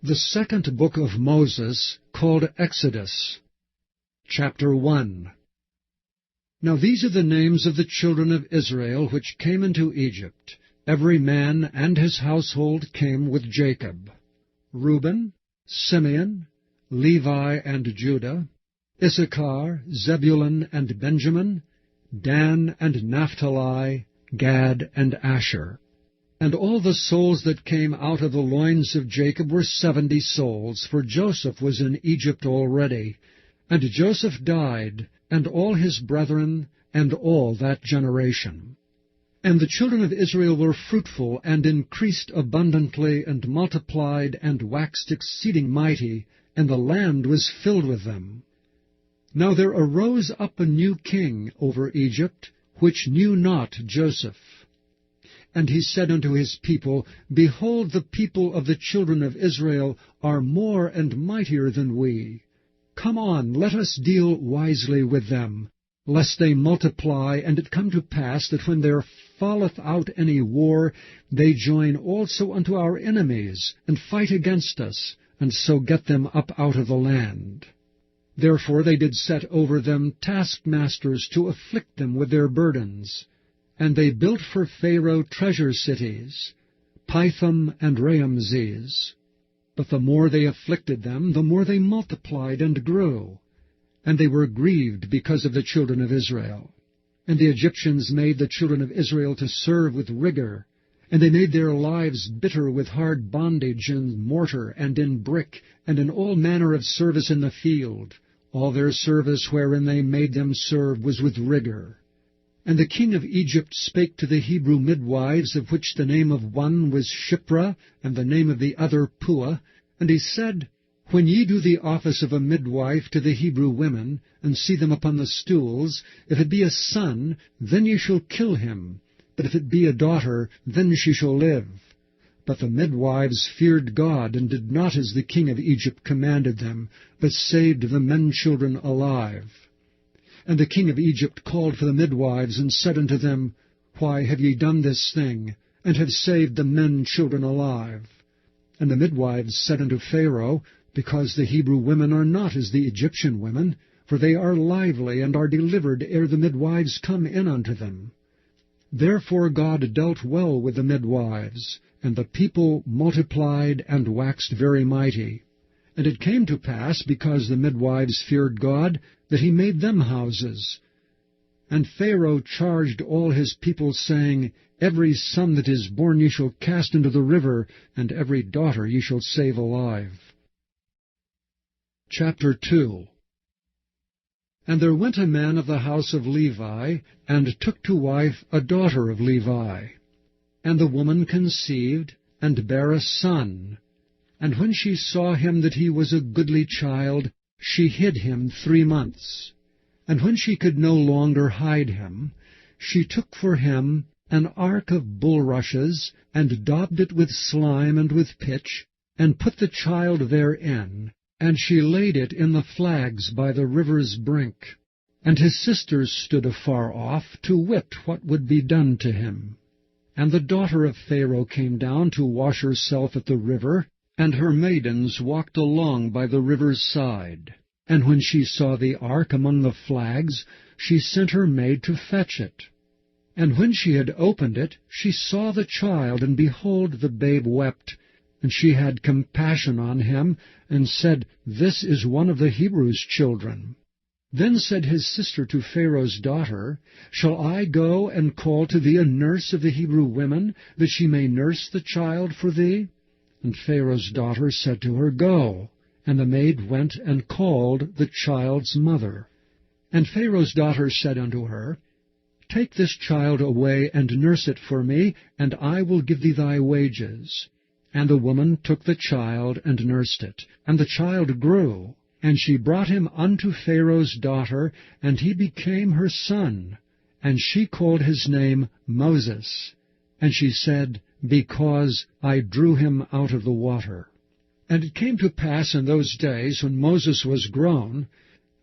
The second book of Moses, called Exodus. Chapter 1. Now these are the names of the children of Israel which came into Egypt. Every man and his household came with Jacob: Reuben, Simeon, Levi and Judah, Issachar, Zebulun and Benjamin, Dan and Naphtali, Gad and Asher. And all the souls that came out of the loins of Jacob were 70 souls, for Joseph was in Egypt already. And Joseph died, and all his brethren, and all that generation. And the children of Israel were fruitful, and increased abundantly, and multiplied, and waxed exceeding mighty, and the land was filled with them. Now there arose up a new king over Egypt, which knew not Joseph. And he said unto his people, Behold, the people of the children of Israel are more and mightier than we. Come on, let us deal wisely with them, lest they multiply, and it come to pass that when there falleth out any war, they join also unto our enemies, and fight against us, and so get them up out of the land. Therefore they did set over them taskmasters to afflict them with their burdens. And they built for Pharaoh treasure cities, Pithom and Raamses. But the more they afflicted them, the more they multiplied and grew. And they were grieved because of the children of Israel. And the Egyptians made the children of Israel to serve with rigor. And they made their lives bitter with hard bondage in mortar and in brick, and in all manner of service in the field. All their service wherein they made them serve was with rigor. And the king of Egypt spake to the Hebrew midwives, of which the name of one was Shiphrah, and the name of the other Puah. And he said, When ye do the office of a midwife to the Hebrew women, and see them upon the stools, if it be a son, then ye shall kill him. But if it be a daughter, then she shall live. But the midwives feared God, and did not as the king of Egypt commanded them, but saved the men-children alive. And the king of Egypt called for the midwives, and said unto them, Why have ye done this thing, and have saved the men-children alive? And the midwives said unto Pharaoh, Because the Hebrew women are not as the Egyptian women, for they are lively, and are delivered ere the midwives come in unto them. Therefore God dealt well with the midwives, and the people multiplied and waxed very mighty. And it came to pass, because the midwives feared God, that he made them houses. And Pharaoh charged all his people, saying, Every son that is born ye shall cast into the river, and every daughter ye shall save alive. Chapter 2. And there went a man of the house of Levi, and took to wife a daughter of Levi. And the woman conceived, and bare a son. And when she saw him that he was a goodly child, she hid him 3 months. And when she could no longer hide him, she took for him an ark of bulrushes, and daubed it with slime and with pitch, and put the child therein, and she laid it in the flags by the river's brink. And his sisters stood afar off, to wit what would be done to him. And the daughter of Pharaoh came down to wash herself at the river, and her maidens walked along by the river's side. And when she saw the ark among the flags, she sent her maid to fetch it. And when she had opened it, she saw the child, and behold, the babe wept. And she had compassion on him, and said, This is one of the Hebrews' children. Then said his sister to Pharaoh's daughter, Shall I go and call to thee a nurse of the Hebrew women, that she may nurse the child for thee? And Pharaoh's daughter said to her, Go. And the maid went and called the child's mother. And Pharaoh's daughter said unto her, Take this child away, and nurse it for me, and I will give thee thy wages. And the woman took the child, and nursed it. And the child grew. And she brought him unto Pharaoh's daughter, and he became her son. And she called his name Moses. And she said, Because I drew him out of the water. And it came to pass in those days, when Moses was grown,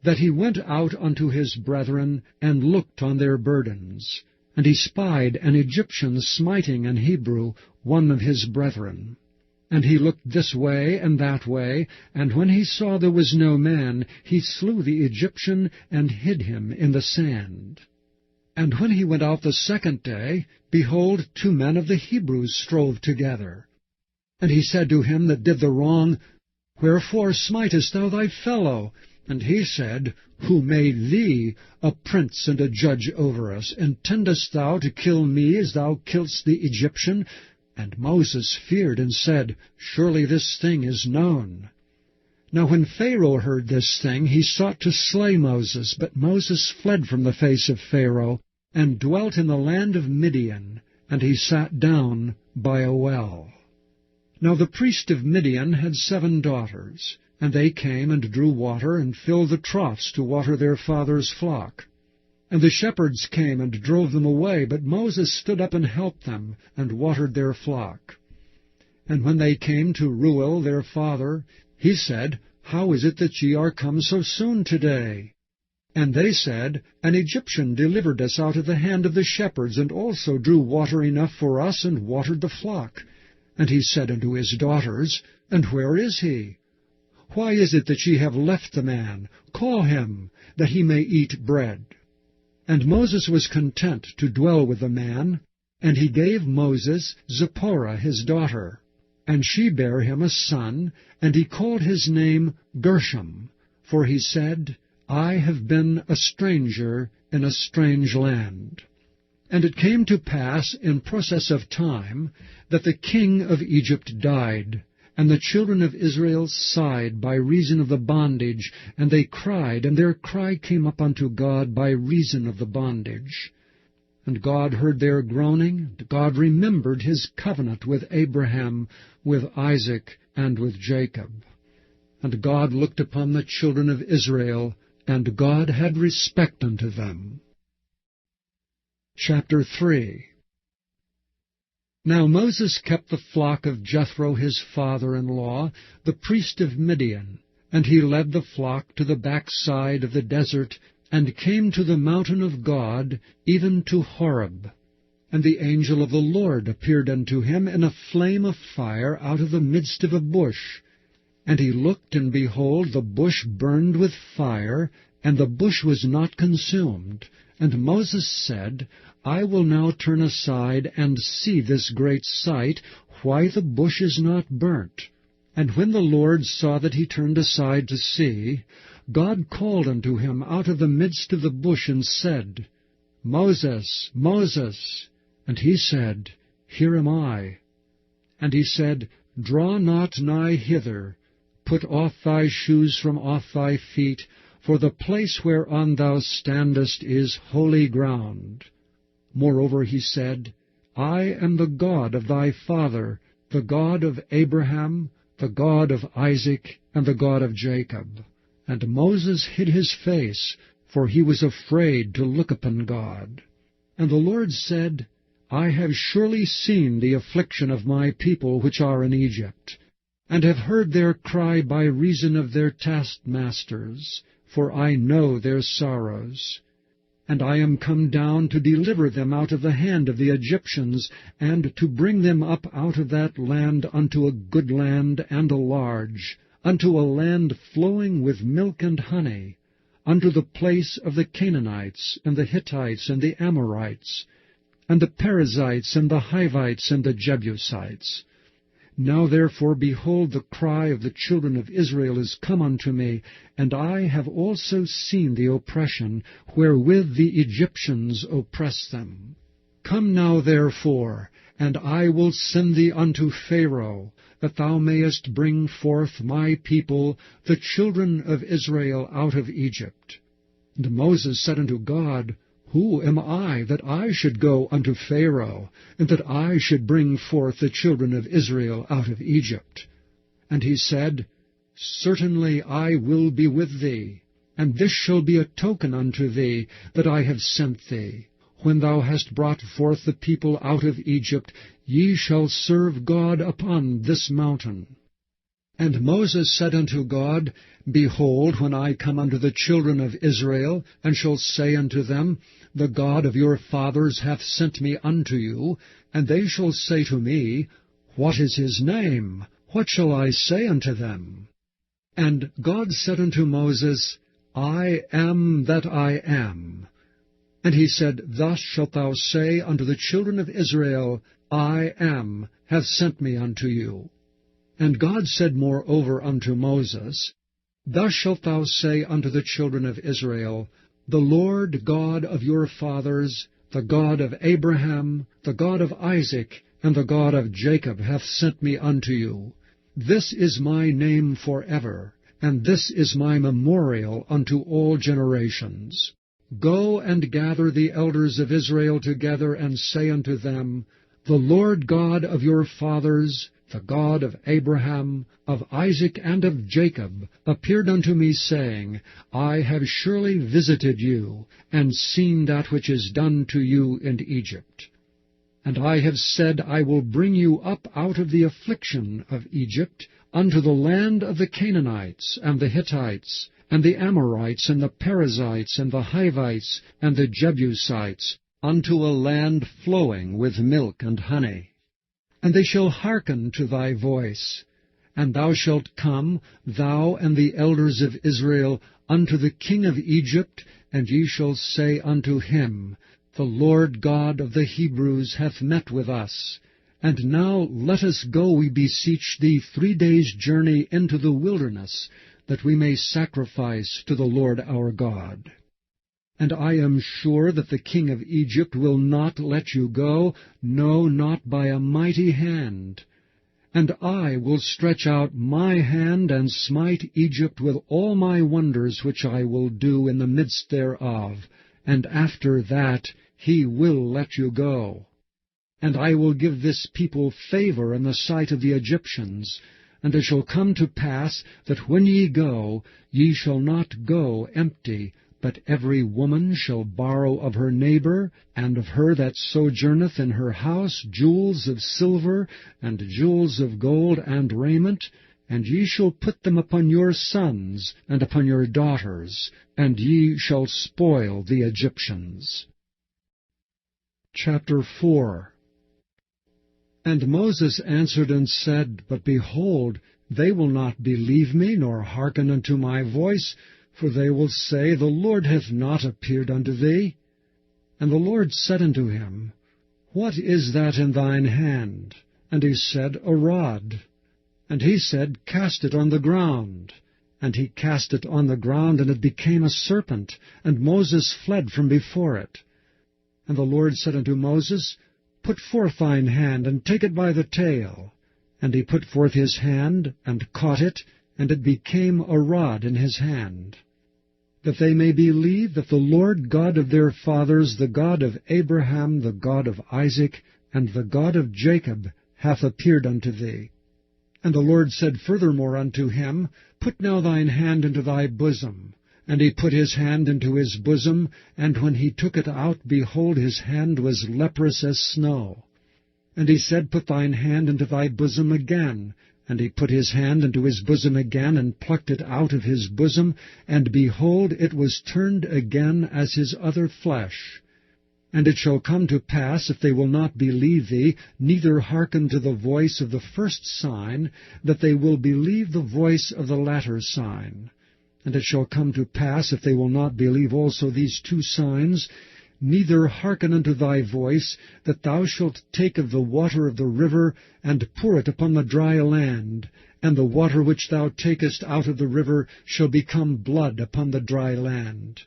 that he went out unto his brethren, and looked on their burdens. And he spied an Egyptian smiting an Hebrew, one of his brethren. And he looked this way and that way, and when he saw there was no man, he slew the Egyptian, and hid him in the sand. And when he went out the second day, behold, 2 men of the Hebrews strove together. And he said to him that did the wrong, Wherefore smitest thou thy fellow? And he said, Who made thee a prince and a judge over us? Intendest thou to kill me as thou killedst the Egyptian? And Moses feared and said, Surely this thing is known. Now when Pharaoh heard this thing, he sought to slay Moses, but Moses fled from the face of Pharaoh, and dwelt in the land of Midian, and he sat down by a well. Now the priest of Midian had 7 daughters, and they came and drew water, and filled the troughs to water their father's flock. And the shepherds came and drove them away, but Moses stood up and helped them, and watered their flock. And when they came to Reuel their father, he said, How is it that ye are come so soon today? And they said, An Egyptian delivered us out of the hand of the shepherds, and also drew water enough for us, and watered the flock. And he said unto his daughters, And where is he? Why is it that ye have left the man? Call him, that he may eat bread. And Moses was content to dwell with the man, and he gave Moses Zipporah his daughter. And she bare him a son, and he called his name Gershom, for he said, I have been a stranger in a strange land. And it came to pass in process of time that the king of Egypt died, and the children of Israel sighed by reason of the bondage, and they cried, and their cry came up unto God by reason of the bondage. And God heard their groaning, and God remembered his covenant with Abraham, with Isaac, and with Jacob. And God looked upon the children of Israel, and God had respect unto them. Chapter 3. Now Moses kept the flock of Jethro his father-in-law, the priest of Midian, and he led the flock to the backside of the desert, and came to the mountain of God, even to Horeb. And the angel of the Lord appeared unto him in a flame of fire out of the midst of a bush. And he looked, and behold, the bush burned with fire, and the bush was not consumed. And Moses said, I will now turn aside and see this great sight, why the bush is not burnt. And when the Lord saw that he turned aside to see, God called unto him out of the midst of the bush, and said, Moses, Moses. And he said, Here am I. And he said, Draw not nigh hither, put off thy shoes from off thy feet, for the place whereon thou standest is holy ground. Moreover he said, I am the God of thy father, the God of Abraham, the God of Isaac, and the God of Jacob. And Moses hid his face, for he was afraid to look upon God. And the Lord said, I have surely seen the affliction of my people which are in Egypt, and have heard their cry by reason of their taskmasters, for I know their sorrows. And I am come down to deliver them out of the hand of the Egyptians, and to bring them up out of that land unto a good land and a large, unto a land flowing with milk and honey, unto the place of the Canaanites, and the Hittites, and the Amorites, and the Perizzites, and the Hivites, and the Jebusites. Now therefore, behold, the cry of the children of Israel is come unto me, and I have also seen the oppression wherewith the Egyptians oppress them. Come now therefore, and I will send thee unto Pharaoh, that thou mayest bring forth my people, the children of Israel, out of Egypt. And Moses said unto God, Who am I, that I should go unto Pharaoh, and that I should bring forth the children of Israel out of Egypt? And he said, Certainly I will be with thee, and this shall be a token unto thee, that I have sent thee. When thou hast brought forth the people out of Egypt, ye shall serve God upon this mountain. And Moses said unto God, Behold, when I come unto the children of Israel, and shall say unto them, The God of your fathers hath sent me unto you, and they shall say to me, What is his name? What shall I say unto them? And God said unto Moses, I am that I am. And he said, Thus shalt thou say unto the children of Israel, I am, hath sent me unto you. And God said moreover unto Moses, Thus shalt thou say unto the children of Israel, The Lord God of your fathers, the God of Abraham, the God of Isaac, and the God of Jacob hath sent me unto you. This is my name forever, and this is my memorial unto all generations. Go and gather the elders of Israel together, and say unto them, The Lord God of your fathers, the God of Abraham, of Isaac, and of Jacob, appeared unto me, saying, I have surely visited you, and seen that which is done to you in Egypt. And I have said, I will bring you up out of the affliction of Egypt, unto the land of the Canaanites, and the Hittites, and the Amorites, and the Perizzites, and the Hivites, and the Jebusites, unto a land flowing with milk and honey. And they shall hearken to thy voice. And thou shalt come, thou and the elders of Israel, unto the king of Egypt, and ye shall say unto him, The Lord God of the Hebrews hath met with us. And now let us go, we beseech thee, 3 days' journey into the wilderness, that we may sacrifice to the Lord our God. And I am sure that the king of Egypt will not let you go, no, not by a mighty hand. And I will stretch out my hand, and smite Egypt with all my wonders which I will do in the midst thereof, and after that he will let you go. And I will give this people favor in the sight of the Egyptians. And it shall come to pass that when ye go, ye shall not go empty, but every woman shall borrow of her neighbor, and of her that sojourneth in her house, jewels of silver, and jewels of gold, and raiment, and ye shall put them upon your sons, and upon your daughters, and ye shall spoil the Egyptians. Chapter 4. And Moses answered and said, But behold, they will not believe me, nor hearken unto my voice, for they will say, The Lord hath not appeared unto thee. And the Lord said unto him, What is that in thine hand? And he said, A rod. And he said, Cast it on the ground. And he cast it on the ground, and it became a serpent, and Moses fled from before it. And the Lord said unto Moses, Put forth thine hand, and take it by the tail. And he put forth his hand, and caught it, and it became a rod in his hand. That they may believe that the Lord God of their fathers, the God of Abraham, the God of Isaac, and the God of Jacob, hath appeared unto thee. And the Lord said furthermore unto him, Put now thine hand into thy bosom. And he put his hand into his bosom, and when he took it out, behold, his hand was leprous as snow. And he said, Put thine hand into thy bosom again. And he put his hand into his bosom again, and plucked it out of his bosom, and behold, it was turned again as his other flesh. And it shall come to pass, if they will not believe thee, neither hearken to the voice of the first sign, that they will believe the voice of the latter sign. And it shall come to pass, if they will not believe also these 2 signs, neither hearken unto thy voice, that thou shalt take of the water of the river, and pour it upon the dry land, and the water which thou takest out of the river shall become blood upon the dry land.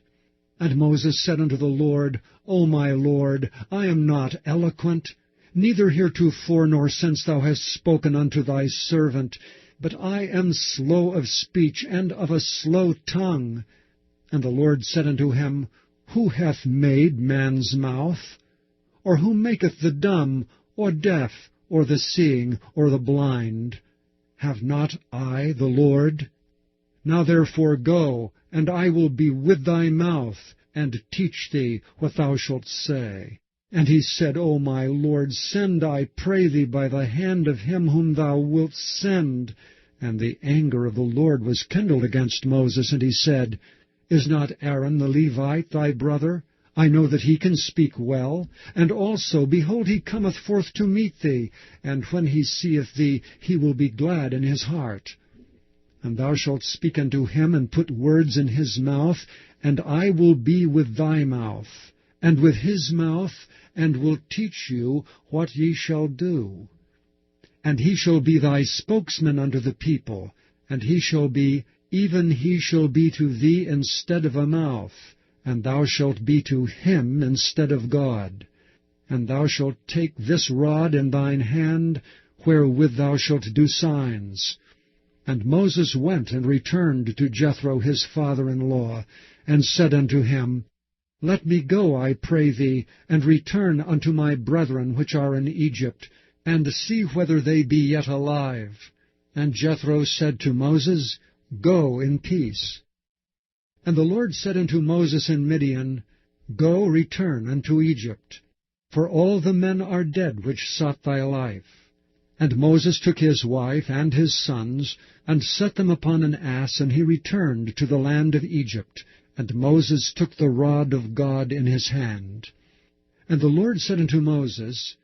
And Moses said unto the Lord, O my Lord, I am not eloquent, neither heretofore nor since thou hast spoken unto thy servant, but I am slow of speech, and of a slow tongue. And the Lord said unto him, Who hath made man's mouth? Or who maketh the dumb, or deaf, or the seeing, or the blind? Have not I the Lord? Now therefore go, and I will be with thy mouth, and teach thee what thou shalt say. And he said, O my Lord, send, I pray thee, by the hand of him whom thou wilt send. And the anger of the Lord was kindled against Moses, and he said, Is not Aaron the Levite thy brother? I know that he can speak well. And also, behold, he cometh forth to meet thee, and when he seeth thee, he will be glad in his heart. And thou shalt speak unto him, and put words in his mouth, and I will be with thy mouth, and with his mouth, and will teach you what ye shall do. And he shall be thy spokesman unto the people, and he shall be to thee instead of a mouth, and thou shalt be to him instead of God. And thou shalt take this rod in thine hand, wherewith thou shalt do signs. And Moses went and returned to Jethro his father-in-law, and said unto him, Let me go, I pray thee, and return unto my brethren which are in Egypt, and see whether they be yet alive. And Jethro said to Moses, Go in peace. And the Lord said unto Moses in Midian, Go, return unto Egypt, for all the men are dead which sought thy life. And Moses took his wife and his sons, and set them upon an ass, and he returned to the land of Egypt. And Moses took the rod of God in his hand. And the Lord said unto Moses,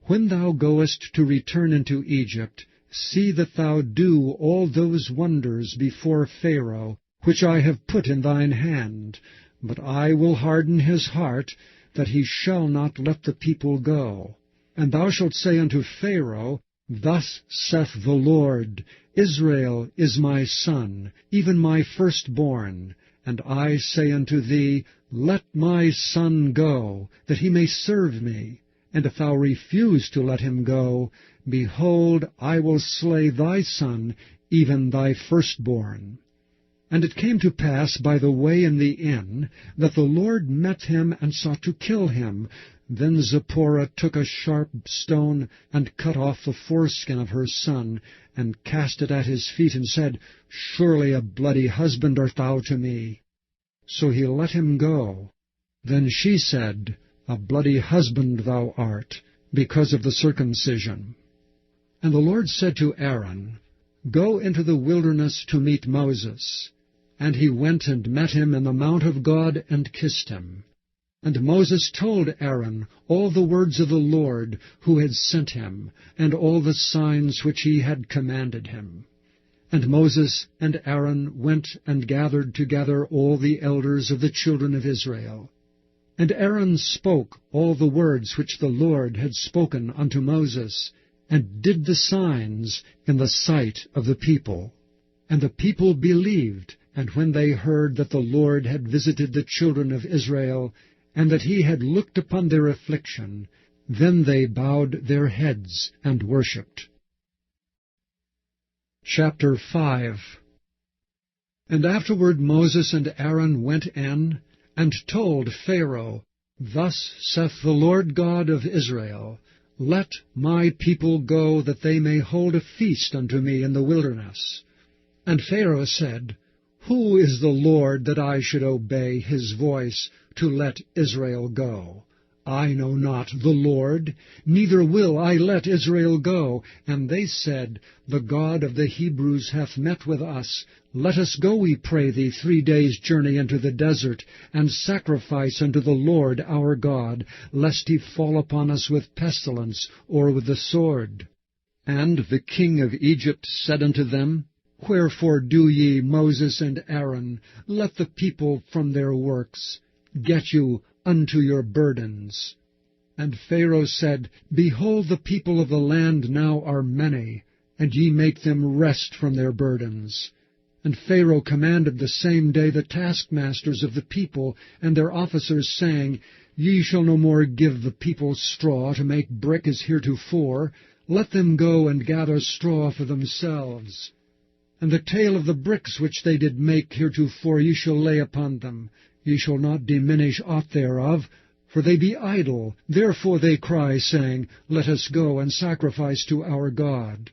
When thou goest to return into Egypt, see that thou do all those wonders before Pharaoh, which I have put in thine hand. But I will harden his heart, that he shall not let the people go. And thou shalt say unto Pharaoh, Thus saith the Lord, Israel is my son, even my firstborn. And I say unto thee, Let my son go, that he may serve me. And if thou refuse to let him go, behold, I will slay thy son, even thy firstborn. And it came to pass by the way in the inn, that the Lord met him and sought to kill him. Then Zipporah took a sharp stone, and cut off the foreskin of her son, and cast it at his feet, and said, Surely a bloody husband art thou to me. So he let him go. Then she said, A bloody husband thou art, because of the circumcision. And the Lord said to Aaron, Go into the wilderness to meet Moses. And he went and met him in the mount of God, and kissed him. And Moses told Aaron all the words of the Lord, who had sent him, and all the signs which he had commanded him. And Moses and Aaron went and gathered together all the elders of the children of Israel. And Aaron spoke all the words which the Lord had spoken unto Moses, and did the signs in the sight of the people. And the people believed, and when they heard that the Lord had visited the children of Israel, and that he had looked upon their affliction, then they bowed their heads and worshipped. Chapter 5. And afterward Moses and Aaron went in, and told Pharaoh, Thus saith the Lord God of Israel, Let my people go, that they may hold a feast unto me in the wilderness. And Pharaoh said, Who is the Lord, that I should obey his voice, to let Israel go? I know not the Lord, neither will I let Israel go. And they said, The God of the Hebrews hath met with us. Let us go, we pray thee, 3 days' journey into the desert, and sacrifice unto the Lord our God, lest he fall upon us with pestilence, or with the sword. And the king of Egypt said unto them, Wherefore do ye, Moses and Aaron, let the people from their works? Get you unto your burdens. And Pharaoh said, Behold, the people of the land now are many, and ye make them rest from their burdens. And Pharaoh commanded the same day the taskmasters of the people and their officers, saying, Ye shall no more give the people straw to make brick as heretofore. Let them go and gather straw for themselves. And the tale of the bricks which they did make heretofore ye shall lay upon them. Ye shall not diminish aught thereof, for they be idle. Therefore they cry, saying, Let us go and sacrifice to our God.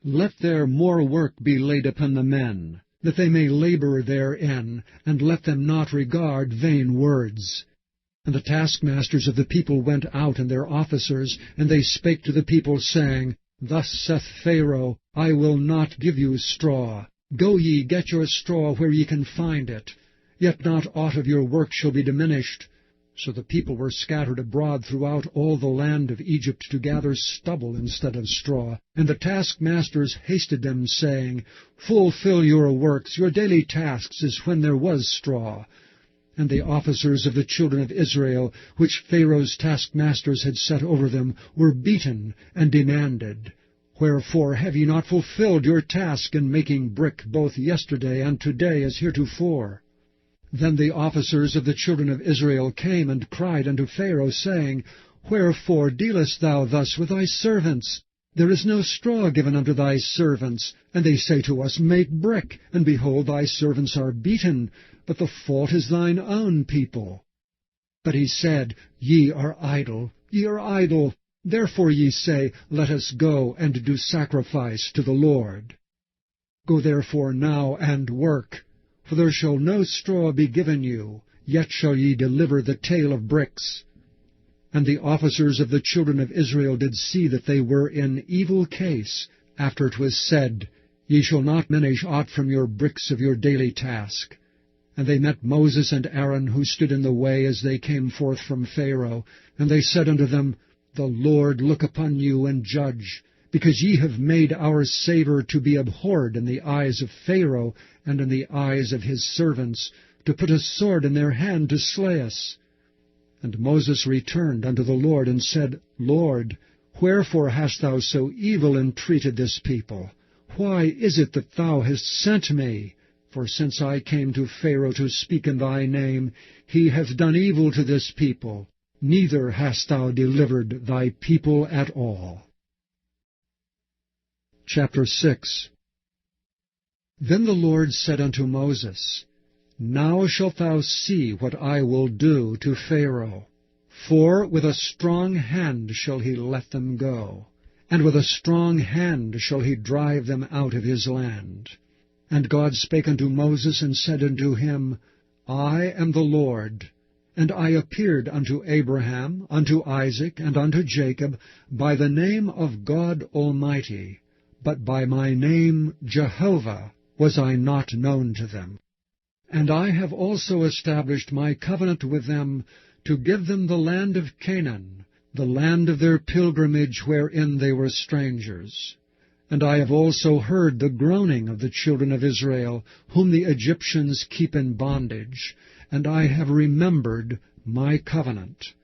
Let there more work be laid upon the men, that they may labor therein, and let them not regard vain words. And the taskmasters of the people went out, and their officers, and they spake to the people, saying, Thus saith Pharaoh, I will not give you straw. Go ye, get your straw where ye can find it. Yet not aught of your work shall be diminished. So the people were scattered abroad throughout all the land of Egypt to gather stubble instead of straw. And the taskmasters hasted them, saying, Fulfill your works, your daily tasks, as when there was straw. And the officers of the children of Israel, which Pharaoh's taskmasters had set over them, were beaten and demanded, Wherefore have ye not fulfilled your task in making brick both yesterday and today as heretofore? Then the officers of the children of Israel came and cried unto Pharaoh, saying, Wherefore dealest thou thus with thy servants? There is no straw given unto thy servants. And they say to us, Make brick, and behold, thy servants are beaten, but the fault is thine own people. But he said, Ye are idle, ye are idle. Therefore ye say, Let us go and do sacrifice to the Lord. Go therefore now and work. For there shall no straw be given you, yet shall ye deliver the tale of bricks. And the officers of the children of Israel did see that they were in evil case, after it was said, Ye shall not diminish aught from your bricks of your daily task. And they met Moses and Aaron, who stood in the way as they came forth from Pharaoh. And they said unto them, The Lord look upon you and judge, because ye have made our savour to be abhorred in the eyes of Pharaoh and in the eyes of his servants, to put a sword in their hand to slay us. And Moses returned unto the Lord, and said, Lord, wherefore hast thou so evil entreated this people? Why is it that thou hast sent me? For since I came to Pharaoh to speak in thy name, he hath done evil to this people, neither hast thou delivered thy people at all. Chapter 6. Then the Lord said unto Moses, Now shalt thou see what I will do to Pharaoh. For with a strong hand shall he let them go, and with a strong hand shall he drive them out of his land. And God spake unto Moses, and said unto him, I am the Lord, and I appeared unto Abraham, unto Isaac, and unto Jacob, by the name of God Almighty, but by my name Jehovah was I not known to them. And I have also established my covenant with them, to give them the land of Canaan, the land of their pilgrimage wherein they were strangers. And I have also heard the groaning of the children of Israel, whom the Egyptians keep in bondage, and I have remembered my covenant.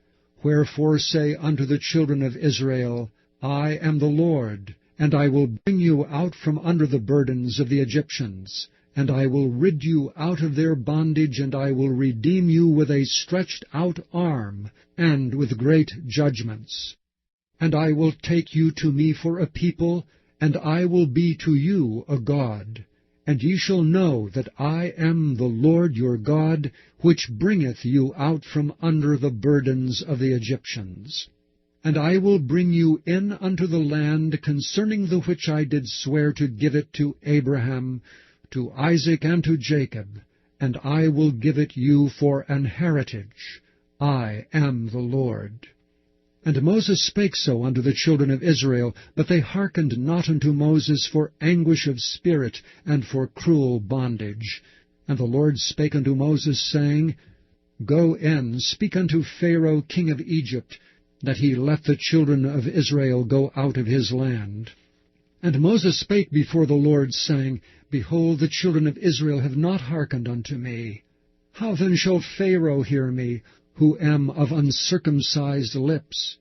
Wherefore say unto the children of Israel, I am the Lord, and I will bring you out from under the burdens of the Egyptians, and I will rid you out of their bondage, and I will redeem you with a stretched out arm, and with great judgments. And I will take you to me for a people, and I will be to you a God. And ye shall know that I am the Lord your God, which bringeth you out from under the burdens of the Egyptians. And I will bring you in unto the land concerning the which I did swear to give it to Abraham, to Isaac, and to Jacob, and I will give it you for an heritage. I am the Lord. And Moses spake so unto the children of Israel, but they hearkened not unto Moses for anguish of spirit, and for cruel bondage. And the Lord spake unto Moses, saying, Go in, speak unto Pharaoh king of Egypt, that he let the children of Israel go out of his land. And Moses spake before the Lord, saying, Behold, the children of Israel have not hearkened unto me. How then shall Pharaoh hear me, who am of uncircumcised lips?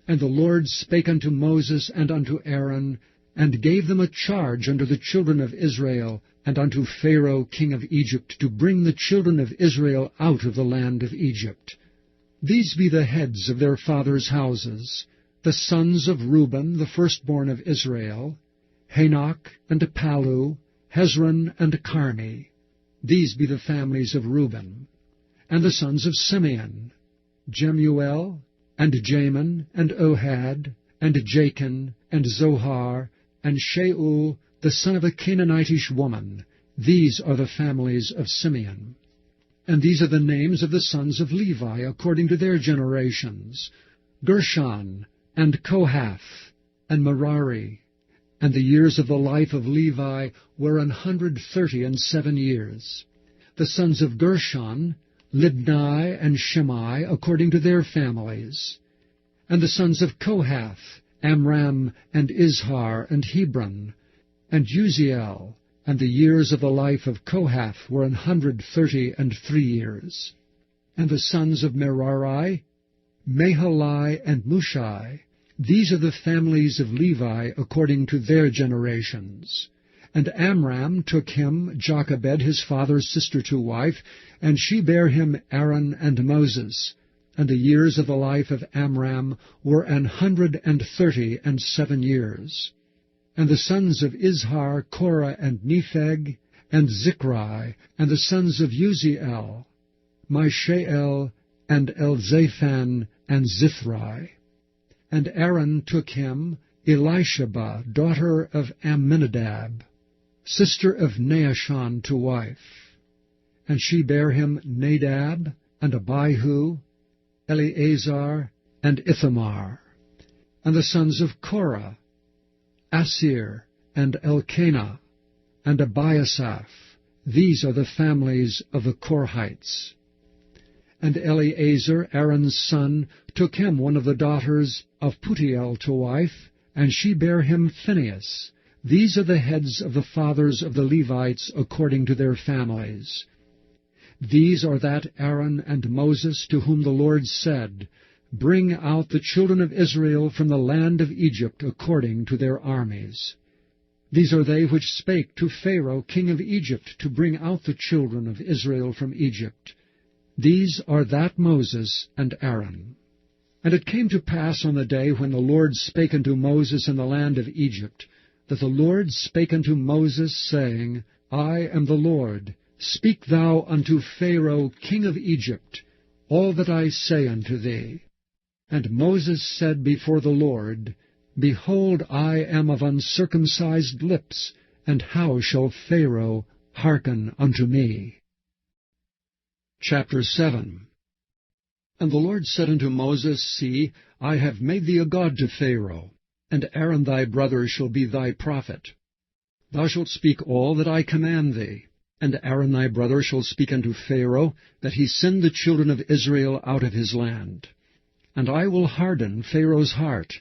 And the Lord spake unto Moses and unto Aaron, and gave them a charge unto the children of Israel, and unto Pharaoh king of Egypt, to bring the children of Israel out of the land of Egypt. These be the heads of their fathers' houses, the sons of Reuben, the firstborn of Israel, Hanok, and Palu, Hezron, and Carmi. These be the families of Reuben. And the sons of Simeon, Jemuel, and Jamin, and Ohad, and Jachin, and Zohar, and Shaul, the son of a Canaanitish woman. These are the families of Simeon. And these are the names of the sons of Levi, according to their generations, Gershon, and Kohath, and Merari. And the years of the life of Levi were 137 years. The sons of Gershon, Libni and Shimei, according to their families. And the sons of Kohath, Amram, and Izhar, and Hebron, and Uziel. And the years of the life of Kohath were 133 years. And the sons of Merari, Mahali, and Mushai. These are the families of Levi according to their generations. And Amram took him Jochebed his father's sister to wife, and she bare him Aaron and Moses. And the years of the life of Amram were 137 years. And the sons of Izhar, Korah, and Nepheg, and Zichri, and the sons of Uziel, Mishael, and Elzaphan, and Zithri. And Aaron took him Elisheba, daughter of Amminadab, sister of Naashon, to wife. And she bare him Nadab, and Abihu, Eleazar, and Ithamar. And the sons of Korah, Asir, and Elkanah, and Abiasaph. These are the families of the Korhites. And Eleazar, Aaron's son, took him one of the daughters of Putiel to wife, and she bare him Phinehas. These are the heads of the fathers of the Levites according to their families. These are that Aaron and Moses to whom the Lord said, Bring out the children of Israel from the land of Egypt according to their armies. These are they which spake to Pharaoh king of Egypt to bring out the children of Israel from Egypt. These are that Moses and Aaron. And it came to pass on the day when the Lord spake unto Moses in the land of Egypt, that the Lord spake unto Moses, saying, I am the Lord. Speak thou unto Pharaoh king of Egypt all that I say unto thee. And Moses said before the Lord, Behold, I am of uncircumcised lips, and how shall Pharaoh hearken unto me? Chapter 7. And the Lord said unto Moses, See, I have made thee a god to Pharaoh, and Aaron thy brother shall be thy prophet. Thou shalt speak all that I command thee, and Aaron thy brother shall speak unto Pharaoh, that he send the children of Israel out of his land. And I will harden Pharaoh's heart,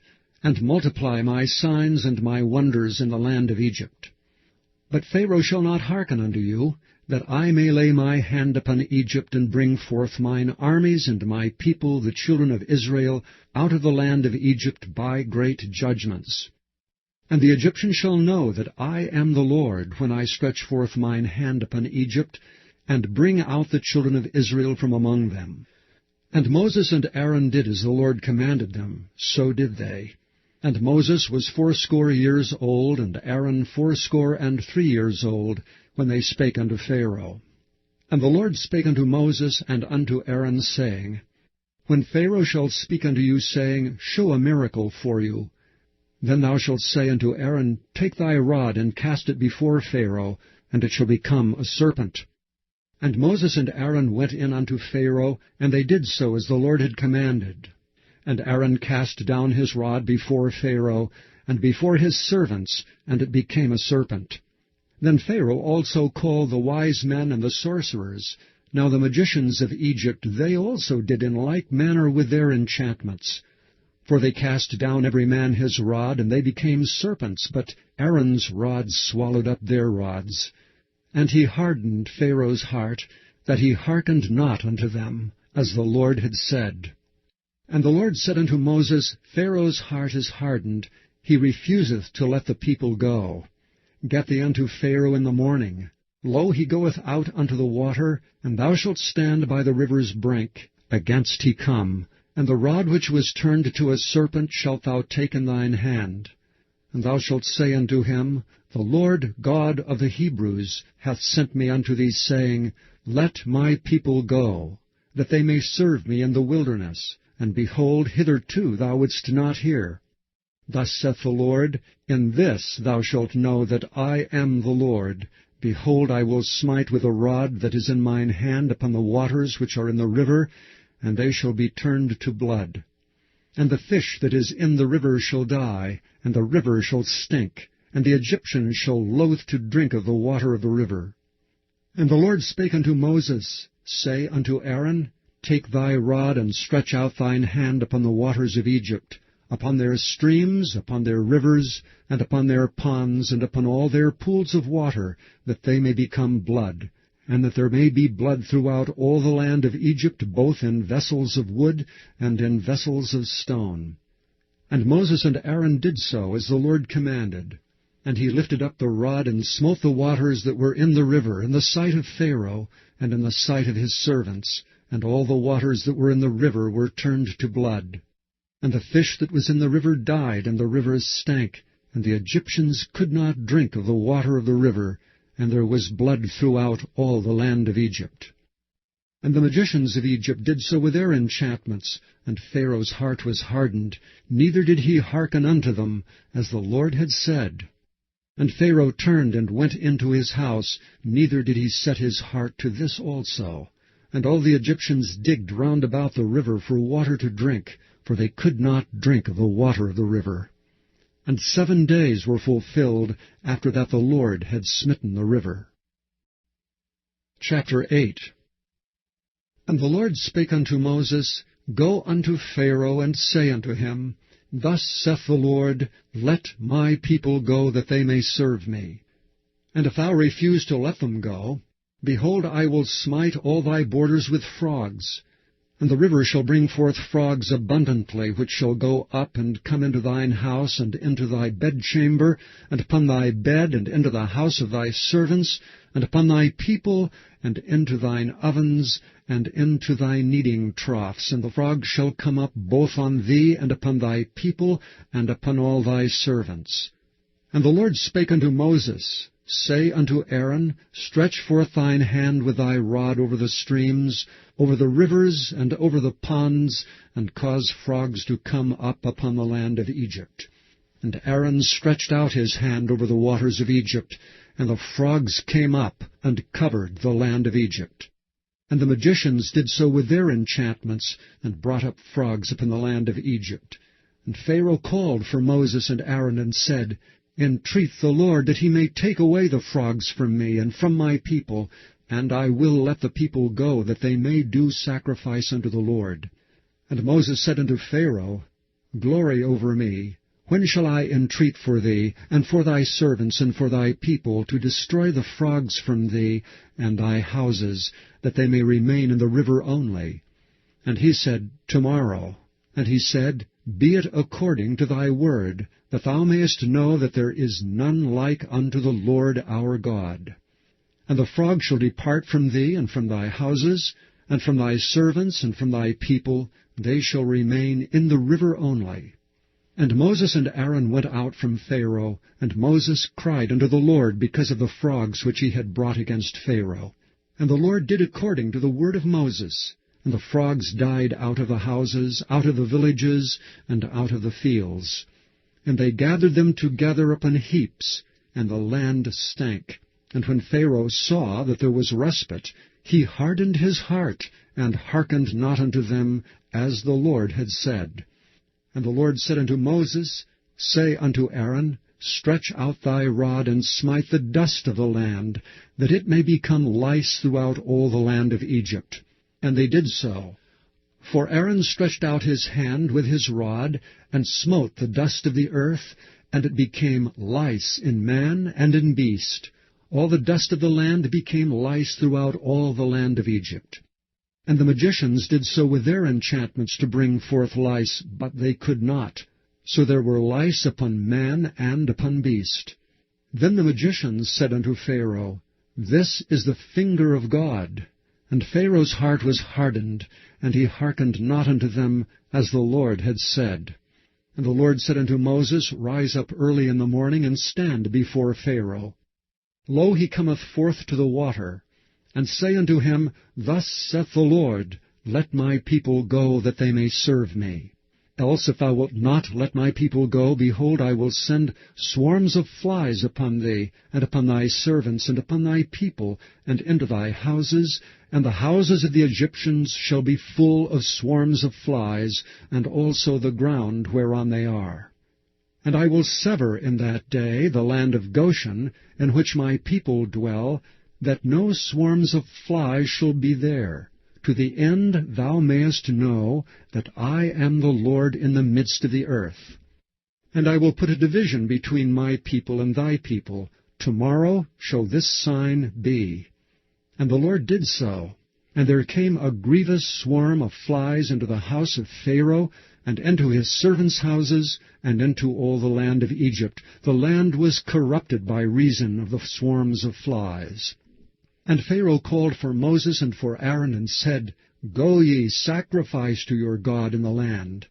and multiply my signs and my wonders in the land of Egypt. But Pharaoh shall not hearken unto you, that I may lay my hand upon Egypt, and bring forth mine armies and my people, the children of Israel, out of the land of Egypt by great judgments. And the Egyptians shall know that I am the Lord, when I stretch forth mine hand upon Egypt, and bring out the children of Israel from among them. And Moses and Aaron did as the Lord commanded them, so did they. And Moses was 80 years old, and Aaron 83 years old, when they spake unto Pharaoh. And the Lord spake unto Moses and unto Aaron, saying, When Pharaoh shall speak unto you, saying, Show a miracle for you, then thou shalt say unto Aaron, Take thy rod, and cast it before Pharaoh, and it shall become a serpent. And Moses and Aaron went in unto Pharaoh, and they did so as the Lord had commanded. And Aaron cast down his rod before Pharaoh, and before his servants, and it became a serpent. Then Pharaoh also called the wise men and the sorcerers. Now the magicians of Egypt, they also did in like manner with their enchantments. For they cast down every man his rod, and they became serpents, but Aaron's rod swallowed up their rods. And he hardened Pharaoh's heart, that he hearkened not unto them, as the Lord had said. And the Lord said unto Moses, Pharaoh's heart is hardened, he refuseth to let the people go. Get thee unto Pharaoh in the morning. Lo, he goeth out unto the water, and thou shalt stand by the river's brink, against he come. And the rod which was turned to a serpent shalt thou take in thine hand. And thou shalt say unto him, The Lord God of the Hebrews hath sent me unto thee, saying, Let my people go, that they may serve me in the wilderness. And behold, hitherto thou wouldst not hear. Thus saith the Lord, In this thou shalt know that I am the Lord. Behold, I will smite with a rod that is in mine hand upon the waters which are in the river, and they shall be turned to blood. And the fish that is in the river shall die, and the river shall stink, and the Egyptians shall loathe to drink of the water of the river. And the Lord spake unto Moses, Say unto Aaron, Take thy rod, and stretch out thine hand upon the waters of Egypt, upon their streams, upon their rivers, and upon their ponds, and upon all their pools of water, that they may become blood, and that there may be blood throughout all the land of Egypt, both in vessels of wood and in vessels of stone. And Moses and Aaron did so, as the Lord commanded. And he lifted up the rod, and smote the waters that were in the river, in the sight of Pharaoh, and in the sight of his servants, and all the waters that were in the river were turned to blood. And the fish that was in the river died, and the river stank, and the Egyptians could not drink of the water of the river, and there was blood throughout all the land of Egypt. And the magicians of Egypt did so with their enchantments, and Pharaoh's heart was hardened, neither did he hearken unto them, as the Lord had said. And Pharaoh turned and went into his house, neither did he set his heart to this also. And all the Egyptians digged round about the river for water to drink, for they could not drink of the water of the river. And 7 days were fulfilled after that the Lord had smitten the river. Chapter 8. And the Lord spake unto Moses, Go unto Pharaoh, and say unto him, Thus saith the Lord, Let my people go, that they may serve me. And if thou refuse to let them go, behold, I will smite all thy borders with frogs. And the river shall bring forth frogs abundantly, which shall go up and come into thine house, and into thy bedchamber, and upon thy bed, and into the house of thy servants, and upon thy people, and into thine ovens, and into thy kneading troughs. And the frogs shall come up both on thee, and upon thy people, and upon all thy servants. And the Lord spake unto Moses, Say unto Aaron, Stretch forth thine hand with thy rod over the streams, over the rivers, and over the ponds, and cause frogs to come up upon the land of Egypt. And Aaron stretched out his hand over the waters of Egypt, and the frogs came up, and covered the land of Egypt. And the magicians did so with their enchantments, and brought up frogs upon the land of Egypt. And Pharaoh called for Moses and Aaron, and said, Entreat the Lord that he may take away the frogs from me and from my people, and I will let the people go, that they may do sacrifice unto the Lord. And Moses said unto Pharaoh, Glory over me. When shall I entreat for thee, and for thy servants, and for thy people, to destroy the frogs from thee, and thy houses, that they may remain in the river only? And he said, Tomorrow. And he said, Be it according to thy word, that thou mayest know that there is none like unto the Lord our God. And the frog shall depart from thee, and from thy houses, and from thy servants, and from thy people, they shall remain in the river only. And Moses and Aaron went out from Pharaoh, and Moses cried unto the Lord because of the frogs which he had brought against Pharaoh. And the Lord did according to the word of Moses. And the frogs died out of the houses, out of the villages, and out of the fields. And they gathered them together upon heaps, and the land stank. And when Pharaoh saw that there was respite, he hardened his heart, and hearkened not unto them, as the Lord had said. And the Lord said unto Moses, Say unto Aaron, Stretch out thy rod, and smite the dust of the land, that it may become lice throughout all the land of Egypt. And they did so. For Aaron stretched out his hand with his rod, and smote the dust of the earth, and it became lice in man and in beast. All the dust of the land became lice throughout all the land of Egypt. And the magicians did so with their enchantments to bring forth lice, but they could not. So there were lice upon man and upon beast. Then the magicians said unto Pharaoh, This is the finger of God. And Pharaoh's heart was hardened, and he hearkened not unto them, as the Lord had said. And the Lord said unto Moses, Rise up early in the morning, and stand before Pharaoh. Lo, he cometh forth to the water. And say unto him, Thus saith the Lord, Let my people go, that they may serve me. Else, if thou wilt not let my people go, behold, I will send swarms of flies upon thee, and upon thy servants, and upon thy people, and into thy houses, and the houses of the Egyptians shall be full of swarms of flies, and also the ground whereon they are. And I will sever in that day the land of Goshen, in which my people dwell, that no swarms of flies shall be there, to the end thou mayest know that I am the Lord in the midst of the earth. And I will put a division between my people and thy people. Tomorrow shall this sign be. And the Lord did so. And there came a grievous swarm of flies into the house of Pharaoh, and into his servants' houses, and into all the land of Egypt. The land was corrupted by reason of the swarms of flies. And Pharaoh called for Moses and for Aaron, and said, Go ye, sacrifice to your God in the land.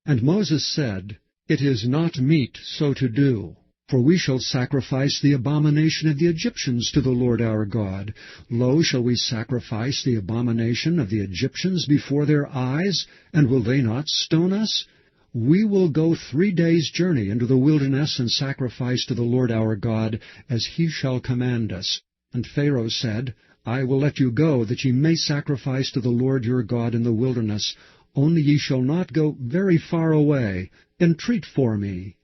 And Moses said, It is not meet so to do. For we shall sacrifice the abomination of the Egyptians to the Lord our God. Lo, shall we sacrifice the abomination of the Egyptians before their eyes, and will they not stone us? We will go 3 days' journey into the wilderness, and sacrifice to the Lord our God, as he shall command us. And Pharaoh said, I will let you go, that ye may sacrifice to the Lord your God in the wilderness. Only ye shall not go very far away. Entreat for me.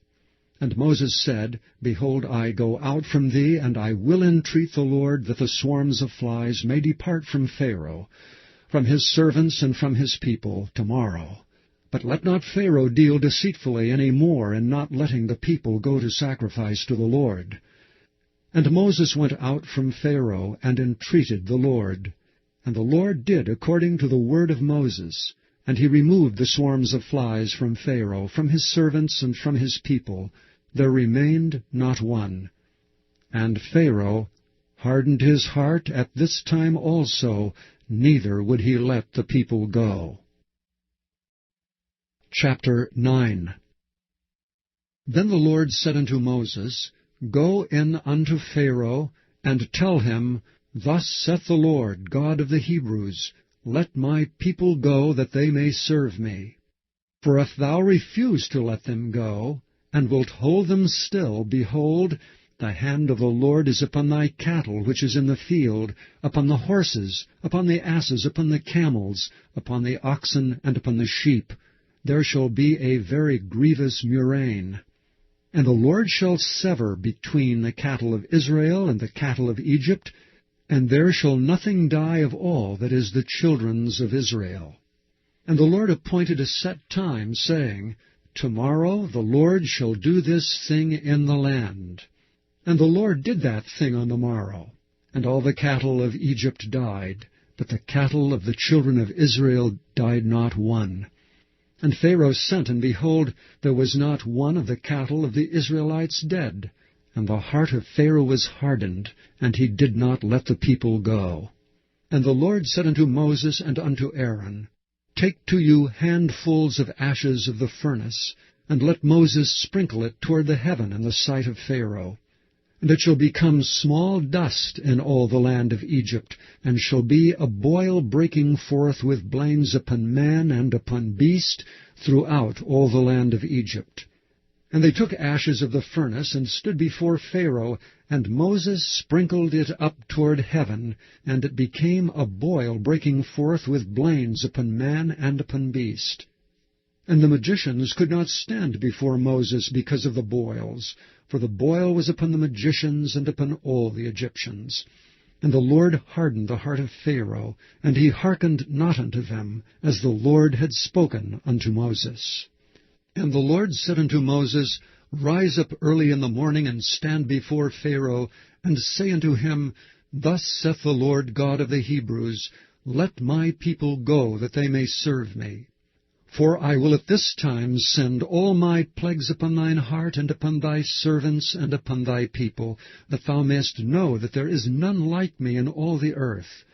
And Moses said, Behold, I go out from thee, and I will entreat the Lord, that the swarms of flies may depart from Pharaoh, from his servants and from his people, tomorrow. But let not Pharaoh deal deceitfully any more in not letting the people go to sacrifice to the Lord. And Moses went out from Pharaoh, and entreated the Lord. And the Lord did according to the word of Moses. And he removed the swarms of flies from Pharaoh, from his servants, and from his people. There remained not one. And Pharaoh hardened his heart at this time also, neither would he let the people go. Chapter 9. Then the Lord said unto Moses, Go in unto Pharaoh, and tell him, Thus saith the Lord, God of the Hebrews, Let my people go, that they may serve me. For if thou refuse to let them go, and wilt hold them still, behold, the hand of the Lord is upon thy cattle which is in the field, upon the horses, upon the asses, upon the camels, upon the oxen, and upon the sheep. There shall be a very grievous murrain. And the Lord shall sever between the cattle of Israel and the cattle of Egypt, and there shall nothing die of all that is the children's of Israel. And the Lord appointed a set time, saying, Tomorrow the Lord shall do this thing in the land. And the Lord did that thing on the morrow. And all the cattle of Egypt died, but the cattle of the children of Israel died not one. And Pharaoh sent, and behold, there was not one of the cattle of the Israelites dead. And the heart of Pharaoh was hardened, and he did not let the people go. And the Lord said unto Moses and unto Aaron, Take to you handfuls of ashes of the furnace, and let Moses sprinkle it toward the heaven in the sight of Pharaoh. And it shall become small dust in all the land of Egypt, and shall be a boil breaking forth with blains upon man and upon beast throughout all the land of Egypt. And they took ashes of the furnace, and stood before Pharaoh, and Moses sprinkled it up toward heaven, and it became a boil breaking forth with blains upon man and upon beast. And the magicians could not stand before Moses because of the boils, for the boil was upon the magicians and upon all the Egyptians. And the Lord hardened the heart of Pharaoh, and he hearkened not unto them, as the Lord had spoken unto Moses. And the Lord said unto Moses, Rise up early in the morning, and stand before Pharaoh, and say unto him, Thus saith the Lord God of the Hebrews, Let my people go, that they may serve me. For I will at this time send all my plagues upon thine heart, and upon thy servants, and upon thy people, that thou mayest know that there is none like me in all the earth.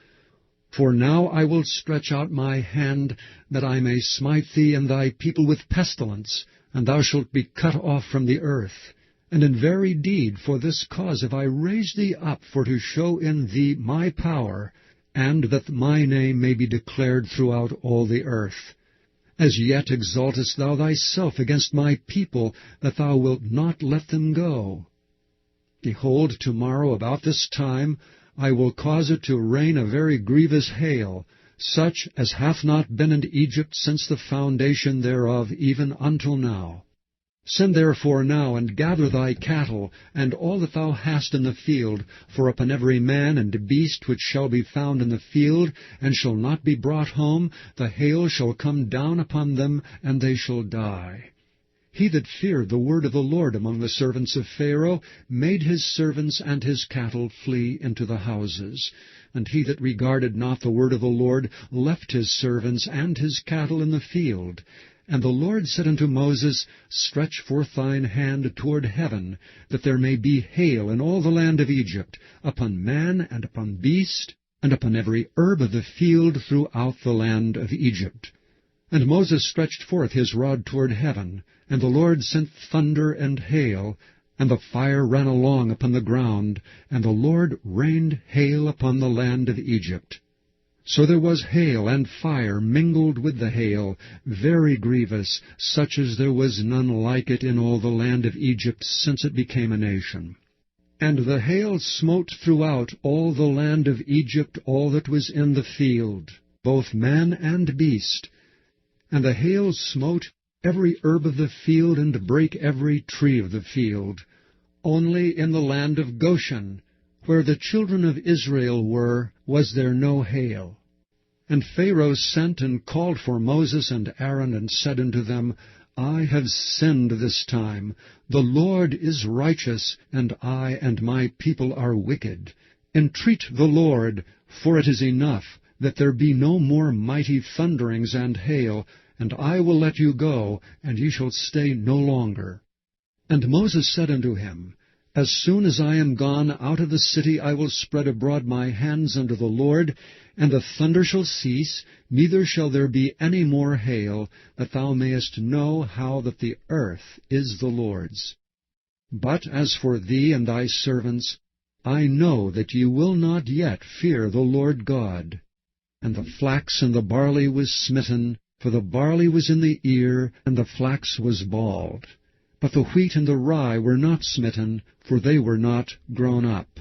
For now I will stretch out my hand, that I may smite thee and thy people with pestilence, and thou shalt be cut off from the earth. And in very deed for this cause have I raised thee up, for to show in thee my power, and that my name may be declared throughout all the earth. As yet exaltest thou thyself against my people, that thou wilt not let them go. Behold, tomorrow about this time I will cause it to rain a very grievous hail, such as hath not been in Egypt since the foundation thereof even until now. Send therefore now, and gather thy cattle, and all that thou hast in the field, for upon every man and beast which shall be found in the field, and shall not be brought home, the hail shall come down upon them, and they shall die. He that feared the word of the Lord among the servants of Pharaoh made his servants and his cattle flee into the houses. And he that regarded not the word of the Lord left his servants and his cattle in the field. And the Lord said unto Moses, Stretch forth thine hand toward heaven, that there may be hail in all the land of Egypt, upon man and upon beast, and upon every herb of the field throughout the land of Egypt. And Moses stretched forth his rod toward heaven, and the Lord sent thunder and hail, and the fire ran along upon the ground, and the Lord rained hail upon the land of Egypt. So there was hail and fire mingled with the hail, very grievous, such as there was none like it in all the land of Egypt since it became a nation. And the hail smote throughout all the land of Egypt all that was in the field, both man and beast. And the hail smote every herb of the field, and brake every tree of the field. Only in the land of Goshen, where the children of Israel were, was there no hail. And Pharaoh sent and called for Moses and Aaron, and said unto them, I have sinned this time. The Lord is righteous, and I and my people are wicked. Entreat the Lord, for it is enough, that there be no more mighty thunderings and hail, and I will let you go, and ye shall stay no longer. And Moses said unto him, As soon as I am gone out of the city, I will spread abroad my hands unto the Lord, and the thunder shall cease, neither shall there be any more hail, that thou mayest know how that the earth is the Lord's. But as for thee and thy servants, I know that ye will not yet fear the Lord God. And the flax and the barley was smitten, for the barley was in the ear, and the flax was bald. But the wheat and the rye were not smitten, for they were not grown up.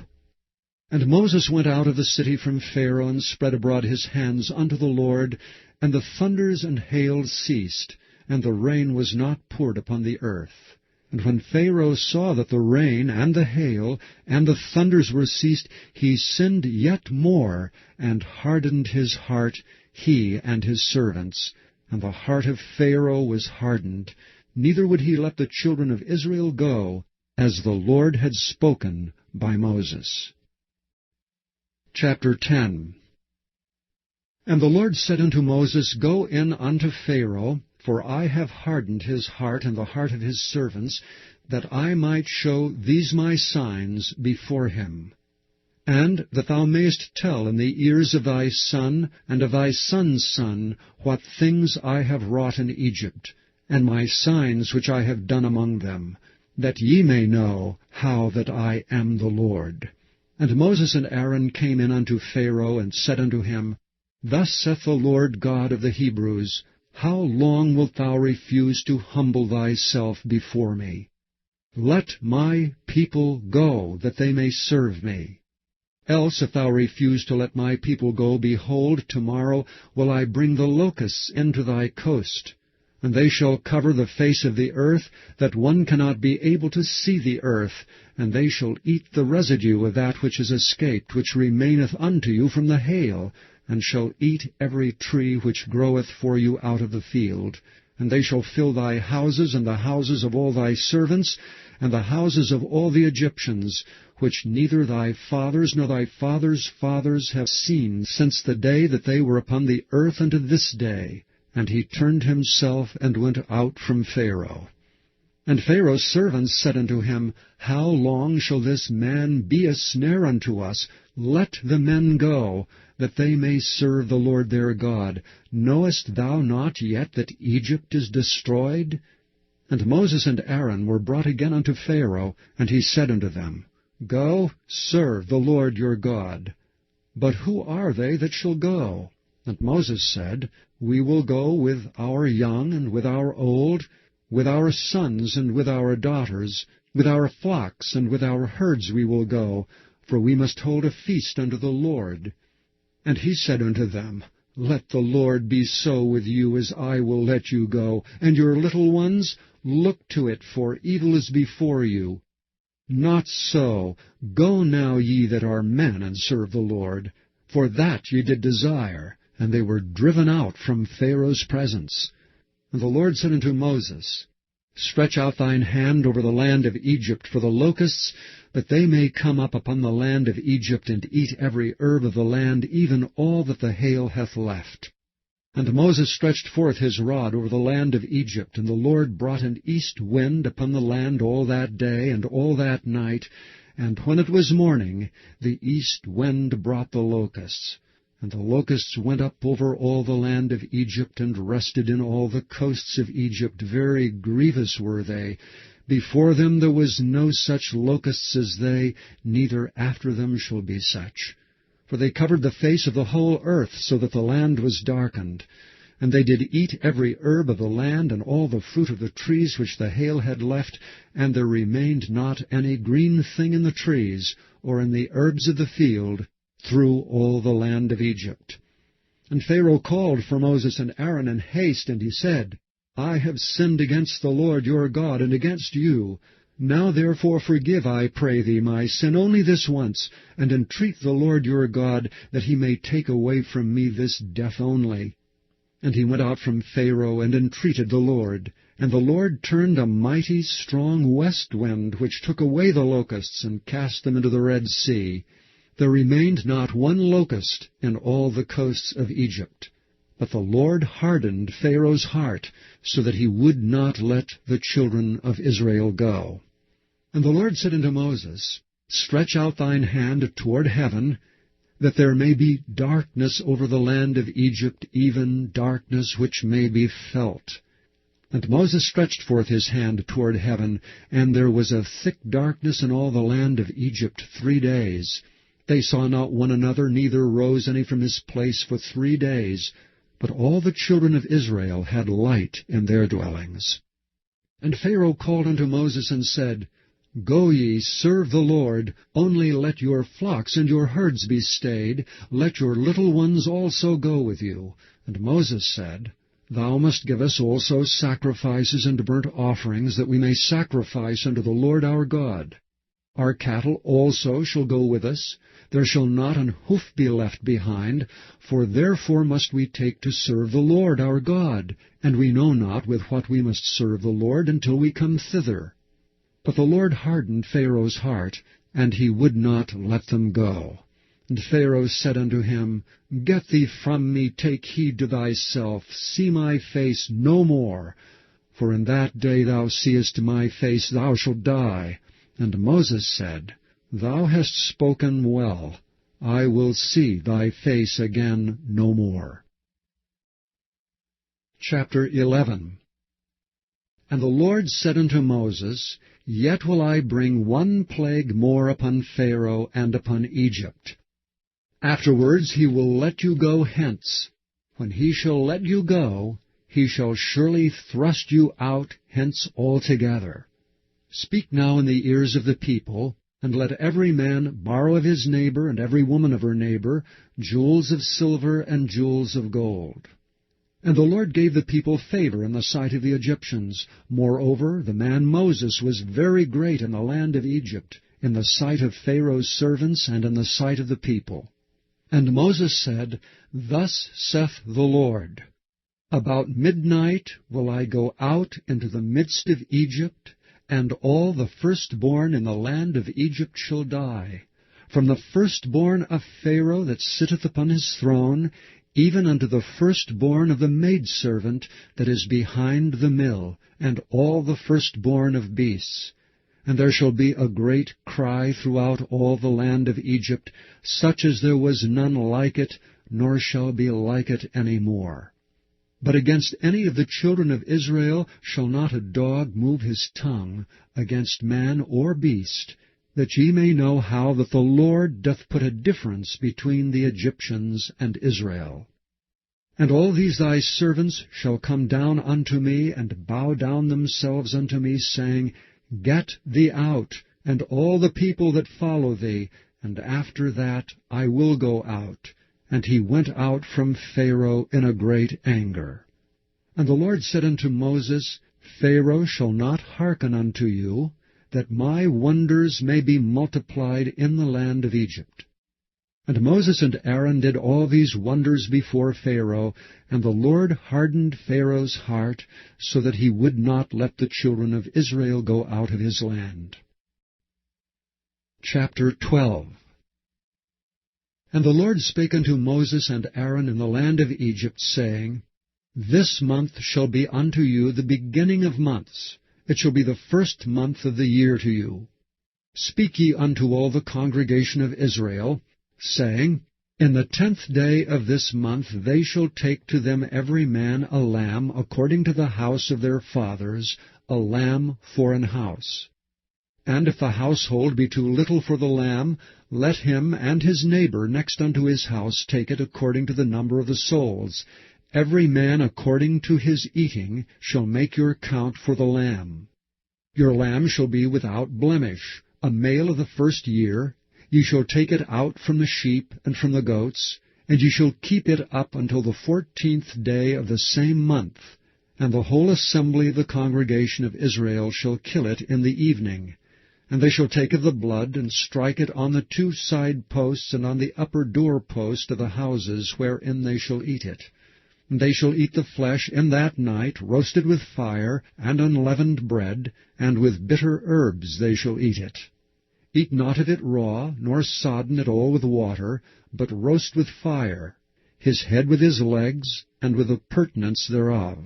And Moses went out of the city from Pharaoh, and spread abroad his hands unto the Lord, and the thunders and hail ceased, and the rain was not poured upon the earth. And when Pharaoh saw that the rain and the hail and the thunders were ceased, he sinned yet more, and hardened his heart, he and his servants. And the heart of Pharaoh was hardened, neither would he let the children of Israel go, as the Lord had spoken by Moses. Chapter 10. And the Lord said unto Moses, Go in unto Pharaoh, for I have hardened his heart and the heart of his servants, that I might show these my signs before him. And that thou mayest tell in the ears of thy son and of thy son's son what things I have wrought in Egypt, and my signs which I have done among them, that ye may know how that I am the Lord. And Moses and Aaron came in unto Pharaoh, and said unto him, Thus saith the Lord God of the Hebrews, How long wilt thou refuse to humble thyself before me? Let my people go, that they may serve me. Else, if thou refuse to let my people go, behold, tomorrow will I bring the locusts into thy coast, and they shall cover the face of the earth, that one cannot be able to see the earth, and they shall eat the residue of that which is escaped, which remaineth unto you from the hail, and shall eat every tree which groweth for you out of the field. And they shall fill thy houses, and the houses of all thy servants, and the houses of all the Egyptians, which neither thy fathers nor thy fathers' fathers have seen since the day that they were upon the earth unto this day. And he turned himself and went out from Pharaoh. And Pharaoh's servants said unto him, How long shall this man be a snare unto us? Let the men go, that they may serve the Lord their God. Knowest thou not yet that Egypt is destroyed? And Moses and Aaron were brought again unto Pharaoh, and he said unto them, Go, serve the Lord your God. But who are they that shall go? And Moses said, We will go with our young and with our old, with our sons and with our daughters, with our flocks and with our herds we will go, for we must hold a feast unto the Lord. And he said unto them, Let the Lord be so with you as I will let you go, and your little ones, look to it, for evil is before you. Not so. Go now, ye that are men, and serve the Lord. For that ye did desire, and they were driven out from Pharaoh's presence. And the Lord said unto Moses, Stretch out thine hand over the land of Egypt for the locusts, that they may come up upon the land of Egypt, and eat every herb of the land, even all that the hail hath left. And Moses stretched forth his rod over the land of Egypt, and the Lord brought an east wind upon the land all that day and all that night, and when it was morning, the east wind brought the locusts. And the locusts went up over all the land of Egypt, and rested in all the coasts of Egypt. Very grievous were they. Before them there was no such locusts as they, neither after them shall be such. For they covered the face of the whole earth, so that the land was darkened. And they did eat every herb of the land, and all the fruit of the trees which the hail had left, and there remained not any green thing in the trees, or in the herbs of the field, through all the land of Egypt. And Pharaoh called for Moses and Aaron in haste, and he said, I have sinned against the Lord your God, and against you. Now therefore forgive, I pray thee, my sin only this once, and entreat the Lord your God, that he may take away from me this death only. And he went out from Pharaoh, and entreated the Lord. And the Lord turned a mighty strong west wind, which took away the locusts, and cast them into the Red Sea. There remained not one locust in all the coasts of Egypt. But the Lord hardened Pharaoh's heart, so that he would not let the children of Israel go. And the Lord said unto Moses, Stretch out thine hand toward heaven, that there may be darkness over the land of Egypt, even darkness which may be felt. And Moses stretched forth his hand toward heaven, and there was a thick darkness in all the land of Egypt 3 days. They saw not one another, neither rose any from his place for 3 days. But all the children of Israel had light in their dwellings. And Pharaoh called unto Moses and said, Go ye, serve the Lord, only let your flocks and your herds be stayed, let your little ones also go with you. And Moses said, Thou must give us also sacrifices and burnt offerings, that we may sacrifice unto the Lord our God. Our cattle also shall go with us. There shall not an hoof be left behind, for therefore must we take to serve the Lord our God, and we know not with what we must serve the Lord until we come thither. But the Lord hardened Pharaoh's heart, and he would not let them go. And Pharaoh said unto him, Get thee from me, take heed to thyself, see my face no more. For in that day thou seest my face, thou shalt die. And Moses said, Thou hast spoken well. I will see thy face again no more. Chapter 11. And the Lord said unto Moses, Yet will I bring one plague more upon Pharaoh and upon Egypt. Afterwards he will let you go hence. When he shall let you go, he shall surely thrust you out hence altogether. Speak now in the ears of the people, and let every man borrow of his neighbor and every woman of her neighbor jewels of silver and jewels of gold. And the Lord gave the people favor in the sight of the Egyptians. Moreover, the man Moses was very great in the land of Egypt, in the sight of Pharaoh's servants and in the sight of the people. And Moses said, Thus saith the Lord, About midnight will I go out into the midst of Egypt, and all the firstborn in the land of Egypt shall die, from the firstborn of Pharaoh that sitteth upon his throne, even unto the firstborn of the maidservant that is behind the mill, and all the firstborn of beasts. And there shall be a great cry throughout all the land of Egypt, such as there was none like it, nor shall be like it any more. But against any of the children of Israel shall not a dog move his tongue against man or beast, that ye may know how that the Lord doth put a difference between the Egyptians and Israel. And all these thy servants shall come down unto me, and bow down themselves unto me, saying, Get thee out, and all the people that follow thee, and after that I will go out, And he went out from Pharaoh in a great anger. And the Lord said unto Moses, Pharaoh shall not hearken unto you, that my wonders may be multiplied in the land of Egypt. And Moses and Aaron did all these wonders before Pharaoh, and the Lord hardened Pharaoh's heart, so that he would not let the children of Israel go out of his land. Chapter 12. And the Lord spake unto Moses and Aaron in the land of Egypt, saying, This month shall be unto you the beginning of months. It shall be the first month of the year to you. Speak ye unto all the congregation of Israel, saying, In the 10th day of this month they shall take to them every man a lamb according to the house of their fathers, a lamb for an house. And if the household be too little for the lamb, let him and his neighbor next unto his house take it according to the number of the souls. Every man according to his eating shall make your count for the lamb. Your lamb shall be without blemish, a male of the first year. Ye shall take it out from the sheep and from the goats, and ye shall keep it up until the 14th day of the same month. And the whole assembly of the congregation of Israel shall kill it in the evening. And they shall take of the blood, and strike it on the 2 side posts, and on the upper door post of the houses wherein they shall eat it. And they shall eat the flesh in that night, roasted with fire, and unleavened bread, and with bitter herbs they shall eat it. Eat not of it raw, nor sodden at all with water, but roast with fire, his head with his legs, and with the purtenance thereof.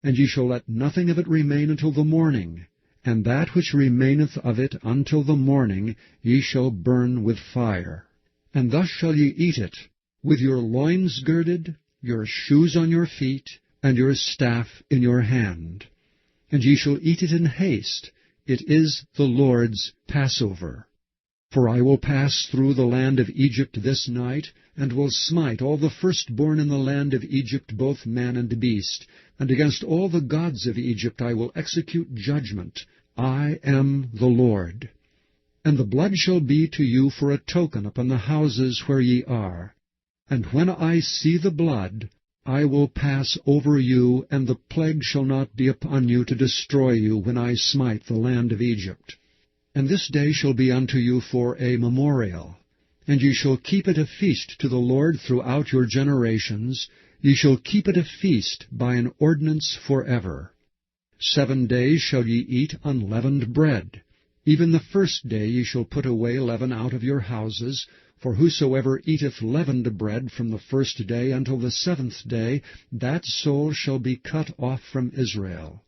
And ye shall let nothing of it remain until the morning, and that which remaineth of it until the morning ye shall burn with fire. And thus shall ye eat it, with your loins girded, your shoes on your feet, and your staff in your hand. And ye shall eat it in haste. It is the Lord's Passover. For I will pass through the land of Egypt this night, and will smite all the firstborn in the land of Egypt, both man and beast. And against all the gods of Egypt I will execute judgment. I am the Lord. And the blood shall be to you for a token upon the houses where ye are. And when I see the blood, I will pass over you, and the plague shall not be upon you to destroy you when I smite the land of Egypt. And this day shall be unto you for a memorial. And ye shall keep it a feast to the Lord throughout your generations. Ye shall keep it a feast by an ordinance forever. 7 days shall ye eat unleavened bread. Even the first day ye shall put away leaven out of your houses. For whosoever eateth leavened bread from the first day until the 7th day, that soul shall be cut off from Israel.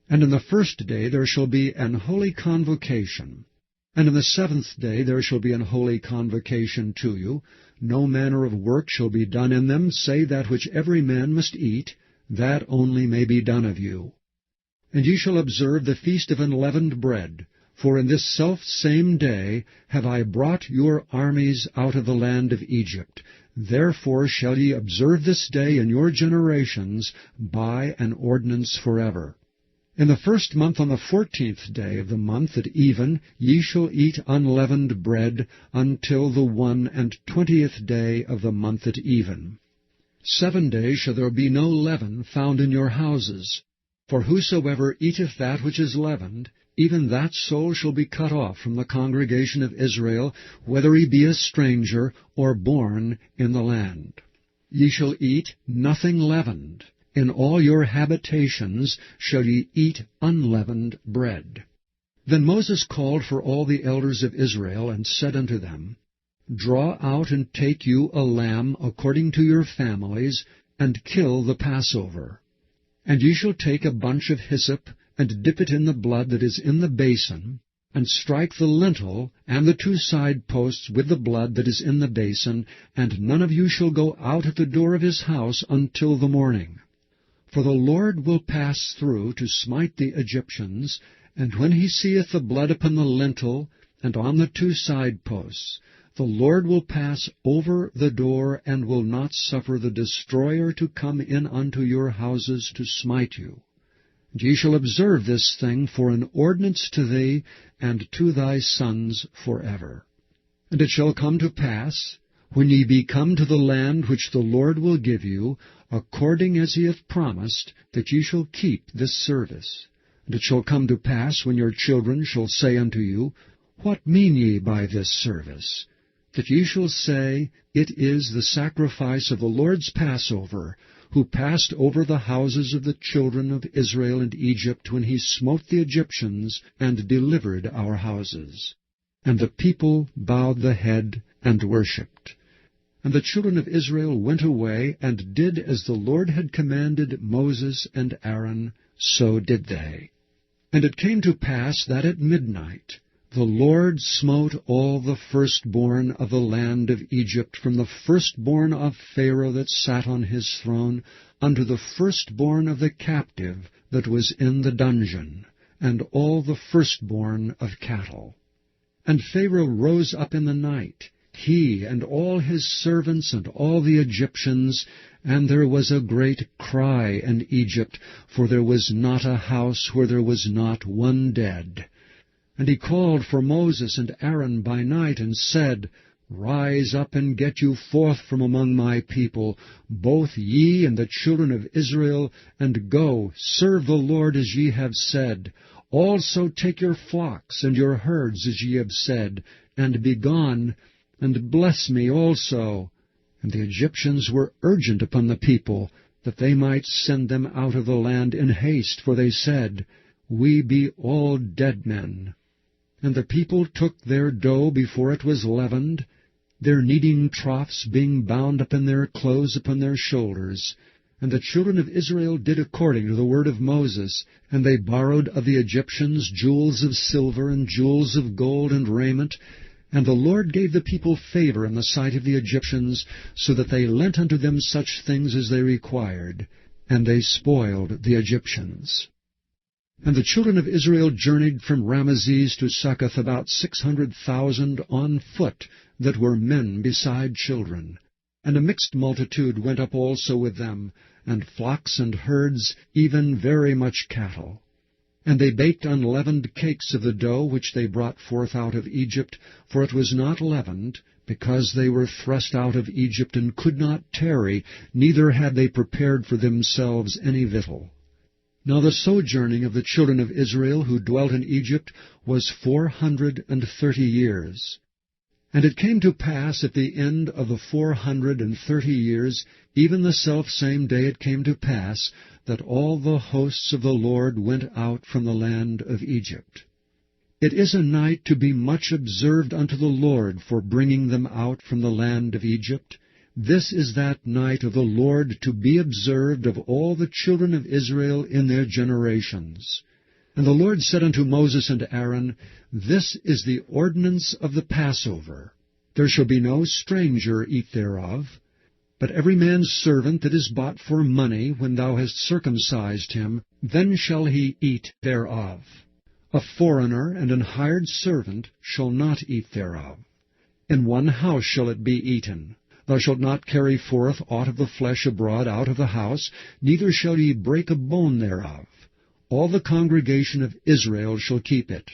And in the first day there shall be an holy convocation. And in the 7th day there shall be an holy convocation to you. No manner of work shall be done in them, save that which every man must eat, that only may be done of you. And ye shall observe the feast of unleavened bread. For in this selfsame day have I brought your armies out of the land of Egypt. Therefore shall ye observe this day in your generations by an ordinance forever. In the 1st month on the 14th day of the month at even ye shall eat unleavened bread until the 21st day of the month at even. 7 days shall there be no leaven found in your houses. For whosoever eateth that which is leavened, even that soul shall be cut off from the congregation of Israel, whether he be a stranger or born in the land. Ye shall eat nothing leavened. In all your habitations shall ye eat unleavened bread. Then Moses called for all the elders of Israel, and said unto them, Draw out and take you a lamb according to your families, and kill the Passover. And ye shall take a bunch of hyssop, and dip it in the blood that is in the basin, and strike the lintel and the 2 side posts with the blood that is in the basin, and none of you shall go out at the door of his house until the morning. For the Lord will pass through to smite the Egyptians, and when he seeth the blood upon the lintel and on the 2 side posts, the Lord will pass over the door, and will not suffer the destroyer to come in unto your houses to smite you. And ye shall observe this thing for an ordinance to thee and to thy sons forever. And it shall come to pass, when ye be come to the land which the Lord will give you, according as he hath promised, that ye shall keep this service. And it shall come to pass, when your children shall say unto you, What mean ye by this service? That ye shall say, It is the sacrifice of the Lord's Passover, who passed over the houses of the children of Israel in Egypt, when he smote the Egyptians, and delivered our houses. And the people bowed the head, and worshipped. And the children of Israel went away, and did as the Lord had commanded Moses and Aaron, so did they. And it came to pass that at midnight the Lord smote all the firstborn of the land of Egypt, from the firstborn of Pharaoh that sat on his throne, unto the firstborn of the captive that was in the dungeon, and all the firstborn of cattle. And Pharaoh rose up in the night, he and all his servants and all the Egyptians, and there was a great cry in Egypt, for there was not a house where there was not one dead. And he called for Moses and Aaron by night, and said, Rise up and get you forth from among my people, both ye and the children of Israel, and go, serve the Lord as ye have said. Also take your flocks and your herds as ye have said, and be gone, and bless me also. And the Egyptians were urgent upon the people, that they might send them out of the land in haste, for they said, We be all dead men. And the people took their dough before it was leavened, their kneading troughs being bound up in their clothes upon their shoulders. And the children of Israel did according to the word of Moses, and they borrowed of the Egyptians jewels of silver and jewels of gold and raiment. And the Lord gave the people favor in the sight of the Egyptians, so that they lent unto them such things as they required, and they spoiled the Egyptians. And the children of Israel journeyed from Ramesses to Succoth, about 600,000 on foot, that were men beside children. And a mixed multitude went up also with them, and flocks and herds, even very much cattle. And they baked unleavened cakes of the dough which they brought forth out of Egypt, for it was not leavened, because they were thrust out of Egypt, and could not tarry, neither had they prepared for themselves any victual. Now the sojourning of the children of Israel who dwelt in Egypt was 430 years. And it came to pass at the end of the 430 years, even the selfsame day it came to pass, that all the hosts of the Lord went out from the land of Egypt. It is a night to be much observed unto the Lord for bringing them out from the land of Egypt. This is that night of the Lord to be observed of all the children of Israel in their generations. And the Lord said unto Moses and Aaron, This is the ordinance of the Passover. There shall be no stranger eat thereof, but every man's servant that is bought for money, when thou hast circumcised him, then shall he eat thereof. A foreigner and an hired servant shall not eat thereof. In one house shall it be eaten. Thou shalt not carry forth aught of the flesh abroad out of the house, neither shall ye break a bone thereof. All the congregation of Israel shall keep it.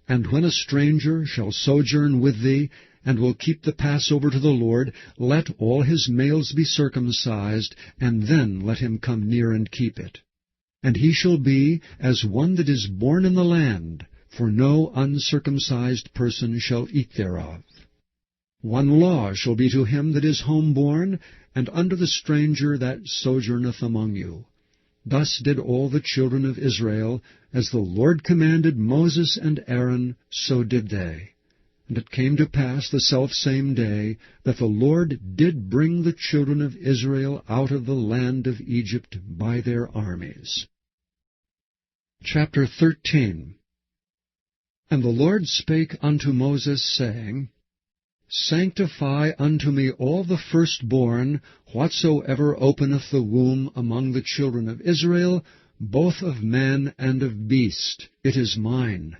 And when a stranger shall sojourn with thee, and will keep the Passover to the Lord, let all his males be circumcised, and then let him come near and keep it. And he shall be as one that is born in the land, for no uncircumcised person shall eat thereof. One law shall be to him that is homeborn, and unto the stranger that sojourneth among you. Thus did all the children of Israel, as the Lord commanded Moses and Aaron, so did they. And it came to pass the selfsame day, that the Lord did bring the children of Israel out of the land of Egypt by their armies. Chapter 13. And the Lord spake unto Moses, saying, Sanctify unto me all the firstborn, whatsoever openeth the womb among the children of Israel, both of man and of beast. It is mine.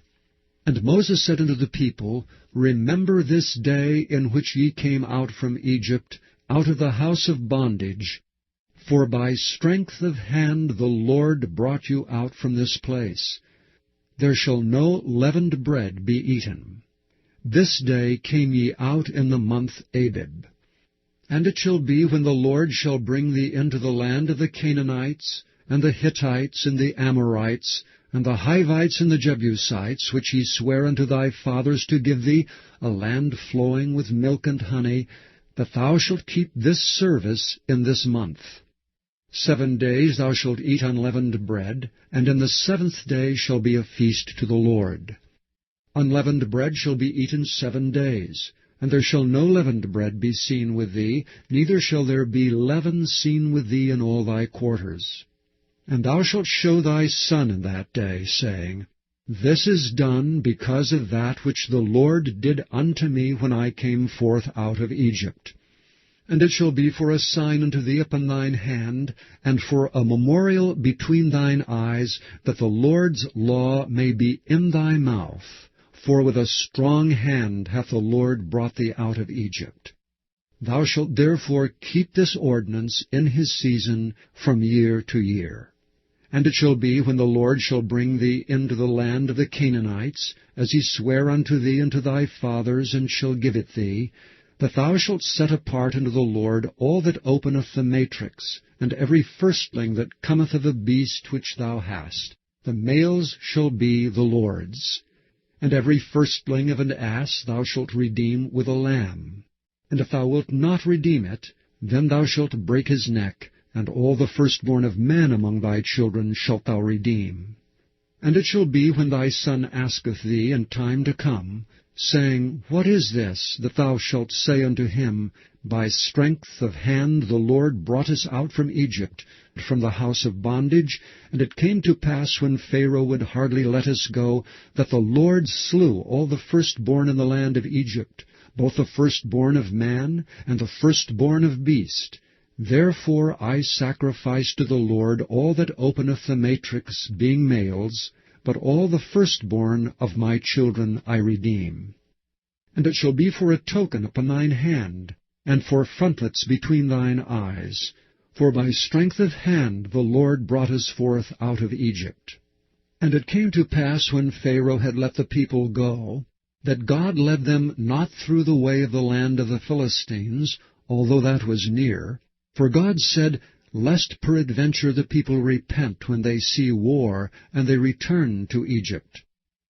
And Moses said unto the people, Remember this day in which ye came out from Egypt, out of the house of bondage. For by strength of hand the Lord brought you out from this place. There shall no leavened bread be eaten. This day came ye out in the month Abib. And it shall be, when the Lord shall bring thee into the land of the Canaanites, and the Hittites, and the Amorites, and the Hivites, and the Jebusites, which he sware unto thy fathers to give thee, a land flowing with milk and honey, that thou shalt keep this service in this month. 7 days thou shalt eat unleavened bread, and in the 7th day shall be a feast to the Lord. Unleavened bread shall be eaten 7 days, and there shall no leavened bread be seen with thee, neither shall there be leaven seen with thee in all thy quarters. And thou shalt show thy son in that day, saying, This is done because of that which the Lord did unto me when I came forth out of Egypt. And it shall be for a sign unto thee upon thine hand, and for a memorial between thine eyes, that the Lord's law may be in thy mouth. For with a strong hand hath the Lord brought thee out of Egypt. Thou shalt therefore keep this ordinance in his season from year to year. And it shall be, when the Lord shall bring thee into the land of the Canaanites, as he sware unto thee and to thy fathers, and shall give it thee, that thou shalt set apart unto the Lord all that openeth the matrix, and every firstling that cometh of a beast which thou hast. The males shall be the Lord's. And every firstling of an ass thou shalt redeem with a lamb. And if thou wilt not redeem it, then thou shalt break his neck, and all the firstborn of man among thy children shalt thou redeem. And it shall be, when thy son asketh thee in time to come, saying, What is this? That thou shalt say unto him, By strength of hand the Lord brought us out from Egypt, from the house of bondage, and it came to pass, when Pharaoh would hardly let us go, that the Lord slew all the firstborn in the land of Egypt, both the firstborn of man, and the firstborn of beast. Therefore I sacrifice to the Lord all that openeth the matrix, being males, but all the firstborn of my children I redeem. And it shall be for a token upon thine hand, and for frontlets between thine eyes. For by strength of hand the Lord brought us forth out of Egypt. And it came to pass, when Pharaoh had let the people go, that God led them not through the way of the land of the Philistines, although that was near. For God said, Lest peradventure the people repent when they see war, and they return to Egypt.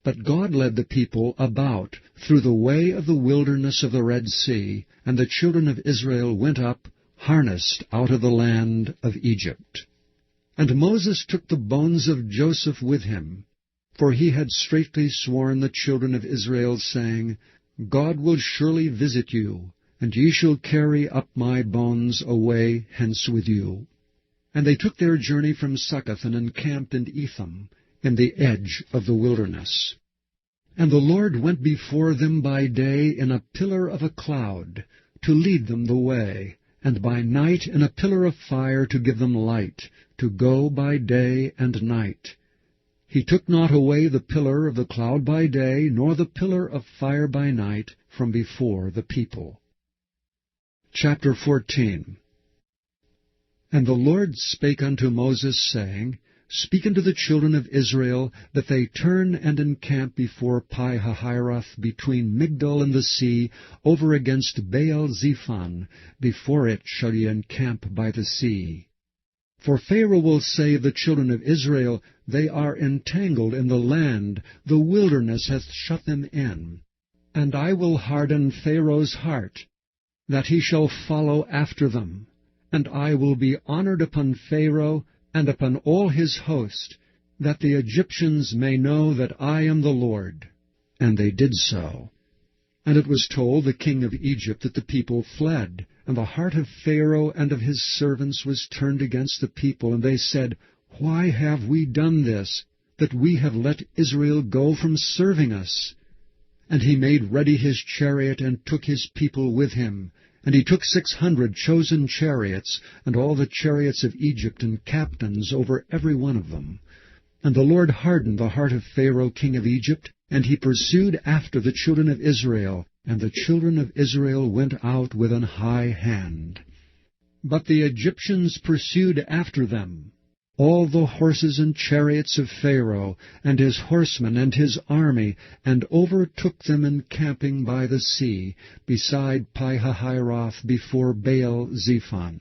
But God led the people about through the way of the wilderness of the Red Sea, and the children of Israel went up, harnessed out of the land of Egypt. And Moses took the bones of Joseph with him, for he had straitly sworn the children of Israel, saying, God will surely visit you, and ye shall carry up my bones away hence with you. And they took their journey from Succoth, and encamped in Etham, in the edge of the wilderness. And the Lord went before them by day in a pillar of a cloud, to lead them the way, and by night in a pillar of fire to give them light, to go by day and night. He took not away the pillar of the cloud by day, nor the pillar of fire by night, from before the people. Chapter 14. And the Lord spake unto Moses, saying, Speak unto the children of Israel, that they turn and encamp before Pi-hahiroth, between Migdol and the sea, over against Baal-zephon. Before it shall ye encamp by the sea. For Pharaoh will say of the children of Israel, They are entangled in the land, the wilderness hath shut them in. And I will harden Pharaoh's heart, that he shall follow after them. And I will be honored upon Pharaoh, and upon all his host, that the Egyptians may know that I am the Lord. And they did so. And it was told the king of Egypt that the people fled, and the heart of Pharaoh and of his servants was turned against the people, and they said, Why have we done this, that we have let Israel go from serving us? And he made ready his chariot, and took his people with him. And he took 600 chosen chariots, and all the chariots of Egypt, and captains over every one of them. And the Lord hardened the heart of Pharaoh king of Egypt, and he pursued after the children of Israel, and the children of Israel went out with an high hand. But the Egyptians pursued after them, all the horses and chariots of Pharaoh, and his horsemen and his army, and overtook them encamping by the sea, beside Pi-hahiroth, before Baal-zephon.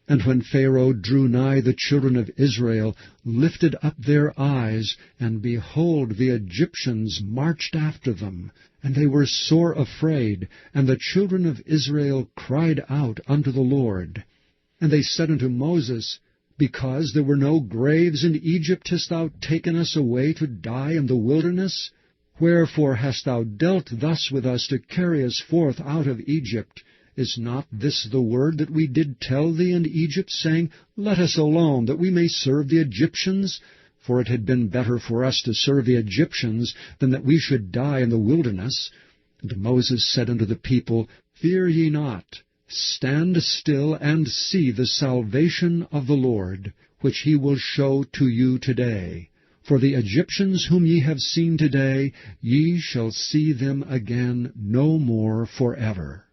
And when Pharaoh drew nigh, the children of Israel lifted up their eyes, and behold, the Egyptians marched after them. And they were sore afraid, and the children of Israel cried out unto the Lord. And they said unto Moses, Because there were no graves in Egypt, hast thou taken us away to die in the wilderness? Wherefore hast thou dealt thus with us to carry us forth out of Egypt? Is not this the word that we did tell thee in Egypt, saying, Let us alone, that we may serve the Egyptians? For it had been better for us to serve the Egyptians than that we should die in the wilderness. And Moses said unto the people, Fear ye not. Stand still and see the salvation of the Lord, which he will show to you today. For the Egyptians whom ye have seen today, ye shall see them again no more forever.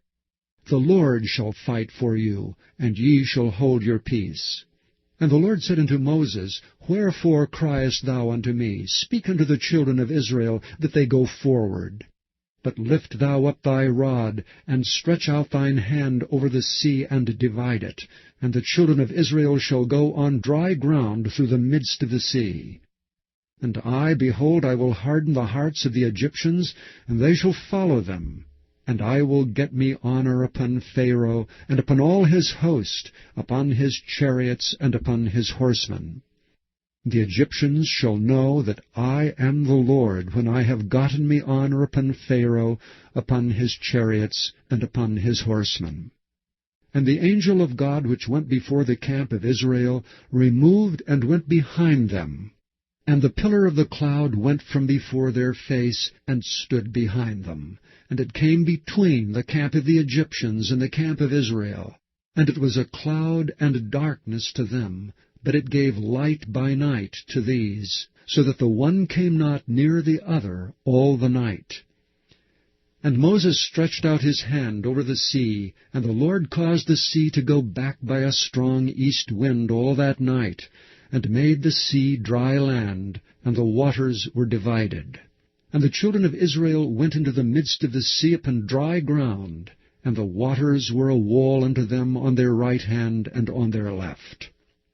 The Lord shall fight for you, and ye shall hold your peace. And the Lord said unto Moses, Wherefore criest thou unto me? Speak unto the children of Israel, that they go forward. But lift thou up thy rod, and stretch out thine hand over the sea, and divide it. And the children of Israel shall go on dry ground through the midst of the sea. And I, behold, I will harden the hearts of the Egyptians, and they shall follow them. And I will get me honor upon Pharaoh, and upon all his host, upon his chariots, and upon his horsemen. The Egyptians shall know that I am the Lord, when I have gotten me honor upon Pharaoh, upon his chariots, and upon his horsemen. And the angel of God which went before the camp of Israel removed and went behind them. And the pillar of the cloud went from before their face, and stood behind them. And it came between the camp of the Egyptians and the camp of Israel. And it was a cloud and darkness to them, but it gave light by night to these, so that the one came not near the other all the night. And Moses stretched out his hand over the sea, and the Lord caused the sea to go back by a strong east wind all that night, and made the sea dry land, and the waters were divided. And the children of Israel went into the midst of the sea upon dry ground, and the waters were a wall unto them on their right hand and on their left.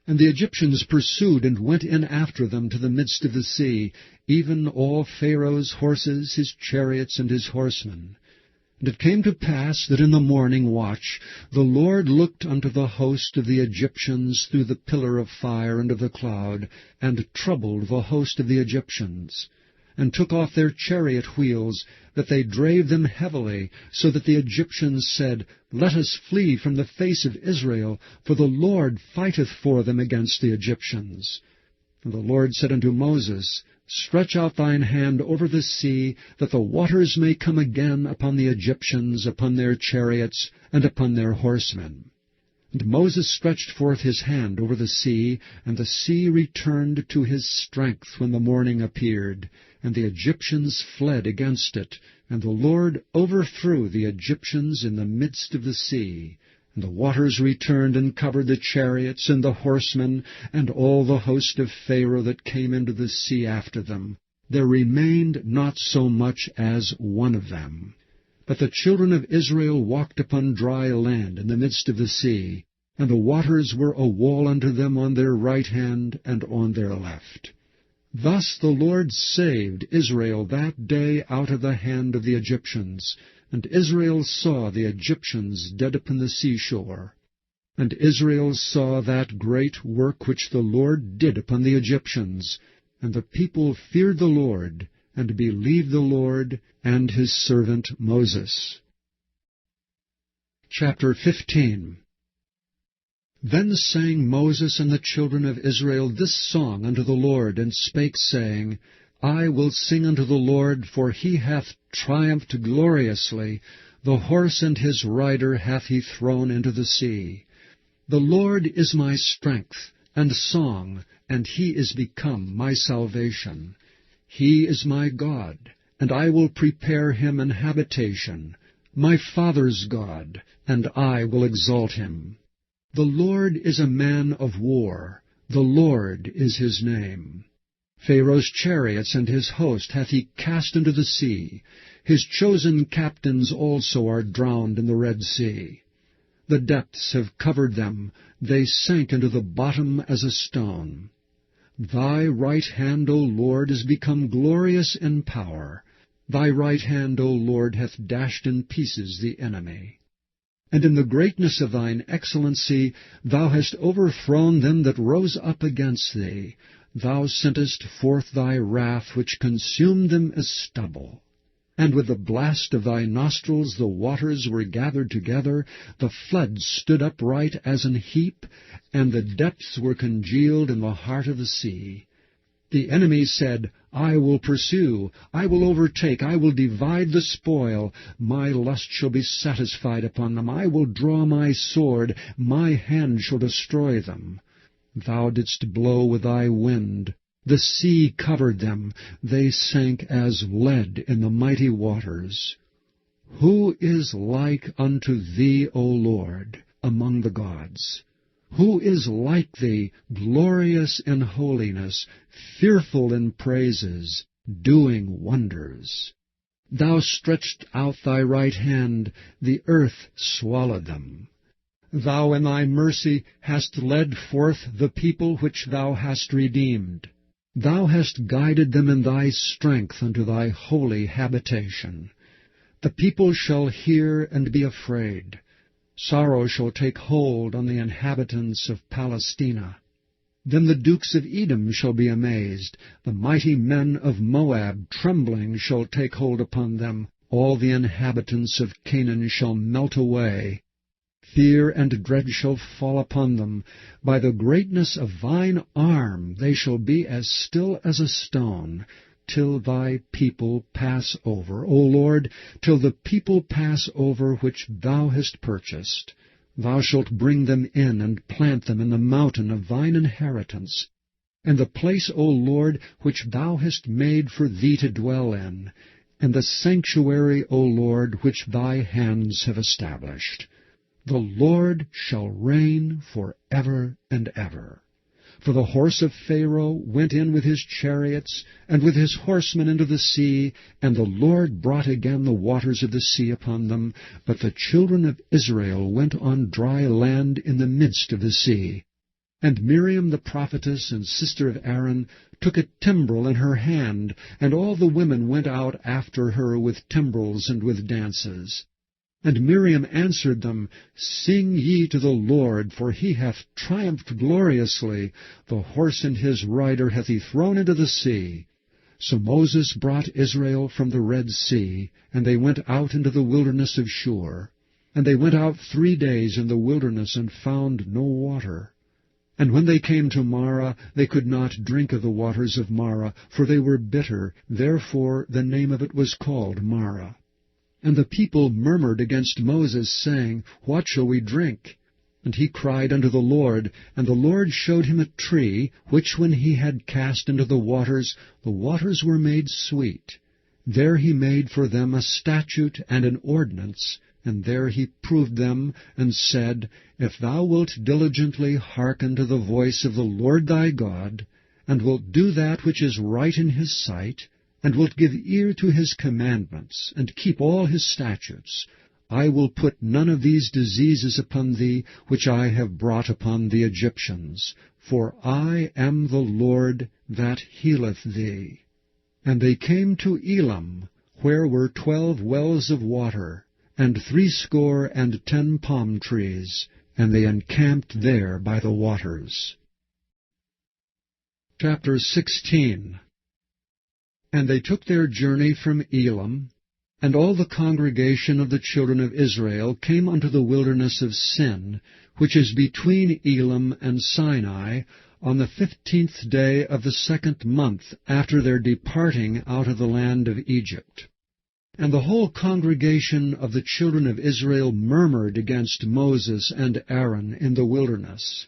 And the Egyptians pursued and went in after them to the midst of the sea, even all Pharaoh's horses, his chariots, and his horsemen. And it came to pass that in the morning watch the Lord looked unto the host of the Egyptians through the pillar of fire and of the cloud, and troubled the host of the Egyptians, and took off their chariot wheels, that they drave them heavily, so that the Egyptians said, Let us flee from the face of Israel, for the Lord fighteth for them against the Egyptians. And the Lord said unto Moses, Stretch out thine hand over the sea, that the waters may come again upon the Egyptians, upon their chariots, and upon their horsemen. And Moses stretched forth his hand over the sea returned to his strength when the morning appeared, and the Egyptians fled against it, and the Lord overthrew the Egyptians in the midst of the sea. And the waters returned and covered the chariots and the horsemen, and all the host of Pharaoh that came into the sea after them. There remained not so much as one of them. But the children of Israel walked upon dry land in the midst of the sea, and the waters were a wall unto them on their right hand and on their left. Thus the Lord saved Israel that day out of the hand of the Egyptians, and Israel saw the Egyptians dead upon the seashore. And Israel saw that great work which the Lord did upon the Egyptians, and the people feared the Lord, and believed the Lord and his servant Moses. Chapter 15. Then sang Moses and the children of Israel this song unto the Lord, and spake, saying, I will sing unto the Lord, for he hath triumphed gloriously. The horse and his rider hath he thrown into the sea. The Lord is my strength and song, and he is become my salvation. He is my God, and I will prepare him an habitation, my father's God, and I will exalt him. The Lord is a man of war. The Lord is his name. Pharaoh's chariots and his host hath he cast into the sea. His chosen captains also are drowned in the Red Sea. The depths have covered them, they sank into the bottom as a stone. Thy right hand, O Lord, is become glorious in power. Thy right hand, O Lord, hath dashed in pieces the enemy. And in the greatness of thine excellency thou hast overthrown them that rose up against thee. Thou sentest forth thy wrath, which consumed them as stubble. And with the blast of thy nostrils the waters were gathered together, the floods stood upright as an heap, and the depths were congealed in the heart of the sea. The enemy said, I will pursue, I will overtake, I will divide the spoil. My lust shall be satisfied upon them. I will draw my sword, my hand shall destroy them. Thou didst blow with thy wind. The sea covered them. They sank as lead in the mighty waters. Who is like unto thee, O Lord, among the gods? Who is like thee, glorious in holiness, fearful in praises, doing wonders? Thou stretched out thy right hand, the earth swallowed them. Thou in thy mercy hast led forth the people which thou hast redeemed. Thou hast guided them in thy strength unto thy holy habitation. The people shall hear and be afraid. Sorrow shall take hold on the inhabitants of Palestina. Then the dukes of Edom shall be amazed. The mighty men of Moab trembling shall take hold upon them. All the inhabitants of Canaan shall melt away. Fear and dread shall fall upon them. By the greatness of thine arm they shall be as still as a stone, till thy people pass over, O Lord, till the people pass over which thou hast purchased. Thou shalt bring them in and plant them in the mountain of thine inheritance, and the place, O Lord, which thou hast made for thee to dwell in, and the sanctuary, O Lord, which thy hands have established. The Lord shall reign for ever and ever. For the horse of Pharaoh went in with his chariots, and with his horsemen into the sea, and the Lord brought again the waters of the sea upon them. But the children of Israel went on dry land in the midst of the sea. And Miriam the prophetess and sister of Aaron took a timbrel in her hand, and all the women went out after her with timbrels and with dances. And Miriam answered them, Sing ye to the Lord, for he hath triumphed gloriously. The horse and his rider hath he thrown into the sea. So Moses brought Israel from the Red Sea, and they went out into the wilderness of Shur. And they went out 3 days in the wilderness, and found no water. And when they came to Marah, they could not drink of the waters of Marah, for they were bitter. Therefore the name of it was called Marah. And the people murmured against Moses, saying, What shall we drink? And he cried unto the Lord, and the Lord showed him a tree, which when he had cast into the waters were made sweet. There he made for them a statute and an ordinance, and there he proved them, and said, If thou wilt diligently hearken to the voice of the Lord thy God, and wilt do that which is right in his sight, and wilt give ear to his commandments, and keep all his statutes, I will put none of these diseases upon thee, which I have brought upon the Egyptians, for I am the Lord that healeth thee. And they came to Elam, where were 12 wells of water, and 70 palm trees, and they encamped there by the waters. Chapter 16. And they took their journey from Elam, and all the congregation of the children of Israel came unto the wilderness of Sin, which is between Elam and Sinai, on the 15th day of the 2nd month after their departing out of the land of Egypt. And the whole congregation of the children of Israel murmured against Moses and Aaron in the wilderness.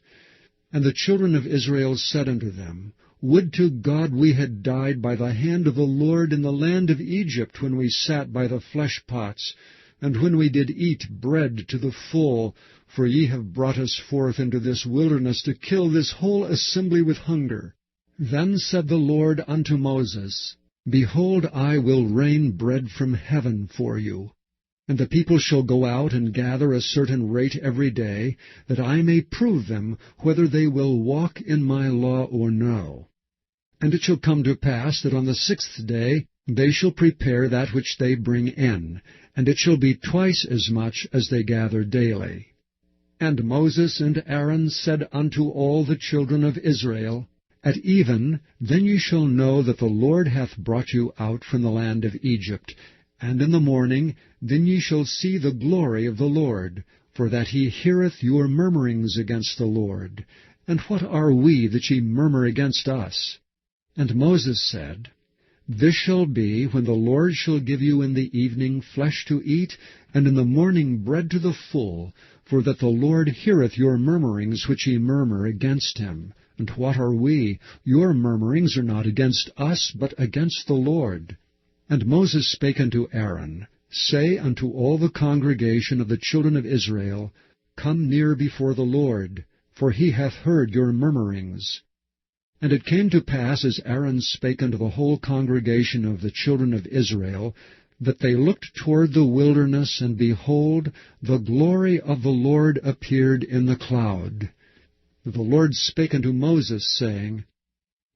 And the children of Israel said unto them, Would to God we had died by the hand of the Lord in the land of Egypt, when we sat by the flesh pots, and when we did eat bread to the full, for ye have brought us forth into this wilderness to kill this whole assembly with hunger. Then said the Lord unto Moses, Behold, I will rain bread from heaven for you. And the people shall go out and gather a certain rate every day, that I may prove them whether they will walk in my law or no. And it shall come to pass that on the 6th day they shall prepare that which they bring in, and it shall be twice as much as they gather daily. And Moses and Aaron said unto all the children of Israel, At even, then ye shall know that the Lord hath brought you out from the land of Egypt. And in the morning, then ye shall see the glory of the Lord, for that he heareth your murmurings against the Lord. And what are we that ye murmur against us? And Moses said, This shall be, when the Lord shall give you in the evening flesh to eat, and in the morning bread to the full, for that the Lord heareth your murmurings which ye murmur against him. And what are we? Your murmurings are not against us, but against the Lord. And Moses spake unto Aaron, Say unto all the congregation of the children of Israel, Come near before the Lord, for he hath heard your murmurings. And it came to pass, as Aaron spake unto the whole congregation of the children of Israel, that they looked toward the wilderness, and behold, the glory of the Lord appeared in the cloud. The Lord spake unto Moses, saying,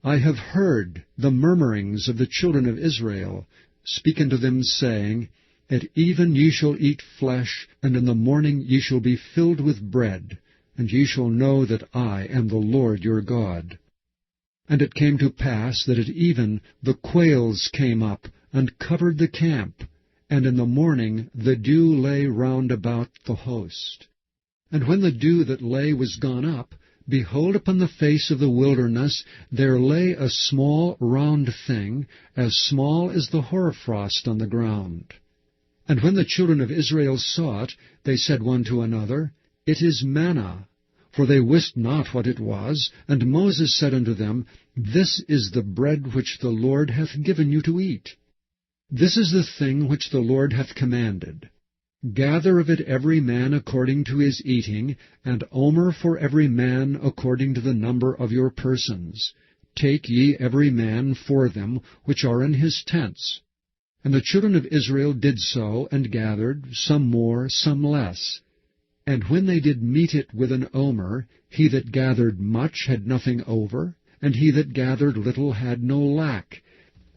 I have heard the murmurings of the children of Israel. Speak unto them, saying, At even ye shall eat flesh, and in the morning ye shall be filled with bread, and ye shall know that I am the Lord your God. And it came to pass that at even the quails came up, and covered the camp, and in the morning the dew lay round about the host. And when the dew that lay was gone up, behold, upon the face of the wilderness there lay a small round thing, as small as the hoarfrost on the ground. And when the children of Israel saw it, they said one to another, It is manna. For they wist not what it was. And Moses said unto them, This is the bread which the Lord hath given you to eat. This is the thing which the Lord hath commanded. Gather of it every man according to his eating, and omer for every man according to the number of your persons. Take ye every man for them which are in his tents. And the children of Israel did so, and gathered, some more, some less. And when they did mete it with an omer, he that gathered much had nothing over, and he that gathered little had no lack.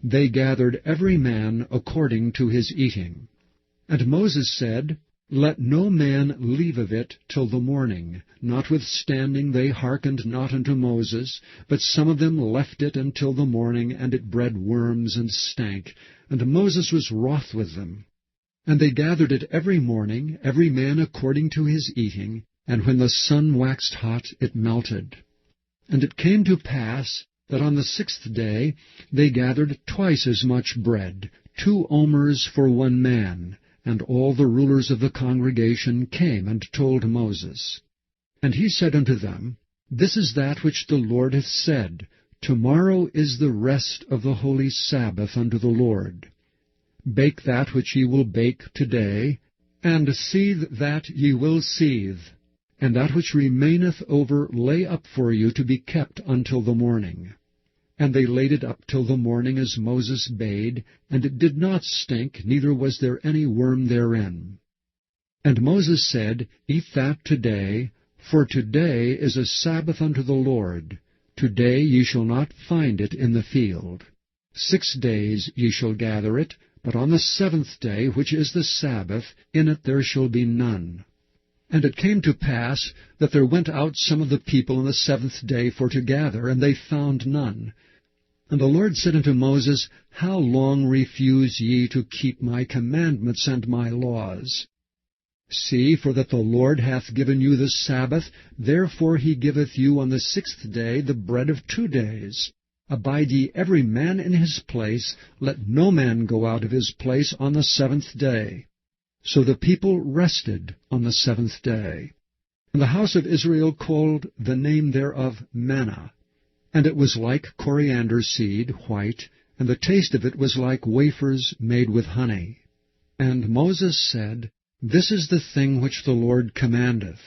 They gathered every man according to his eating. And Moses said, Let no man leave of it till the morning. Notwithstanding they hearkened not unto Moses, but some of them left it until the morning, and it bred worms and stank. And Moses was wroth with them. And they gathered it every morning, every man according to his eating, and when the sun waxed hot, it melted. And it came to pass that on the 6th day they gathered twice as much bread, 2 omers for one man. And all the rulers of the congregation came and told Moses. And he said unto them, This is that which the Lord hath said, Tomorrow is the rest of the holy Sabbath unto the Lord. Bake that which ye will bake today, and seethe that ye will seethe, and that which remaineth over lay up for you to be kept until the morning. And they laid it up till the morning, as Moses bade, and it did not stink, neither was there any worm therein. And Moses said, Eat that today, for today is a Sabbath unto the Lord. Today ye shall not find it in the field. 6 days ye shall gather it, but on the 7th day, which is the Sabbath, in it there shall be none. And it came to pass that there went out some of the people on the 7th day for to gather, and they found none. And the Lord said unto Moses, How long refuse ye to keep my commandments and my laws? See, for that the Lord hath given you the Sabbath, therefore he giveth you on the 6th day the bread of 2 days. Abide ye every man in his place, let no man go out of his place on the 7th day. So the people rested on the 7th day. And the house of Israel called the name thereof manna. And it was like coriander seed, white, and the taste of it was like wafers made with honey. And Moses said, This is the thing which the Lord commandeth.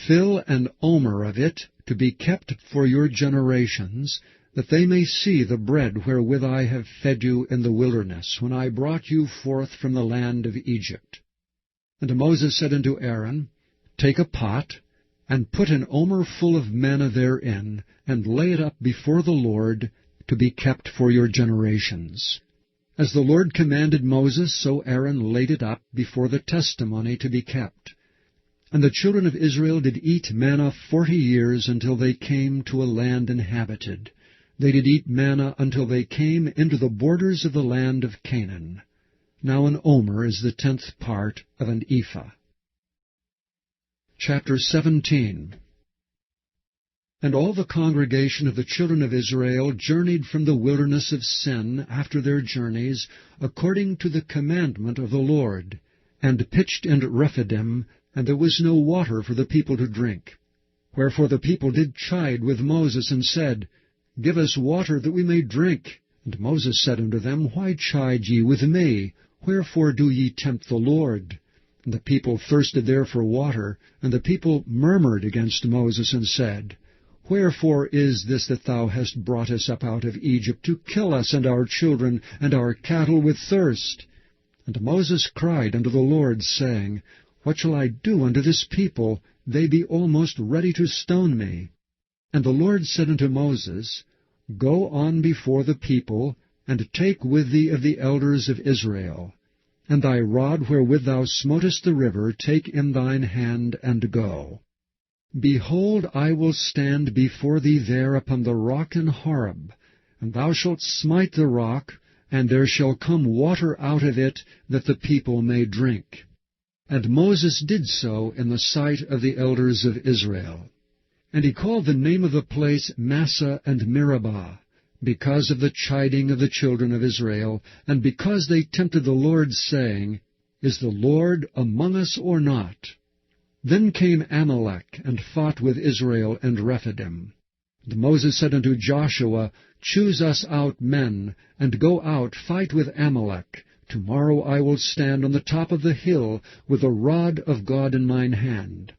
Fill an omer of it to be kept for your generations, that they may see the bread wherewith I have fed you in the wilderness, when I brought you forth from the land of Egypt. And Moses said unto Aaron, Take a pot, and put an omer full of manna therein, and lay it up before the Lord, to be kept for your generations. As the Lord commanded Moses, so Aaron laid it up before the testimony to be kept. And the children of Israel did eat manna 40 years, until they came to a land inhabited. They did eat manna until they came into the borders of the land of Canaan. Now an omer is the 10th part of an ephah. Chapter 17. And all the congregation of the children of Israel journeyed from the wilderness of Sin after their journeys, according to the commandment of the Lord, and pitched in Rephidim, and there was no water for the people to drink. Wherefore the people did chide with Moses, and said, Give us water, that we may drink. And Moses said unto them, Why chide ye with me? Wherefore do ye tempt the Lord? And the people thirsted there for water, and the people murmured against Moses, and said, Wherefore is this that thou hast brought us up out of Egypt, to kill us and our children and our cattle with thirst? And Moses cried unto the Lord, saying, What shall I do unto this people? They be almost ready to stone me. And the Lord said unto Moses, Go on before the people, and take with thee of the elders of Israel. And thy rod wherewith thou smotest the river take in thine hand, and go. Behold, I will stand before thee there upon the rock in Horeb, and thou shalt smite the rock, and there shall come water out of it, that the people may drink. And Moses did so in the sight of the elders of Israel. And he called the name of the place Massah and Meribah, because of the chiding of the children of Israel, and because they tempted the Lord, saying, Is the Lord among us or not? Then came Amalek, and fought with Israel and Rephidim. And Moses said unto Joshua, Choose us out men, and go out, fight with Amalek. Tomorrow I will stand on the top of the hill, with the rod of God in mine hand.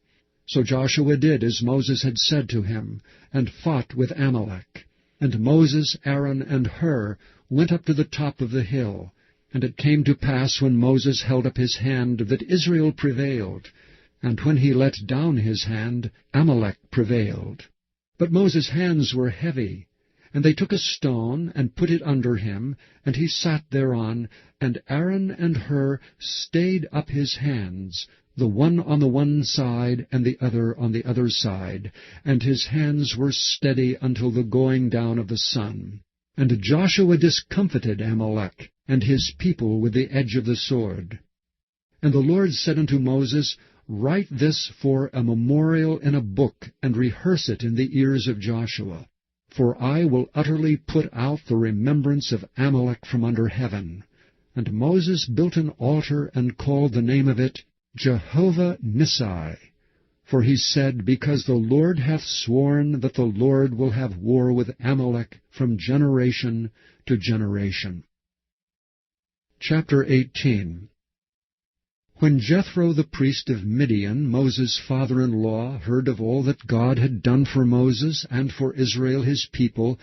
So Joshua did as Moses had said to him, and fought with Amalek. And Moses, Aaron, and Hur went up to the top of the hill. And it came to pass, when Moses held up his hand, that Israel prevailed. And when he let down his hand, Amalek prevailed. But Moses' hands were heavy. And they took a stone, and put it under him, and he sat thereon, and Aaron and Hur stayed up his hands, the one on the one side, and the other on the other side, and his hands were steady until the going down of the sun. And Joshua discomfited Amalek, and his people with the edge of the sword. And the Lord said unto Moses, Write this for a memorial in a book, and rehearse it in the ears of Joshua. For I will utterly put out the remembrance of Amalek from under heaven. And Moses built an altar, and called the name of it Jehovah Nissi. For he said, Because the Lord hath sworn that the Lord will have war with Amalek from generation to generation. Chapter 18. When Jethro the priest of Midian, Moses' father-in-law, heard of all that God had done for Moses and for Israel his people,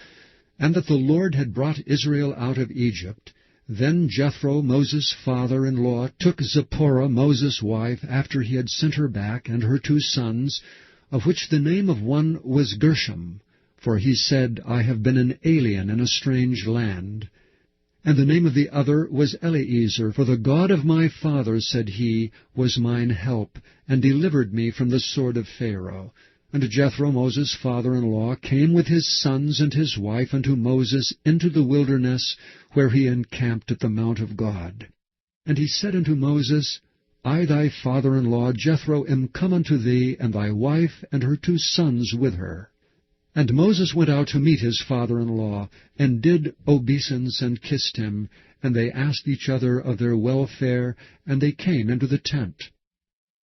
and that the Lord had brought Israel out of Egypt, then Jethro, Moses' father-in-law, took Zipporah, Moses' wife, after he had sent her back, and her 2 sons, of which the name of one was Gershom, for he said, I have been an alien in a strange land. And the name of the other was Eleazar, for the God of my father, said he, was mine help, and delivered me from the sword of Pharaoh. And Jethro, Moses' father-in-law, came with his sons and his wife unto Moses into the wilderness, where he encamped at the mount of God. And he said unto Moses, I thy father-in-law Jethro am come unto thee, and thy wife and her 2 sons with her. And Moses went out to meet his father-in-law, and did obeisance, and kissed him, and they asked each other of their welfare, and they came into the tent.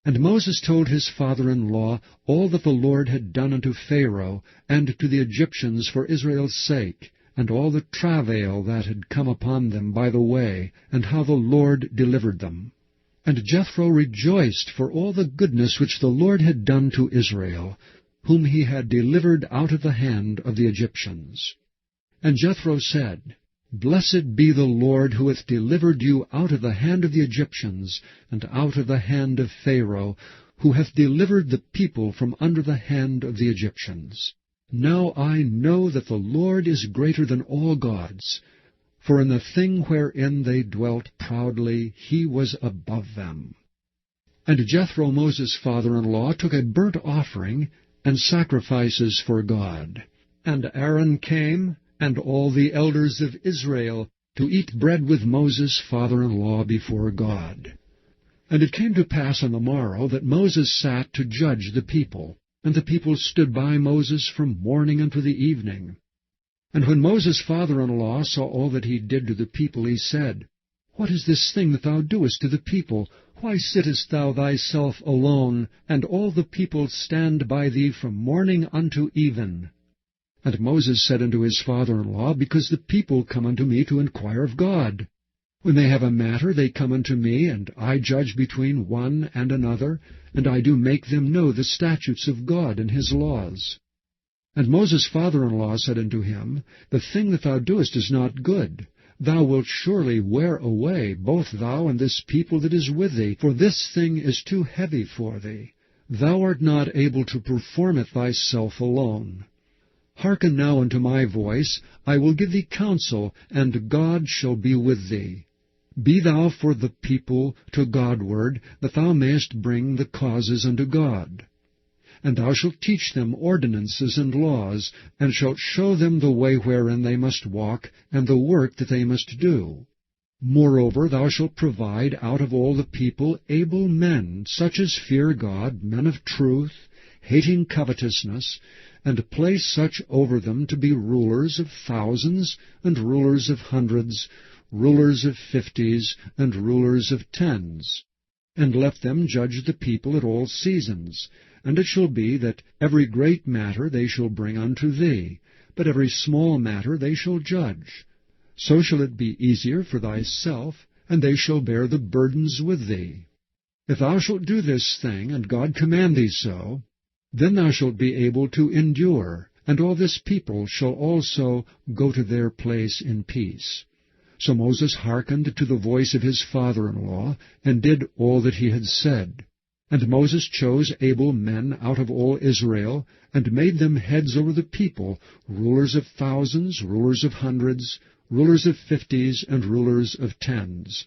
And Moses told his father-in-law all that the Lord had done unto Pharaoh, and to the Egyptians for Israel's sake, and all the travail that had come upon them by the way, and how the Lord delivered them. And Jethro rejoiced for all the goodness which the Lord had done to Israel, whom he had delivered out of the hand of the Egyptians. And Jethro said, Blessed be the Lord, who hath delivered you out of the hand of the Egyptians, and out of the hand of Pharaoh, who hath delivered the people from under the hand of the Egyptians. Now I know that the Lord is greater than all gods, for in the thing wherein they dwelt proudly he was above them. And Jethro Moses' father-in-law took a burnt offering and sacrifices for God. And Aaron came, and all the elders of Israel, to eat bread with Moses' father-in-law before God. And it came to pass on the morrow that Moses sat to judge the people, and the people stood by Moses from morning unto the evening. And when Moses' father-in-law saw all that he did to the people, he said, What is this thing that thou doest to the people? Why sittest thou thyself alone, and all the people stand by thee from morning unto even? And Moses said unto his father-in-law, Because the people come unto me to inquire of God. When they have a matter, they come unto me, and I judge between one and another, and I do make them know the statutes of God and his laws. And Moses' father-in-law said unto him, The thing that thou doest is not good. Thou wilt surely wear away, both thou and this people that is with thee, for this thing is too heavy for thee. Thou art not able to perform it thyself alone. Hearken now unto my voice, I will give thee counsel, and God shall be with thee. Be thou for the people to Godward, that thou mayest bring the causes unto God. And thou shalt teach them ordinances and laws, and shalt show them the way wherein they must walk, and the work that they must do. Moreover, thou shalt provide out of all the people able men, such as fear God, men of truth, hating covetousness, and place such over them to be rulers of thousands, and rulers of hundreds, rulers of 50s, and rulers of 10s. And let them judge the people at all seasons. And it shall be that every great matter they shall bring unto thee, but every small matter they shall judge. So shall it be easier for thyself, and they shall bear the burdens with thee. If thou shalt do this thing, and God command thee so, then thou shalt be able to endure, and all this people shall also go to their place in peace. So Moses hearkened to the voice of his father-in-law, and did all that he had said. And Moses chose able men out of all Israel, and made them heads over the people, rulers of thousands, rulers of hundreds, rulers of 50s, and rulers of 10s.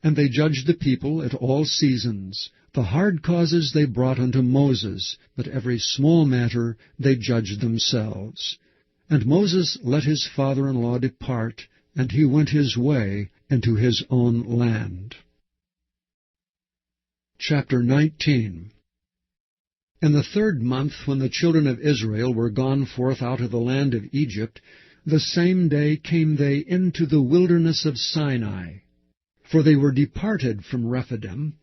And they judged the people at all seasons. The hard causes they brought unto Moses, but every small matter they judged themselves. And Moses let his father-in-law depart, and he went his way into his own land. Chapter 19. In the 3rd month, when the children of Israel were gone forth out of the land of Egypt, the same day came they into the wilderness of Sinai. For they were departed from Rephidim,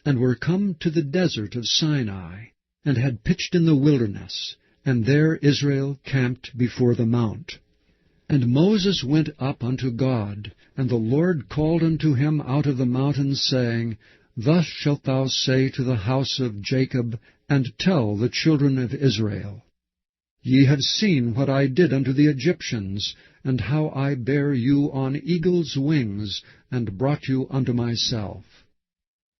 and were come to the desert of Sinai, and had pitched in the wilderness, and there Israel camped before the mount. And Moses went up unto God, and the Lord called unto him out of the mountain, saying, Thus shalt thou say to the house of Jacob, and tell the children of Israel, Ye have seen what I did unto the Egyptians, and how I bare you on eagle's wings, and brought you unto myself.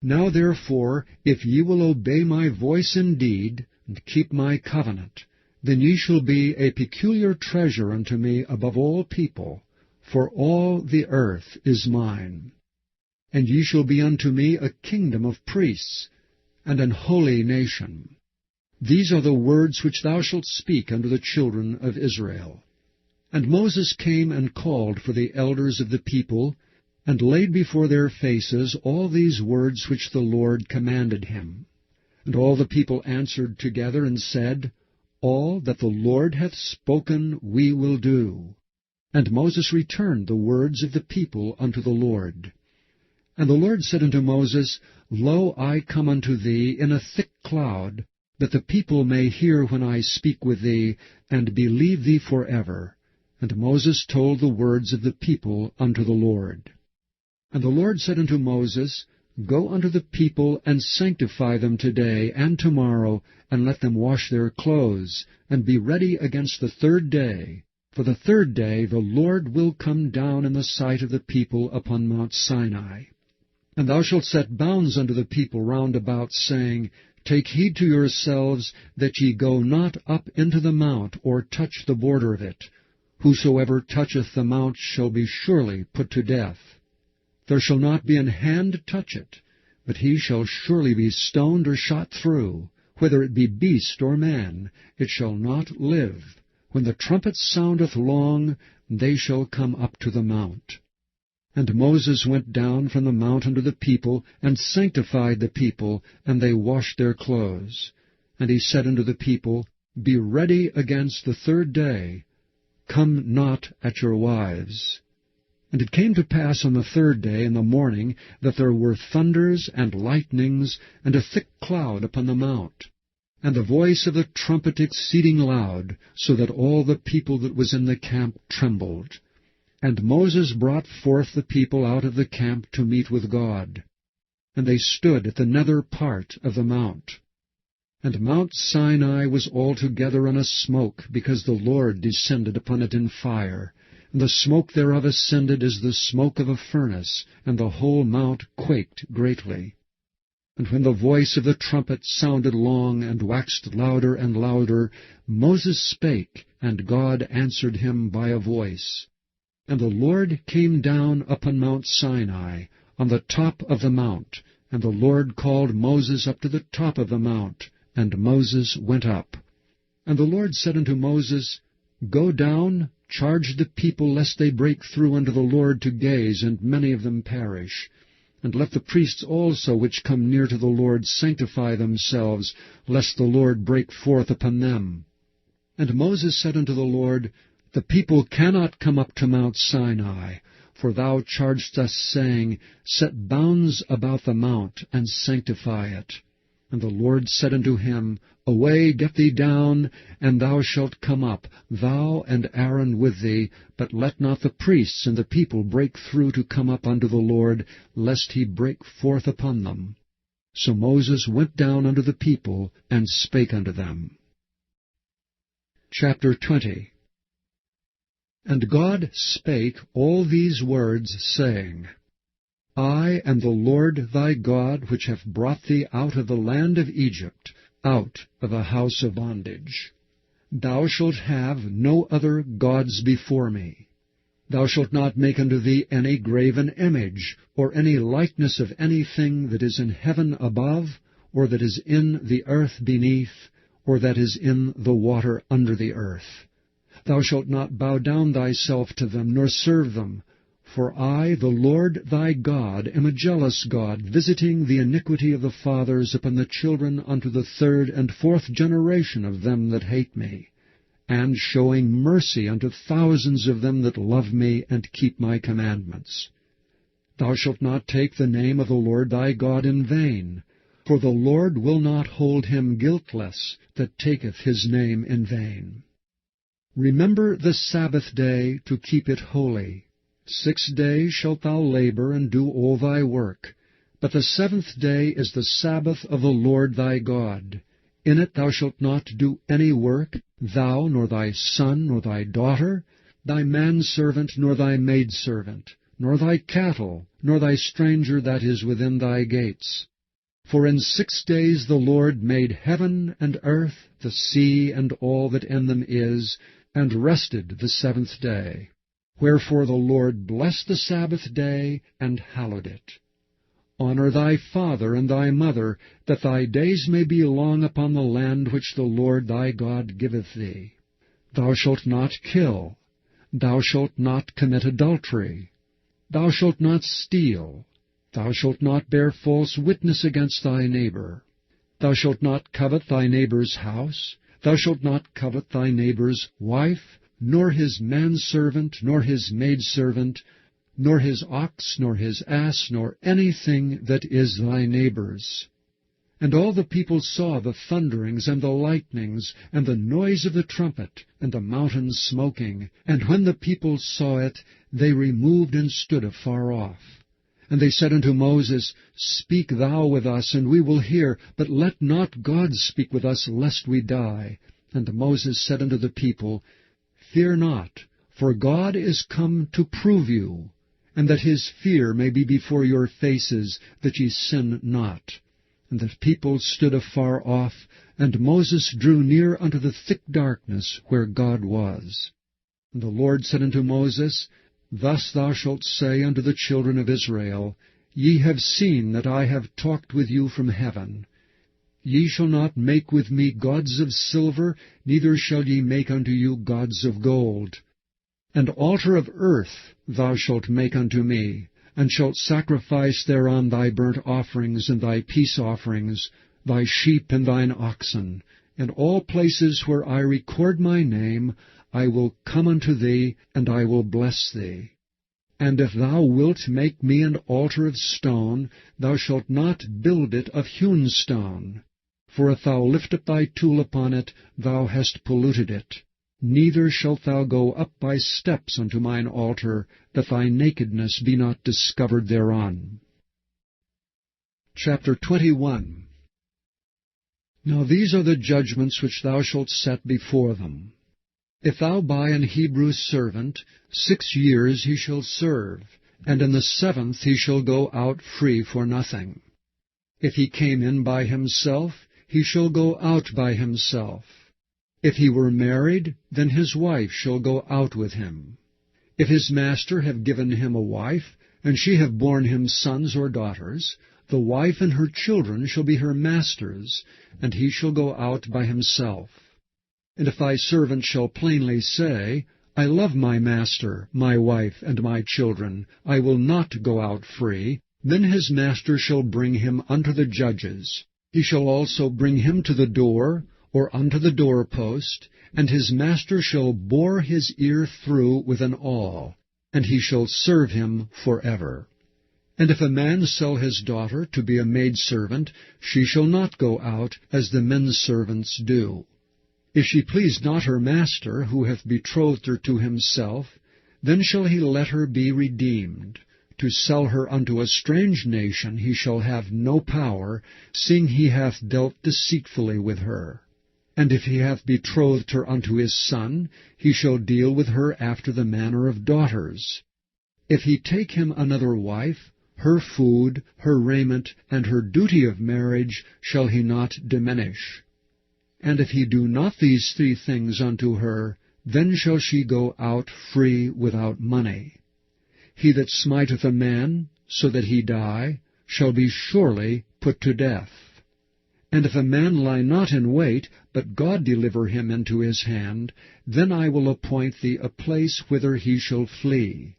Now therefore, if ye will obey my voice indeed, and keep my covenant, then ye shall be a peculiar treasure unto me above all people, for all the earth is mine. And ye shall be unto me a kingdom of priests, and an holy nation. These are the words which thou shalt speak unto the children of Israel. And Moses came and called for the elders of the people, and laid before their faces all these words which the Lord commanded him. And all the people answered together and said, All that the Lord hath spoken we will do. And Moses returned the words of the people unto the Lord. And the Lord said unto Moses, Lo, I come unto thee in a thick cloud, that the people may hear when I speak with thee, and believe thee forever. And Moses told the words of the people unto the Lord. And the Lord said unto Moses, Go unto the people, and sanctify them today and tomorrow, and let them wash their clothes, and be ready against the third day. For the third day the Lord will come down in the sight of the people upon Mount Sinai. And thou shalt set bounds unto the people round about, saying, Take heed to yourselves, that ye go not up into the mount, or touch the border of it. Whosoever toucheth the mount shall be surely put to death. There shall not be an hand touch it, but he shall surely be stoned or shot through. Whether it be beast or man, it shall not live. When the trumpet soundeth long, they shall come up to the mount. And Moses went down from the mount unto the people, and sanctified the people, and they washed their clothes. And he said unto the people, Be ready against the third day. Come not at your wives. And it came to pass on the third day in the morning, that there were thunders and lightnings, and a thick cloud upon the mount, and the voice of the trumpet exceeding loud, so that all the people that was in the camp trembled. And Moses brought forth the people out of the camp to meet with God. And they stood at the nether part of the mount. And Mount Sinai was altogether in a smoke, because the Lord descended upon it in fire. And the smoke thereof ascended as the smoke of a furnace, and the whole mount quaked greatly. And when the voice of the trumpet sounded long, and waxed louder and louder, Moses spake, and God answered him by a voice. And the Lord came down upon Mount Sinai, on the top of the mount, and the Lord called Moses up to the top of the mount, and Moses went up. And the Lord said unto Moses, Go down, charge the people, lest they break through unto the Lord to gaze, and many of them perish. And let the priests also which come near to the Lord sanctify themselves, lest the Lord break forth upon them. And Moses said unto the Lord, The people cannot come up to Mount Sinai, for thou chargedst us, saying, Set bounds about the mount, and sanctify it. And the Lord said unto him, Away, get thee down, and thou shalt come up, thou and Aaron with thee, but let not the priests and the people break through to come up unto the Lord, lest he break forth upon them. So Moses went down unto the people, and spake unto them. Chapter 20. And God spake all these words, saying, I am the Lord thy God, which have brought thee out of the land of Egypt, out of a house of bondage. Thou shalt have no other gods before me. Thou shalt not make unto thee any graven image, or any likeness of anything that is in heaven above, or that is in the earth beneath, or that is in the water under the earth. Thou shalt not bow down thyself to them, nor serve them. For I, the Lord thy God, am a jealous God, visiting the iniquity of the fathers upon the children unto the third and fourth generation of them that hate me, and showing mercy unto thousands of them that love me and keep my commandments. Thou shalt not take the name of the Lord thy God in vain, for the Lord will not hold him guiltless that taketh his name in vain. Remember the Sabbath day to keep it holy. 6 days shalt thou labor and do all thy work. But the 7th day is the Sabbath of the Lord thy God. In it thou shalt not do any work, thou, nor thy son, nor thy daughter, thy manservant, nor thy maidservant, nor thy cattle, nor thy stranger that is within thy gates. For in 6 days the Lord made heaven and earth, the sea, and all that in them is, and rested the 7th day. Wherefore the Lord blessed the Sabbath day, and hallowed it. Honor thy father and thy mother, that thy days may be long upon the land which the Lord thy God giveth thee. Thou shalt not kill. Thou shalt not commit adultery. Thou shalt not steal. Thou shalt not bear false witness against thy neighbor. Thou shalt not covet thy neighbor's house. Thou shalt not covet thy neighbor's wife, nor his manservant, nor his maidservant, nor his ox, nor his ass, nor anything that is thy neighbor's. And all the people saw the thunderings and the lightnings, and the noise of the trumpet, and the mountain smoking. And when the people saw it, they removed and stood afar off. And they said unto Moses, Speak thou with us, and we will hear, but let not God speak with us, lest we die. And Moses said unto the people, Fear not, for God is come to prove you, and that his fear may be before your faces, that ye sin not. And the people stood afar off, and Moses drew near unto the thick darkness where God was. And the Lord said unto Moses, Thus thou shalt say unto the children of Israel, Ye have seen that I have talked with you from heaven. Ye shall not make with me gods of silver, neither shall ye make unto you gods of gold. An altar of earth thou shalt make unto me, and shalt sacrifice thereon thy burnt offerings and thy peace offerings, thy sheep and thine oxen. In all places where I record my name, I will come unto thee, and I will bless thee. And if thou wilt make me an altar of stone, thou shalt not build it of hewn stone. For if thou lift up thy tool upon it, thou hast polluted it. Neither shalt thou go up by steps unto mine altar, that thy nakedness be not discovered thereon. Chapter 21. Now these are the judgments which thou shalt set before them. If thou buy an Hebrew servant, 6 years he shall serve, and in the 7th he shall go out free for nothing. If he came in by himself, he shall go out by himself. If he were married, then his wife shall go out with him. If his master have given him a wife, and she have borne him sons or daughters, the wife and her children shall be her master's, and he shall go out by himself. And if thy servant shall plainly say, I love my master, my wife, and my children, I will not go out free, then his master shall bring him unto the judges. He shall also bring him to the door, or unto the doorpost, and his master shall bore his ear through with an awl, and he shall serve him forever. And if a man sell his daughter to be a maidservant, she shall not go out as the men's servants do. If she please not her master, who hath betrothed her to himself, then shall he let her be redeemed. To sell her unto a strange nation he shall have no power, seeing he hath dealt deceitfully with her. And if he hath betrothed her unto his son, he shall deal with her after the manner of daughters. If he take him another wife, her food, her raiment, and her duty of marriage shall he not diminish. And if he do not these 3 things unto her, then shall she go out free without money. He that smiteth a man, so that he die, shall be surely put to death. And if a man lie not in wait, but God deliver him into his hand, then I will appoint thee a place whither he shall flee.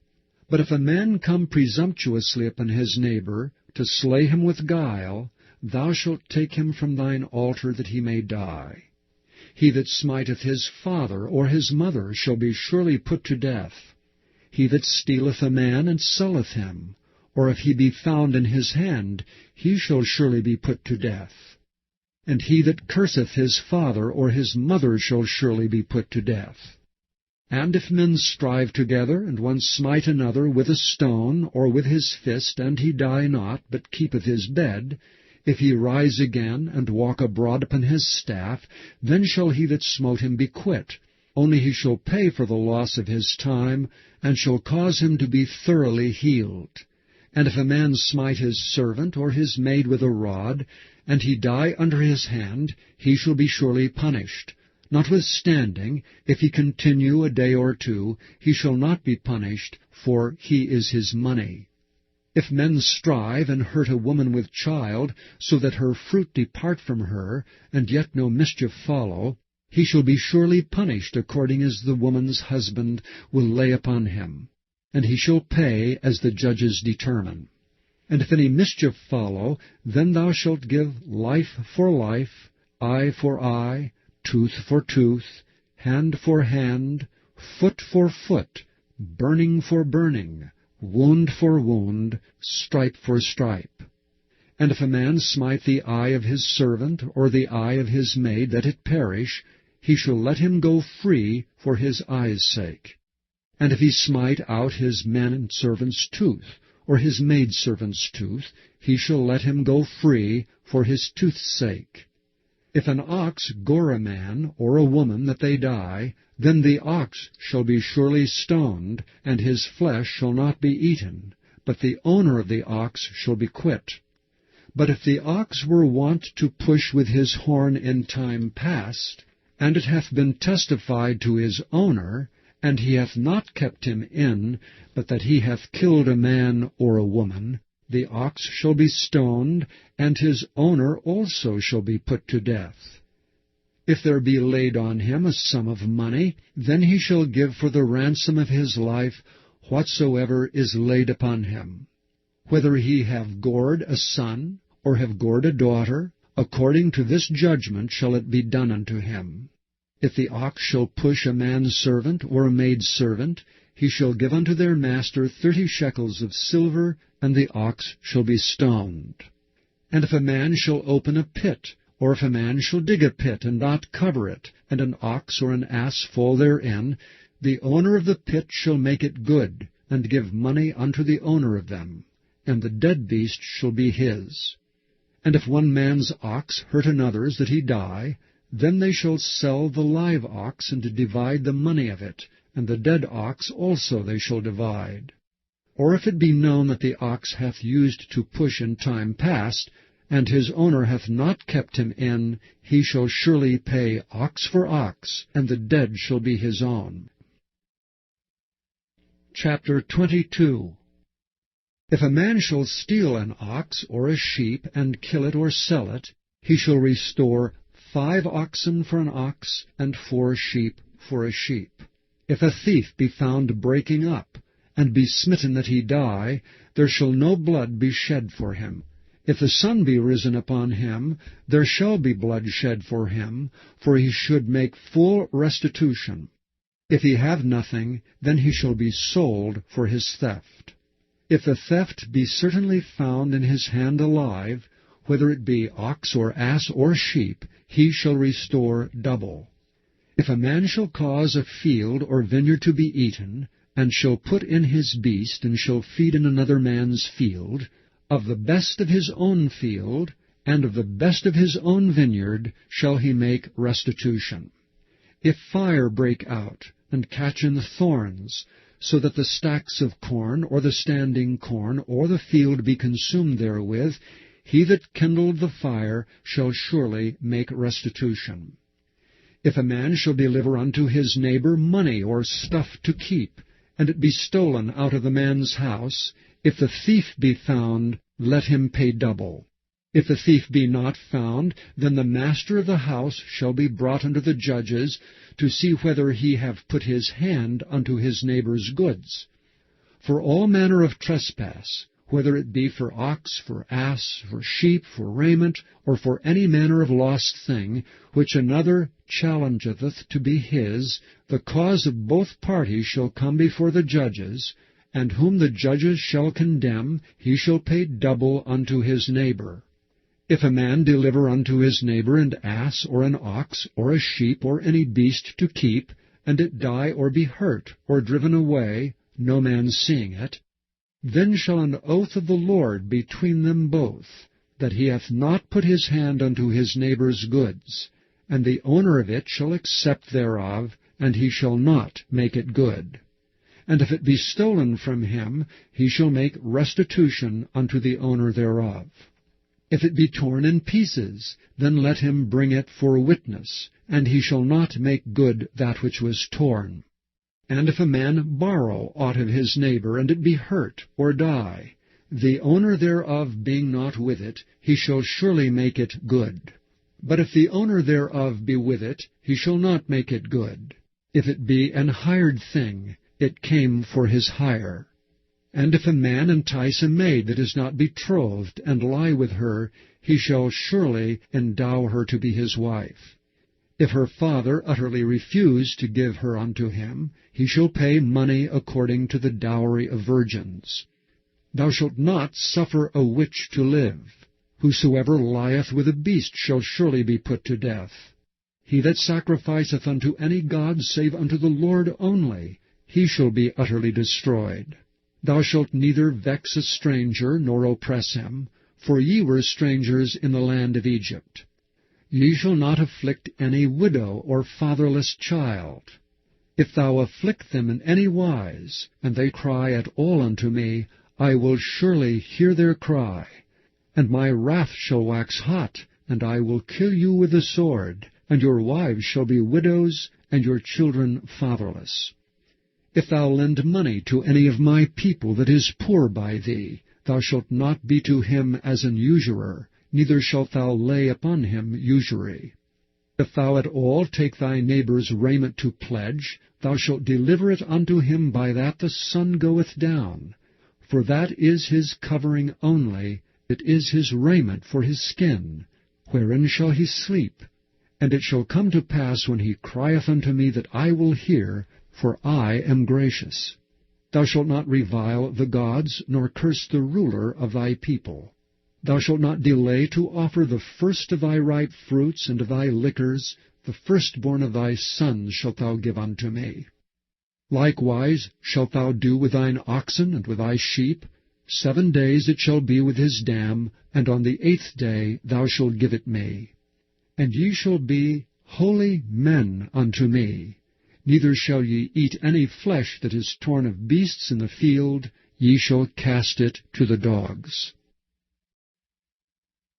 But if a man come presumptuously upon his neighbor, to slay him with guile, thou shalt take him from thine altar that he may die. He that smiteth his father or his mother shall be surely put to death. He that stealeth a man and selleth him, or if he be found in his hand, he shall surely be put to death. And he that curseth his father or his mother shall surely be put to death. And if men strive together, and one smite another with a stone, or with his fist, and he die not, but keepeth his bed, if he rise again, and walk abroad upon his staff, then shall he that smote him be quit. Only he shall pay for the loss of his time, and shall cause him to be thoroughly healed. And if a man smite his servant or his maid with a rod, and he die under his hand, he shall be surely punished. Notwithstanding, if he continue a day or 2, he shall not be punished, for he is his money. If men strive and hurt a woman with child, so that her fruit depart from her, and yet no mischief follow, he shall be surely punished according as the woman's husband will lay upon him, and he shall pay as the judges determine. And if any mischief follow, then thou shalt give life for life, eye for eye, tooth for tooth, hand for hand, foot for foot, burning for burning, wound for wound, stripe for stripe. And if a man smite the eye of his servant, or the eye of his maid, that it perish, he shall let him go free for his eye's sake. And if he smite out his manservant's tooth, or his maidservant's tooth, he shall let him go free for his tooth's sake. If an ox gore a man or a woman that they die, then the ox shall be surely stoned, and his flesh shall not be eaten, but the owner of the ox shall be quit. But if the ox were wont to push with his horn in time past, and it hath been testified to his owner, and he hath not kept him in, but that he hath killed a man or a woman, the ox shall be stoned, and his owner also shall be put to death. If there be laid on him a sum of money, then he shall give for the ransom of his life whatsoever is laid upon him. Whether he have gored a son, or have gored a daughter, according to this judgment shall it be done unto him. If the ox shall push a manservant or a maidservant, he shall give unto their master 30 shekels of silver, and the ox shall be stoned. And if a man shall open a pit, or if a man shall dig a pit, and not cover it, and an ox or an ass fall therein, the owner of the pit shall make it good, and give money unto the owner of them, and the dead beast shall be his. And if one man's ox hurt another's that he die, then they shall sell the live ox, and divide the money of it, and the dead ox also they shall divide. Or if it be known that the ox hath used to push in time past, and his owner hath not kept him in, he shall surely pay ox for ox, and the dead shall be his own. Chapter 22. If a man shall steal an ox or a sheep, and kill it or sell it, he shall restore 5 oxen for an ox, and 4 sheep for a sheep. If a thief be found breaking up, and be smitten that he die, there shall no blood be shed for him. If the sun be risen upon him, there shall be blood shed for him, for he should make full restitution. If he have nothing, then he shall be sold for his theft. If the theft be certainly found in his hand alive, whether it be ox or ass or sheep, he shall restore double. If a man shall cause a field or vineyard to be eaten, and shall put in his beast, and shall feed in another man's field, of the best of his own field, and of the best of his own vineyard, shall he make restitution. If fire break out, and catch in the thorns, so that the stacks of corn, or the standing corn, or the field be consumed therewith, he that kindled the fire shall surely make restitution. If a man shall deliver unto his neighbor money or stuff to keep, and it be stolen out of the man's house, if the thief be found, let him pay double. If the thief be not found, then the master of the house shall be brought unto the judges, to see whether he have put his hand unto his neighbor's goods. For all manner of trespass, whether it be for ox, for ass, for sheep, for raiment, or for any manner of lost thing, which another challengeth to be his, the cause of both parties shall come before the judges, and whom the judges shall condemn, he shall pay double unto his neighbor. If a man deliver unto his neighbor an ass, or an ox, or a sheep, or any beast to keep, and it die or be hurt, or driven away, no man seeing it, then shall an oath of the Lord between them both, that he hath not put his hand unto his neighbor's goods, and the owner of it shall accept thereof, and he shall not make it good. And if it be stolen from him, he shall make restitution unto the owner thereof. If it be torn in pieces, then let him bring it for a witness, and he shall not make good that which was torn. And if a man borrow aught of his neighbor, and it be hurt, or die, the owner thereof being not with it, he shall surely make it good. But if the owner thereof be with it, he shall not make it good. If it be an hired thing, it came for his hire. And if a man entice a maid that is not betrothed, and lie with her, he shall surely endow her to be his wife. If her father utterly refuse to give her unto him, he shall pay money according to the dowry of virgins. Thou shalt not suffer a witch to live. Whosoever lieth with a beast shall surely be put to death. He that sacrificeth unto any god save unto the Lord only, he shall be utterly destroyed. Thou shalt neither vex a stranger, nor oppress him, for ye were strangers in the land of Egypt. Ye shall not afflict any widow or fatherless child. If thou afflict them in any wise, and they cry at all unto me, I will surely hear their cry. And my wrath shall wax hot, and I will kill you with the sword, and your wives shall be widows, and your children fatherless. If thou lend money to any of my people that is poor by thee, thou shalt not be to him as an usurer, neither shalt thou lay upon him usury. If thou at all take thy neighbour's raiment to pledge, thou shalt deliver it unto him by that the sun goeth down. For that is his covering only, it is his raiment for his skin. Wherein shall he sleep? And it shall come to pass when he crieth unto me that I will hear, for I am gracious. Thou shalt not revile the gods, nor curse the ruler of thy people. Thou shalt not delay to offer the first of thy ripe fruits and of thy liquors, the firstborn of thy sons shalt thou give unto me. Likewise shalt thou do with thine oxen and with thy sheep. 7 days it shall be with his dam, and on the 8th day thou shalt give it me. And ye shall be holy men unto me. Neither shall ye eat any flesh that is torn of beasts in the field, ye shall cast it to the dogs.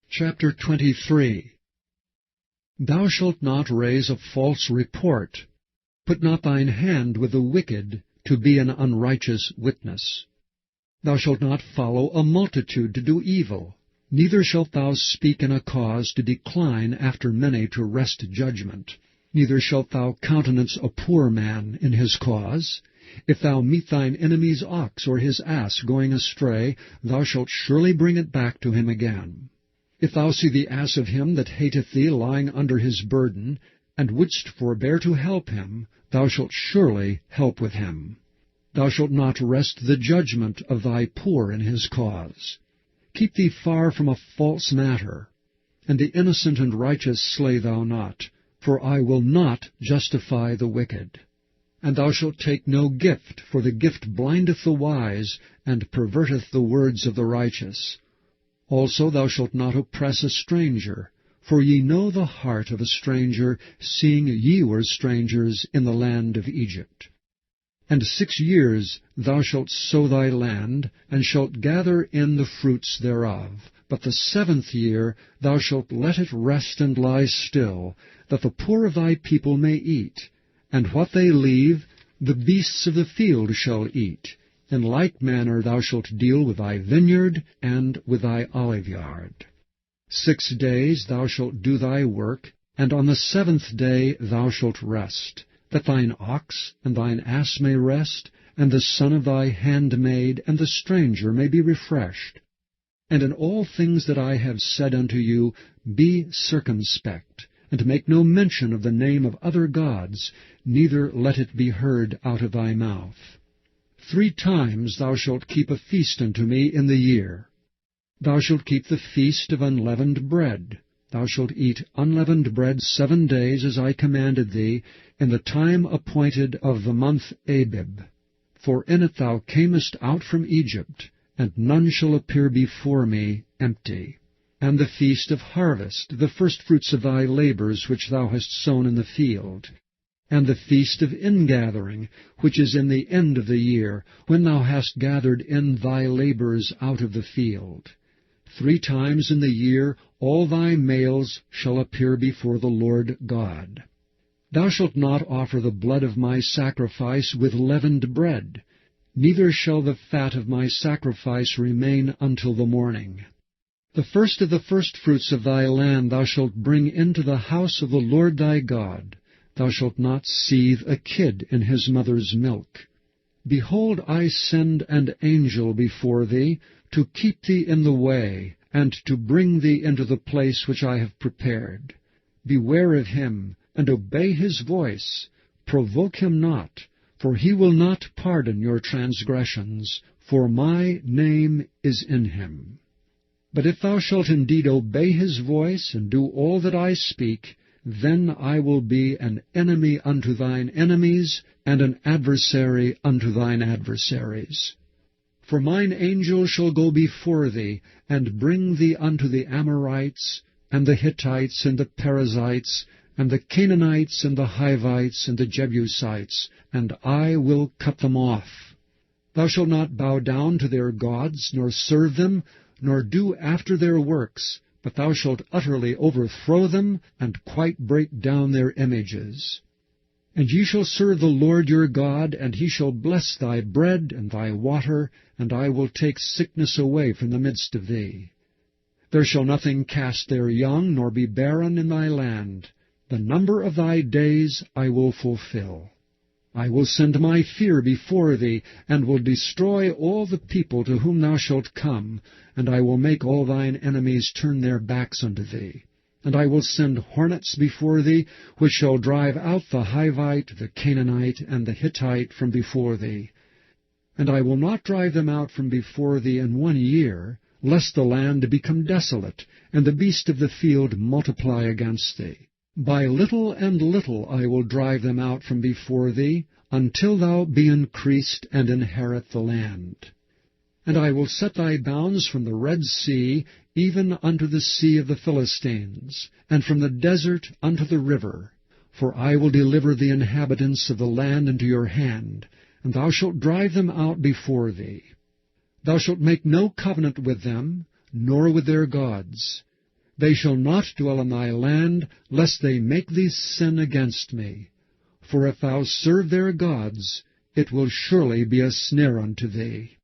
Chapter 23. Thou shalt not raise a false report. Put not thine hand with the wicked, to be an unrighteous witness. Thou shalt not follow a multitude to do evil, neither shalt thou speak in a cause to decline after many to wrest judgment. Neither shalt thou countenance a poor man in his cause. If thou meet thine enemy's ox or his ass going astray, thou shalt surely bring it back to him again. If thou see the ass of him that hateth thee lying under his burden, and wouldst forbear to help him, thou shalt surely help with him. Thou shalt not wrest the judgment of thy poor in his cause. Keep thee far from a false matter. And the innocent and righteous slay thou not, for I will not justify the wicked. And thou shalt take no gift, for the gift blindeth the wise, and perverteth the words of the righteous. Also thou shalt not oppress a stranger, for ye know the heart of a stranger, seeing ye were strangers in the land of Egypt. And 6 years thou shalt sow thy land, and shalt gather in the fruits thereof. But the 7th year thou shalt let it rest and lie still, that the poor of thy people may eat. And what they leave, the beasts of the field shall eat. In like manner thou shalt deal with thy vineyard and with thy oliveyard. 6 days thou shalt do thy work, and on the 7th day thou shalt rest, that thine ox and thine ass may rest, and the son of thy handmaid and the stranger may be refreshed. And in all things that I have said unto you, be circumspect, and make no mention of the name of other gods, neither let it be heard out of thy mouth. 3 times thou shalt keep a feast unto me in the year. Thou shalt keep the feast of unleavened bread. Thou shalt eat unleavened bread 7 days, as I commanded thee, in the time appointed of the month Abib. For in it thou camest out from Egypt, and none shall appear before me empty. And the feast of harvest, the firstfruits of thy labors which thou hast sown in the field. And the feast of ingathering, which is in the end of the year, when thou hast gathered in thy labors out of the field. 3 times in the year all thy males shall appear before the Lord God. Thou shalt not offer the blood of my sacrifice with leavened bread, neither shall the fat of my sacrifice remain until the morning. The first of the firstfruits of thy land thou shalt bring into the house of the Lord thy God. Thou shalt not seethe a kid in his mother's milk. Behold, I send an angel before thee, to keep thee in the way, and to bring thee into the place which I have prepared. Beware of him, and obey his voice. Provoke him not, for he will not pardon your transgressions, for my name is in him. But if thou shalt indeed obey his voice, and do all that I speak, then I will be an enemy unto thine enemies, and an adversary unto thine adversaries. For mine angel shall go before thee, and bring thee unto the Amorites, and the Hittites, and the Perizzites, and the Canaanites, and the Hivites, and the Jebusites, and I will cut them off. Thou shalt not bow down to their gods, nor serve them, nor do after their works, but thou shalt utterly overthrow them, and quite break down their images. And ye shall serve the Lord your God, and he shall bless thy bread and thy water, and I will take sickness away from the midst of thee. There shall nothing cast their young, nor be barren in thy land. The number of thy days I will fulfill. I will send my fear before thee, and will destroy all the people to whom thou shalt come, and I will make all thine enemies turn their backs unto thee. And I will send hornets before thee, which shall drive out the Hivite, the Canaanite, and the Hittite from before thee. And I will not drive them out from before thee in 1 year, lest the land become desolate, and the beast of the field multiply against thee. By little and little I will drive them out from before thee, until thou be increased and inherit the land. And I will set thy bounds from the Red Sea, even unto the sea of the Philistines, and from the desert unto the river. For I will deliver the inhabitants of the land into your hand, and thou shalt drive them out before thee. Thou shalt make no covenant with them, nor with their gods. They shall not dwell in thy land, lest they make thee sin against me. For if thou serve their gods, it will surely be a snare unto thee.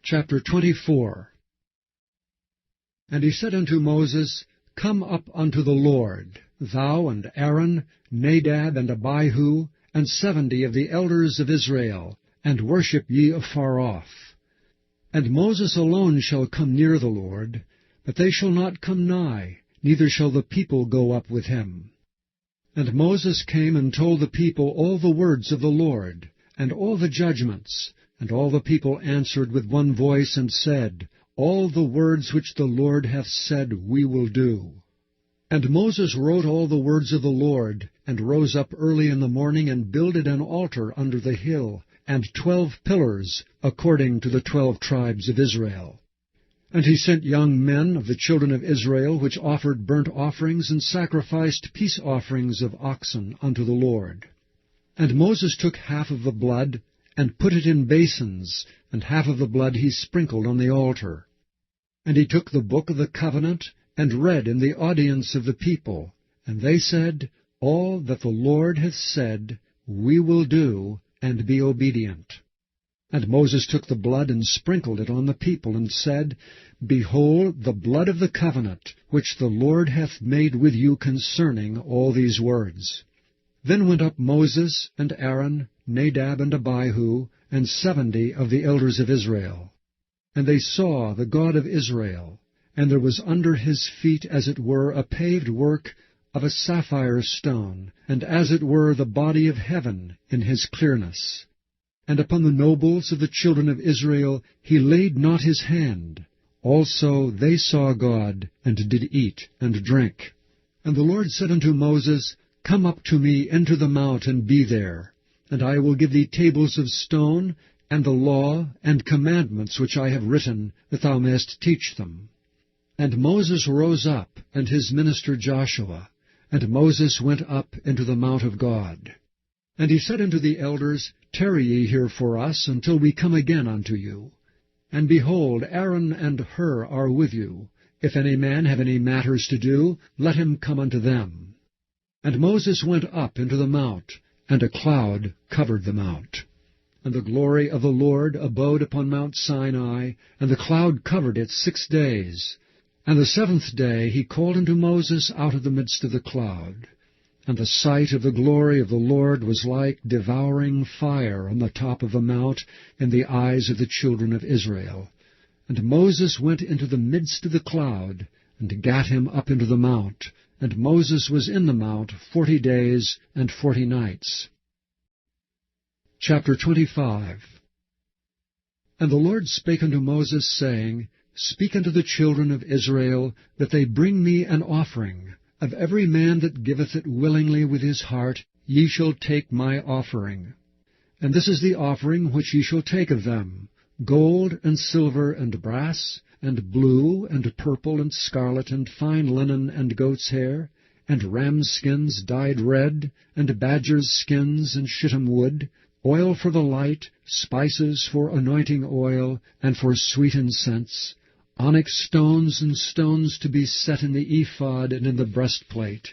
Chapter 24. And he said unto Moses, Come up unto the Lord, thou and Aaron, Nadab and Abihu, and 70 of the elders of Israel, and worship ye afar off. And Moses alone shall come near the Lord, but they shall not come nigh, neither shall the people go up with him. And Moses came and told the people all the words of the Lord, and all the judgments. And all the people answered with one voice, and said, All the words which the Lord hath said we will do. And Moses wrote all the words of the Lord, and rose up early in the morning, and builded an altar under the hill, and 12 pillars, according to the 12 tribes of Israel. And he sent young men of the children of Israel, which offered burnt offerings, and sacrificed peace offerings of oxen unto the Lord. And Moses took half of the blood, and put it in basins, and half of the blood he sprinkled on the altar. And he took the book of the covenant, and read in the audience of the people. And they said, All that the Lord hath said, we will do, and be obedient. And Moses took the blood, and sprinkled it on the people, and said, Behold the blood of the covenant, which the Lord hath made with you concerning all these words. Then went up Moses, and Aaron, Nadab, and Abihu, and 70 of the elders of Israel. And they saw the God of Israel, and there was under his feet as it were a paved work of a sapphire stone, and as it were the body of heaven in his clearness. And upon the nobles of the children of Israel he laid not his hand. Also they saw God, and did eat and drink. And the Lord said unto Moses, Come up to me into the mount, and be there. And I will give thee tables of stone, and the law and commandments which I have written, that thou mayest teach them. And Moses rose up, and his minister Joshua, and Moses went up into the mount of God. And he said unto the elders, Tarry ye here for us, until we come again unto you. And behold, Aaron and Hur are with you. If any man have any matters to do, let him come unto them. And Moses went up into the mount, and a cloud covered the mount. And the glory of the Lord abode upon Mount Sinai, and the cloud covered it 6 days. And the 7th day he called unto Moses out of the midst of the cloud. And the sight of the glory of the Lord was like devouring fire on the top of the mount in the eyes of the children of Israel. And Moses went into the midst of the cloud, and gat him up into the mount. And Moses was in the mount 40 days and 40 nights. Chapter 25. And the Lord spake unto Moses, saying, Speak unto the children of Israel, that they bring me an offering. Of every man that giveth it willingly with his heart, ye shall take my offering. And this is the offering which ye shall take of them: gold, and silver, and brass, and blue, and purple, and scarlet, and fine linen, and goat's hair, and rams' skins dyed red, and badgers' skins, and shittim wood, oil for the light, spices for anointing oil, and for sweet incense, onyx stones, and stones to be set in the ephod and in the breastplate.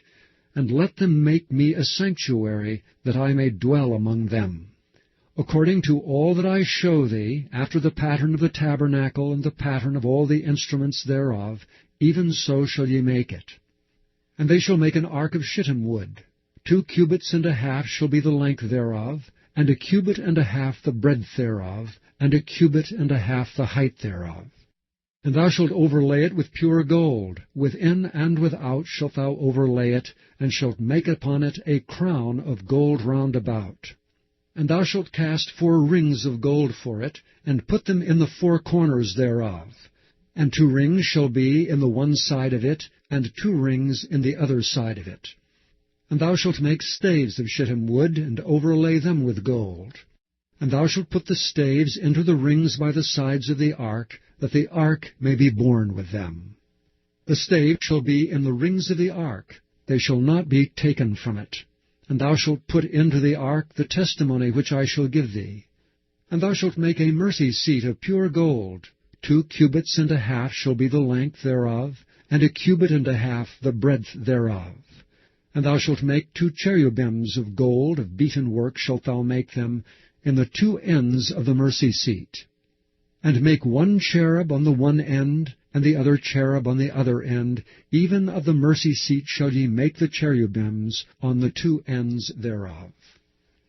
And let them make me a sanctuary, that I may dwell among them. According to all that I show thee, after the pattern of the tabernacle and the pattern of all the instruments thereof, even so shall ye make it. And they shall make an ark of shittim wood. 2 cubits and a half shall be the length thereof, and 1 cubit and a half the breadth thereof, and 1 cubit and a half the height thereof. And thou shalt overlay it with pure gold. Within and without shalt thou overlay it, and shalt make upon it a crown of gold round about. And thou shalt cast 4 rings of gold for it, and put them in the 4 corners thereof. And 2 rings shall be in the one side of it, and 2 rings in the other side of it. And thou shalt make staves of shittim wood, and overlay them with gold. And thou shalt put the staves into the rings by the sides of the ark, that the ark may be borne with them. The stave shall be in the rings of the ark, they shall not be taken from it. And thou shalt put into the ark the testimony which I shall give thee. And thou shalt make a mercy seat of pure gold. 2 cubits and a half shall be the length thereof, and 1 cubit and a half the breadth thereof. And thou shalt make 2 cherubims of gold, of beaten work shalt thou make them, in the 2 ends of the mercy seat. And make 1 cherub on the one end, and the other cherub on the other end, even of the mercy seat shall ye make the cherubims on the 2 ends thereof.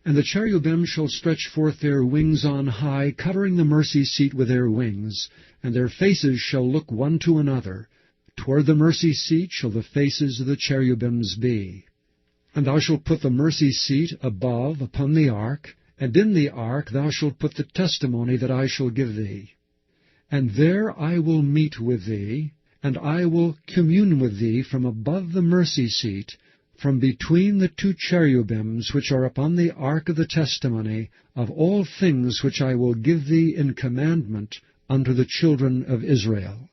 And the cherubim shall stretch forth their wings on high, covering the mercy seat with their wings, and their faces shall look one to another. Toward the mercy seat shall the faces of the cherubims be. And thou shalt put the mercy seat above upon the ark, and in the ark thou shalt put the testimony that I shall give thee. And there I will meet with thee, and I will commune with thee from above the mercy seat, from between the 2 cherubims which are upon the ark of the testimony, of all things which I will give thee in commandment unto the children of Israel.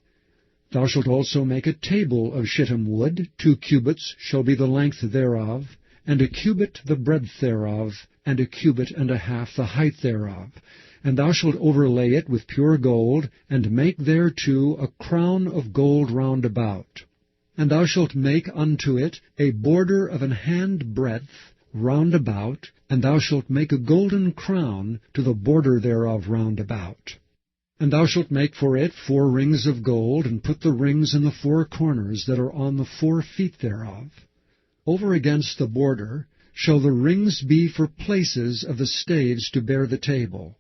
Thou shalt also make a table of shittim wood. 2 cubits shall be the length thereof, and 1 cubit the breadth thereof, and 1 cubit and a half the height thereof. And thou shalt overlay it with pure gold, and make thereto a crown of gold round about. And thou shalt make unto it a border of an hand breadth round about, and thou shalt make a golden crown to the border thereof round about. And thou shalt make for it 4 rings of gold, and put the rings in the 4 corners that are on the 4 feet thereof. Over against the border shall the rings be for places of the staves to bear the table.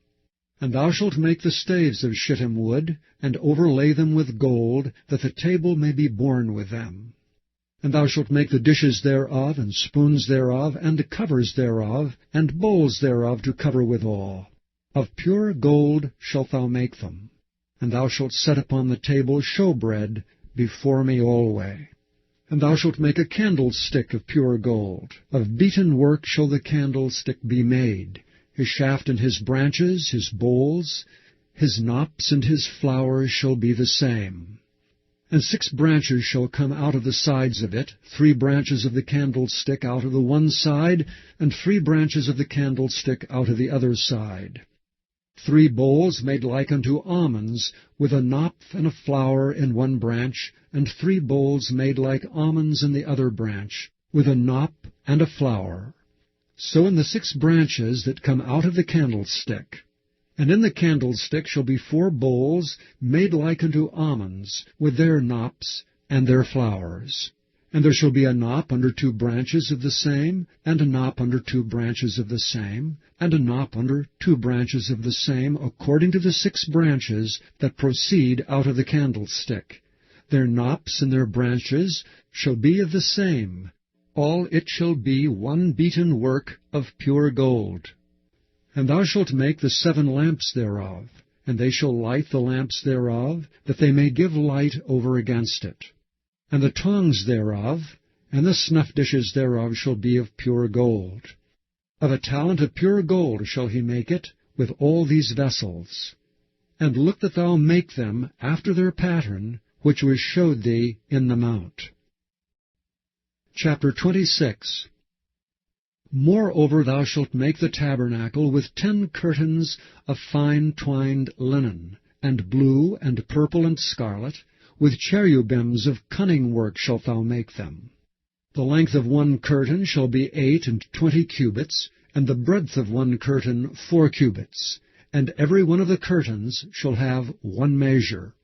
And thou shalt make the staves of shittim wood, and overlay them with gold, that the table may be borne with them. And thou shalt make the dishes thereof, and spoons thereof, and covers thereof, and bowls thereof to cover withal. Of pure gold shalt thou make them. And thou shalt set upon the table showbread before me alway. And thou shalt make a candlestick of pure gold. Of beaten work shall the candlestick be made. His shaft and his branches, his bowls, his knops and his flowers shall be the same. And 6 branches shall come out of the sides of it, 3 branches of the candlestick out of the one side, and 3 branches of the candlestick out of the other side. 3 bowls made like unto almonds, with a knop and a flower in one branch, and 3 bowls made like almonds in the other branch, with a knop and a flower. So in the 6 branches that come out of the candlestick. And in the candlestick shall be 4 bowls made like unto almonds, with their knops and their flowers. And there shall be a knop under 2 branches of the same, and a knop under 2 branches of the same, and a knop under 2 branches of the same, according to the 6 branches that proceed out of the candlestick. Their knops and their branches shall be of the same. All it shall be 1 beaten work of pure gold. And thou shalt make the 7 lamps thereof, and they shall light the lamps thereof, that they may give light over against it. And the tongs thereof, and the snuff dishes thereof shall be of pure gold. Of a talent of pure gold shall he make it, with all these vessels. And look that thou make them after their pattern, which was showed thee in the mount. Chapter 26. Moreover thou shalt make the tabernacle with 10 curtains of fine twined linen, and blue, and purple, and scarlet, with cherubims of cunning work shalt thou make them. The length of one curtain shall be 28 cubits, and the breadth of one curtain 4 cubits, and every one of the curtains shall have one measure.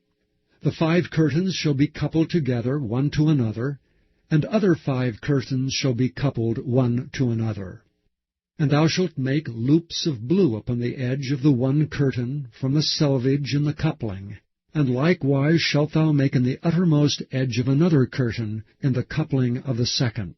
The 5 curtains shall be coupled together one to another, and other 5 curtains shall be coupled one to another. And thou shalt make loops of blue upon the edge of the one curtain from the selvage in the coupling, and likewise shalt thou make in the uttermost edge of another curtain in the coupling of the second.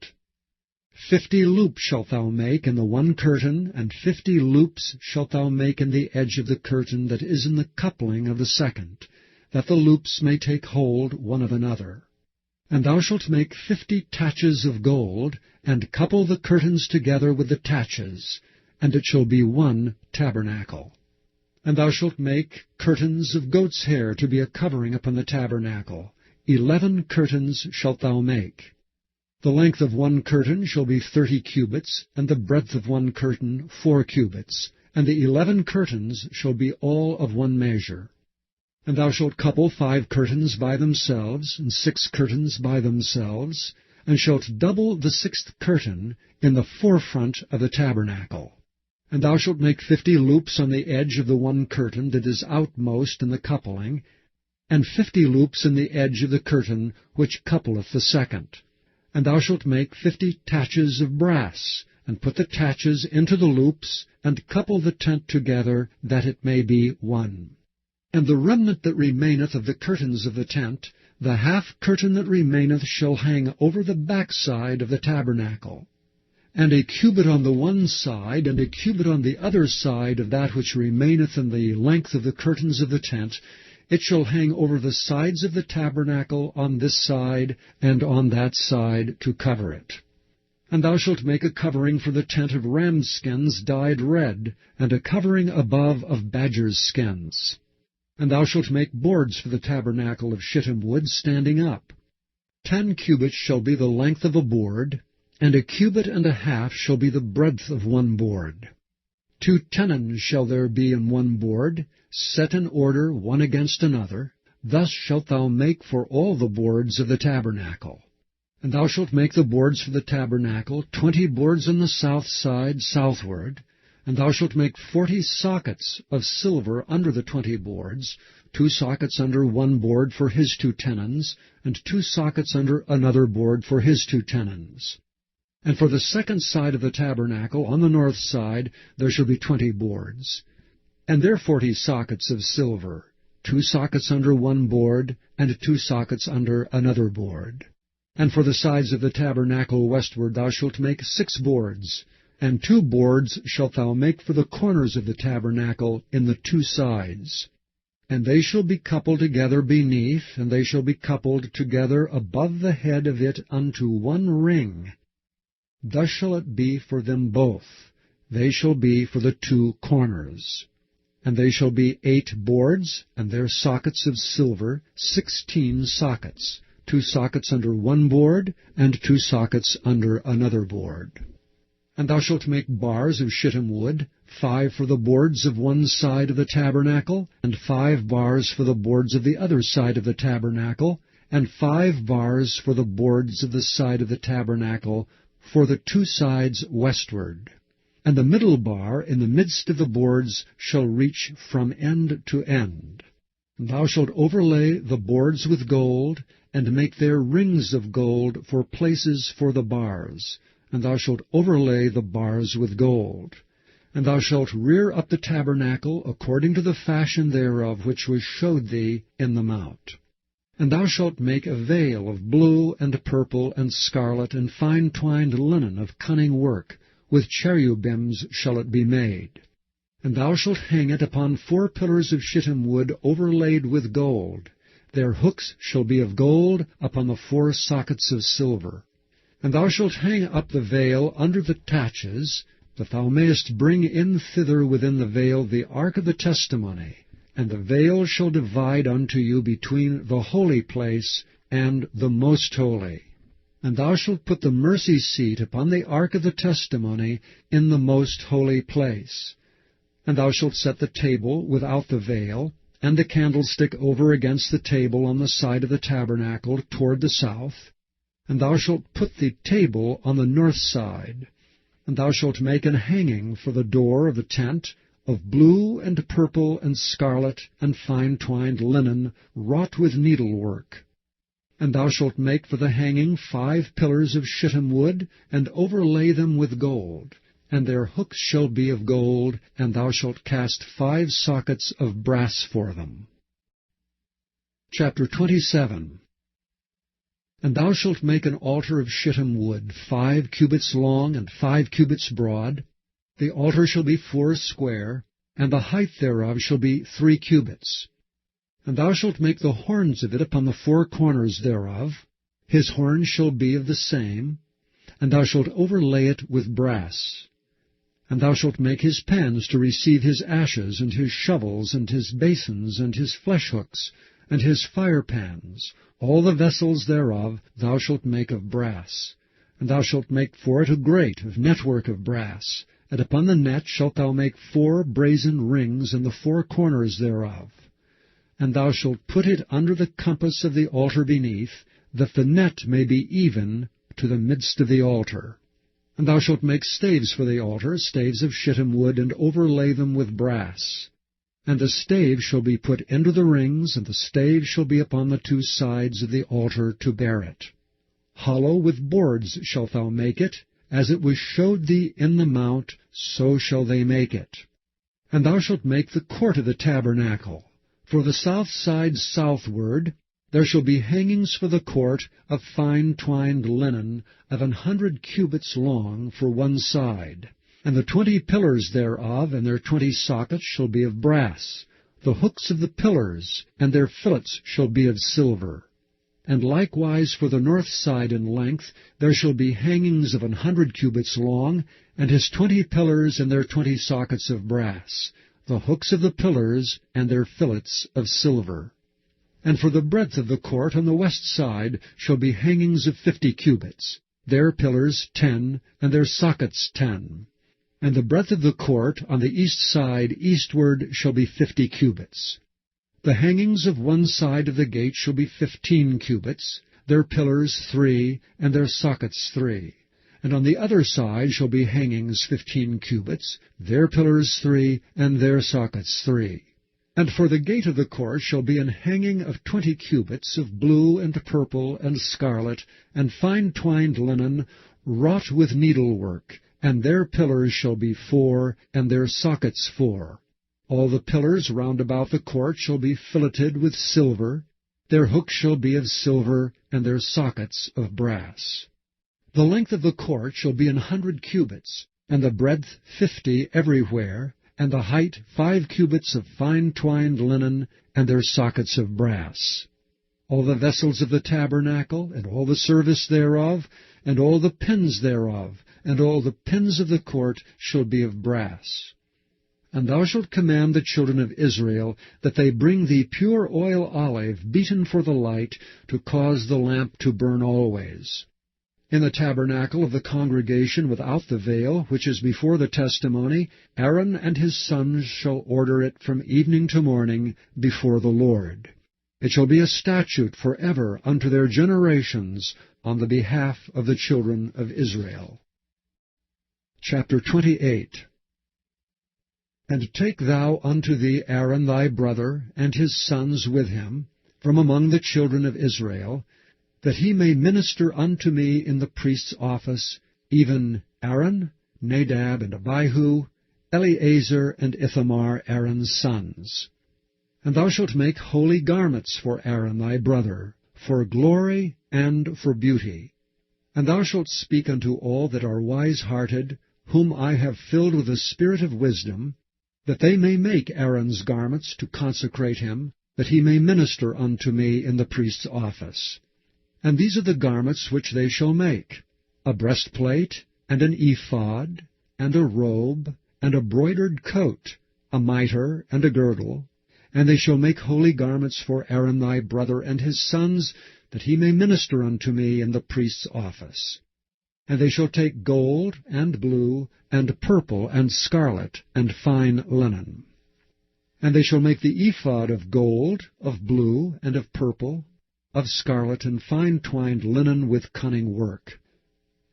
50 loops shalt thou make in the one curtain, and 50 loops shalt thou make in the edge of the curtain that is in the coupling of the second, that the loops may take hold one of another. And thou shalt make 50 taches of gold, and couple the curtains together with the taches, and it shall be one tabernacle. And thou shalt make curtains of goat's hair to be a covering upon the tabernacle. 11 curtains shalt thou make. The length of one curtain shall be 30 cubits, and the breadth of one curtain 4 cubits, and the 11 curtains shall be all of one measure. And thou shalt couple 5 curtains by themselves, and 6 curtains by themselves, and shalt double the 6th curtain in the forefront of the tabernacle. And thou shalt make 50 loops on the edge of the one curtain that is outmost in the coupling, and 50 loops in the edge of the curtain which coupleth the second. And thou shalt make 50 taches of brass, and put the taches into the loops, and couple the tent together, that it may be one. And the remnant that remaineth of the curtains of the tent, the half curtain that remaineth shall hang over the backside of the tabernacle. And a cubit on the one side, and a cubit on the other side of that which remaineth in the length of the curtains of the tent, it shall hang over the sides of the tabernacle on this side and on that side to cover it. And thou shalt make a covering for the tent of ram's skins dyed red, and a covering above of badger's skins. And thou shalt make boards for the tabernacle of shittim wood standing up. 10 cubits shall be the length of a board, and a cubit and a half shall be the breadth of one board. 2 tenons shall there be in one board, set in order one against another. Thus shalt thou make for all the boards of the tabernacle. And thou shalt make the boards for the tabernacle, 20 boards on the south side southward. And thou shalt make 40 sockets of silver under the 20 boards, 2 sockets under one board for his 2 tenons, and 2 sockets under another board for his 2 tenons. And for the second side of the tabernacle, on the north side, there shall be 20 boards. And there 40 sockets of silver, 2 sockets under one board, and 2 sockets under another board. And for the sides of the tabernacle westward thou shalt make 6 boards, and 2 boards shalt thou make for the corners of the tabernacle in the 2 sides. And they shall be coupled together beneath, and they shall be coupled together above the head of it unto one ring. Thus shall it be for them both. They shall be for the 2 corners. And they shall be 8 boards, and their sockets of silver, 16 sockets, 2 sockets under one board, and 2 sockets under another board. And thou shalt make bars of shittim wood, 5 for the boards of one side of the tabernacle, and 5 bars for the boards of the other side of the tabernacle, and 5 bars for the boards of the side of the tabernacle, for the 2 sides westward. And the middle bar in the midst of the boards shall reach from end to end. And thou shalt overlay the boards with gold, and make their rings of gold for places for the bars. And thou shalt overlay the bars with gold. And thou shalt rear up the tabernacle according to the fashion thereof which was showed thee in the mount. And thou shalt make a veil of blue and purple and scarlet and fine twined linen of cunning work, with cherubims shall it be made. And thou shalt hang it upon 4 pillars of shittim wood overlaid with gold. Their hooks shall be of gold upon the 4 sockets of silver. And thou shalt hang up the veil under the taches, that thou mayest bring in thither within the veil the ark of the testimony. And the veil shall divide unto you between the holy place and the most holy. And thou shalt put the mercy seat upon the ark of the testimony in the most holy place. And thou shalt set the table without the veil, and the candlestick over against the table on the side of the tabernacle toward the south. And thou shalt put the table on the north side. And thou shalt make an hanging for the door of the tent, of blue and purple and scarlet and fine twined linen, wrought with needlework. And thou shalt make for the hanging 5 pillars of shittim wood, and overlay them with gold. And their hooks shall be of gold, and thou shalt cast 5 sockets of brass for them. Chapter 27. And thou shalt make an altar of shittim wood, 5 cubits long and 5 cubits broad. The altar shall be 4 square, and the height thereof shall be 3 cubits. And thou shalt make the horns of it upon the 4 corners thereof. His horns shall be of the same, and thou shalt overlay it with brass. And thou shalt make his pans to receive his ashes, and his shovels, and his basins, and his fleshhooks, and his firepans. All the vessels thereof thou shalt make of brass. And thou shalt make for it a grate of network of brass. And upon the net shalt thou make 4 brazen rings in the 4 corners thereof. And thou shalt put it under the compass of the altar beneath, that the net may be even to the midst of the altar. And thou shalt make staves for the altar, staves of shittim wood, and overlay them with brass. And the stave shall be put into the rings, and the stave shall be upon the 2 sides of the altar to bear it. Hollow with boards shalt thou make it, as it was showed thee in the mount, so shall they make it. And thou shalt make the court of the tabernacle. For the south side southward there shall be hangings for the court of fine twined linen of 100 cubits long for one side. And the 20 pillars thereof and their 20 sockets shall be of brass. The hooks of the pillars and their fillets shall be of silver. And likewise for the north side in length there shall be hangings of 100 cubits long, and his 20 pillars and their 20 sockets of brass. The hooks of the pillars and their fillets of silver. And for the breadth of the court on the west side shall be hangings of 50 cubits, their pillars 10, and their sockets 10. And the breadth of the court on the east side eastward shall be 50 cubits. The hangings of one side of the gate shall be 15 cubits, their pillars 3, and their sockets 3. And on the other side shall be hangings 15 cubits, their pillars 3, and their sockets 3. And for the gate of the court shall be an hanging of 20 cubits of blue and purple and scarlet, and fine twined linen, wrought with needlework, and their pillars shall be 4, and their sockets 4. All the pillars round about the court shall be filleted with silver, their hooks shall be of silver, and their sockets of brass. The length of the court shall be 100 cubits, and the breadth 50 everywhere, and the height 5 cubits of fine twined linen, and their sockets of brass. All the vessels of the tabernacle, and all the service thereof, and all the pins thereof, and all the pins of the court shall be of brass. And thou shalt command the children of Israel that they bring thee pure oil olive beaten for the light, to cause the lamp to burn always. In the tabernacle of the congregation without the veil, which is before the testimony, Aaron and his sons shall order it from evening to morning before the Lord. It shall be a statute forever unto their generations on the behalf of the children of Israel. Chapter 28. And take thou unto thee Aaron thy brother, and his sons with him, from among the children of Israel, that he may minister unto me in the priest's office, even Aaron, Nadab, and Abihu, Eleazar, and Ithamar, Aaron's sons. And thou shalt make holy garments for Aaron thy brother, for glory and for beauty. And thou shalt speak unto all that are wise-hearted, whom I have filled with the spirit of wisdom, that they may make Aaron's garments to consecrate him, that he may minister unto me in the priest's office. And these are the garments which they shall make: a breastplate, and an ephod, and a robe, and a broidered coat, a mitre, and a girdle. And they shall make holy garments for Aaron thy brother and his sons, that he may minister unto me in the priest's office. And they shall take gold, and blue, and purple, and scarlet, and fine linen. And they shall make the ephod of gold, of blue, and of purple, of scarlet, and fine twined linen with cunning work.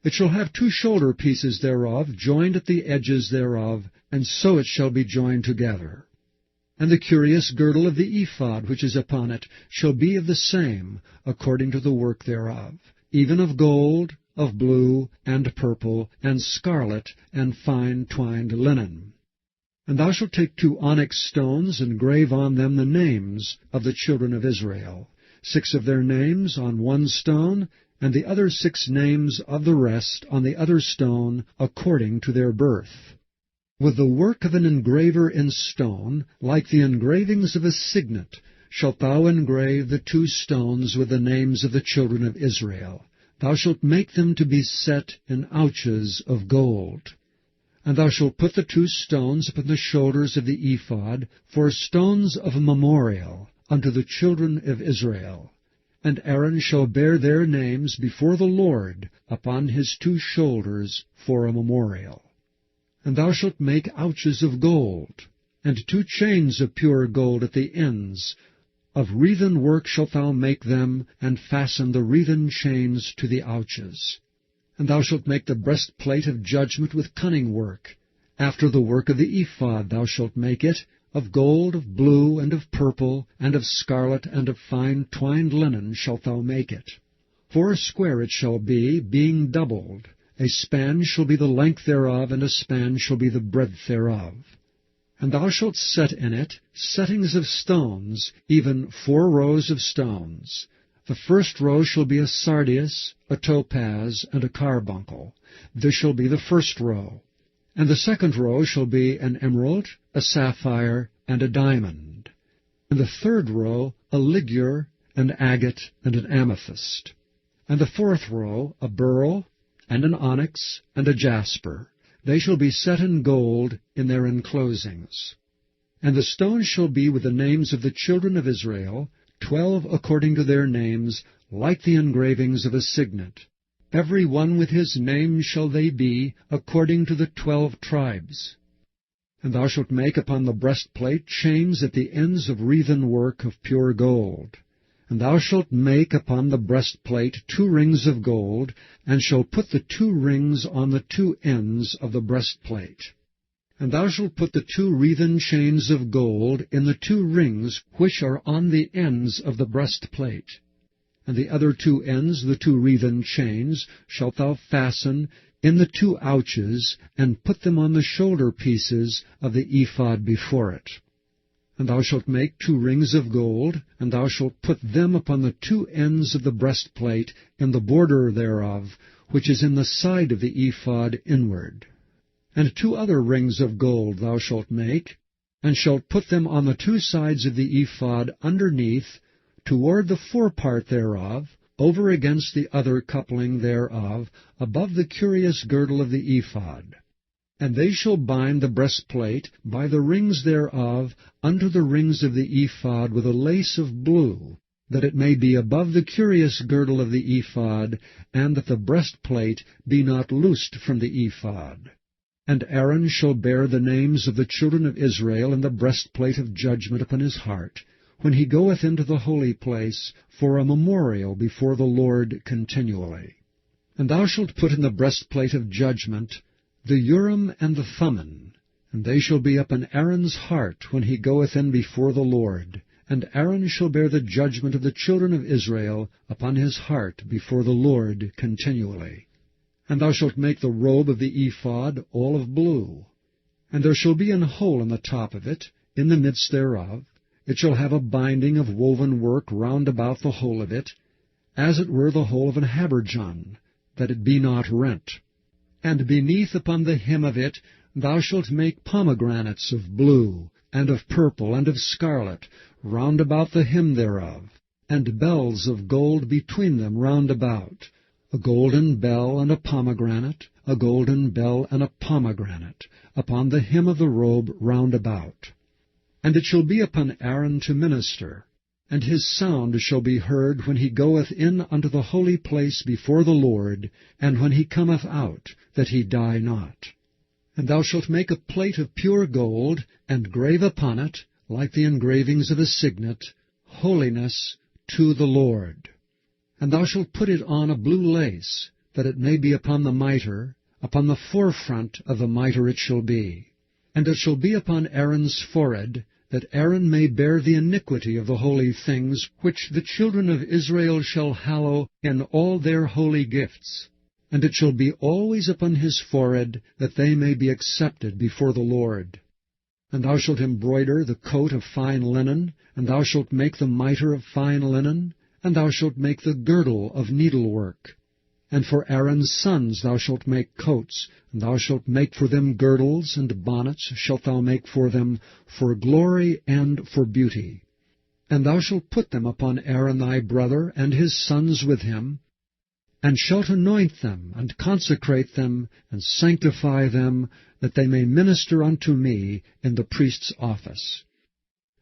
It shall have 2 shoulder pieces thereof, joined at the edges thereof, and so it shall be joined together. And the curious girdle of the ephod which is upon it shall be of the same, according to the work thereof, even of gold, of blue, and purple, and scarlet, and fine twined linen. And thou shalt take 2 onyx stones, and grave on them the names of the children of Israel, 6 of their names on one stone, and the other 6 names of the rest on the other stone, according to their birth. With the work of an engraver in stone, like the engravings of a signet, shalt thou engrave the 2 stones with the names of the children of Israel. Thou shalt make them to be set in ouches of gold. And thou shalt put the 2 stones upon the shoulders of the ephod for stones of memorial unto the children of Israel. And Aaron shall bear their names before the Lord upon his 2 shoulders for a memorial. And thou shalt make ouches of gold, and 2 chains of pure gold at the ends. Of wreathen work shalt thou make them, and fasten the wreathen chains to the ouches. And thou shalt make the breastplate of judgment with cunning work. After the work of the ephod thou shalt make it, of gold, of blue, and of purple, and of scarlet, and of fine twined linen shalt thou make it. 4 square it shall be, being doubled. A span shall be the length thereof, and a span shall be the breadth thereof. And thou shalt set in it settings of stones, even 4 rows of stones. The first row shall be a sardius, a topaz, and a carbuncle. This shall be the first row. And the second row shall be an emerald, a sapphire, and a diamond. And the third row a ligure, an agate, and an amethyst. And the 4th row a beryl, and an onyx, and a jasper. They shall be set in gold in their enclosings. And the stones shall be with the names of the children of Israel, 12 according to their names, like the engravings of a signet. Every one with his name shall they be, according to the 12 tribes. And thou shalt make upon the breastplate chains at the ends of wreathen work of pure gold. And thou shalt make upon the breastplate 2 rings of gold, and shalt put the 2 rings on the 2 ends of the breastplate. And thou shalt put the 2 wreathen chains of gold in the 2 rings which are on the ends of the breastplate. And the other 2 ends, the 2 wreathen chains, shalt thou fasten in the 2 ouches, and put them on the shoulder pieces of the ephod before it. And thou shalt make 2 rings of gold, and thou shalt put them upon the 2 ends of the breastplate in the border thereof, which is in the side of the ephod inward. And 2 other rings of gold thou shalt make, and shalt put them on the 2 sides of the ephod underneath, toward the forepart thereof, over against the other coupling thereof, above the curious girdle of the ephod. And they shall bind the breastplate by the rings thereof unto the rings of the ephod with a lace of blue, that it may be above the curious girdle of the ephod, and that the breastplate be not loosed from the ephod. And Aaron shall bear the names of the children of Israel in the breastplate of judgment upon his heart, when he goeth into the holy place, for a memorial before the Lord continually. And thou shalt put in the breastplate of judgment the Urim and the Thummim, and they shall be upon Aaron's heart when he goeth in before the Lord. And Aaron shall bear the judgment of the children of Israel upon his heart before the Lord continually. And thou shalt make the robe of the ephod all of blue. And there shall be an hole in the top of it, in the midst thereof. It shall have a binding of woven work round about the hole of it, as it were the hole of an habergeon, that it be not rent. And beneath upon the hem of it thou shalt make pomegranates of blue, and of purple, and of scarlet, round about the hem thereof, and bells of gold between them round about, a golden bell and a pomegranate, a golden bell and a pomegranate, upon the hem of the robe round about. And it shall be upon Aaron to minister, and his sound shall be heard when he goeth in unto the holy place before the Lord, and when he cometh out, that he die not. And thou shalt make a plate of pure gold, and grave upon it, like the engravings of a signet, Holiness to the Lord. And thou shalt put it on a blue lace, that it may be upon the mitre, upon the forefront of the mitre it shall be. And it shall be upon Aaron's forehead, that Aaron may bear the iniquity of the holy things, which the children of Israel shall hallow in all their holy gifts. And it shall be always upon his forehead, that they may be accepted before the Lord. And thou shalt embroider the coat of fine linen, and thou shalt make the mitre of fine linen, and thou shalt make the girdle of needlework. And for Aaron's sons thou shalt make coats, and thou shalt make for them girdles, and bonnets shalt thou make for them, for glory and for beauty. And thou shalt put them upon Aaron thy brother, and his sons with him, and shalt anoint them, and consecrate them, and sanctify them, that they may minister unto me in the priest's office.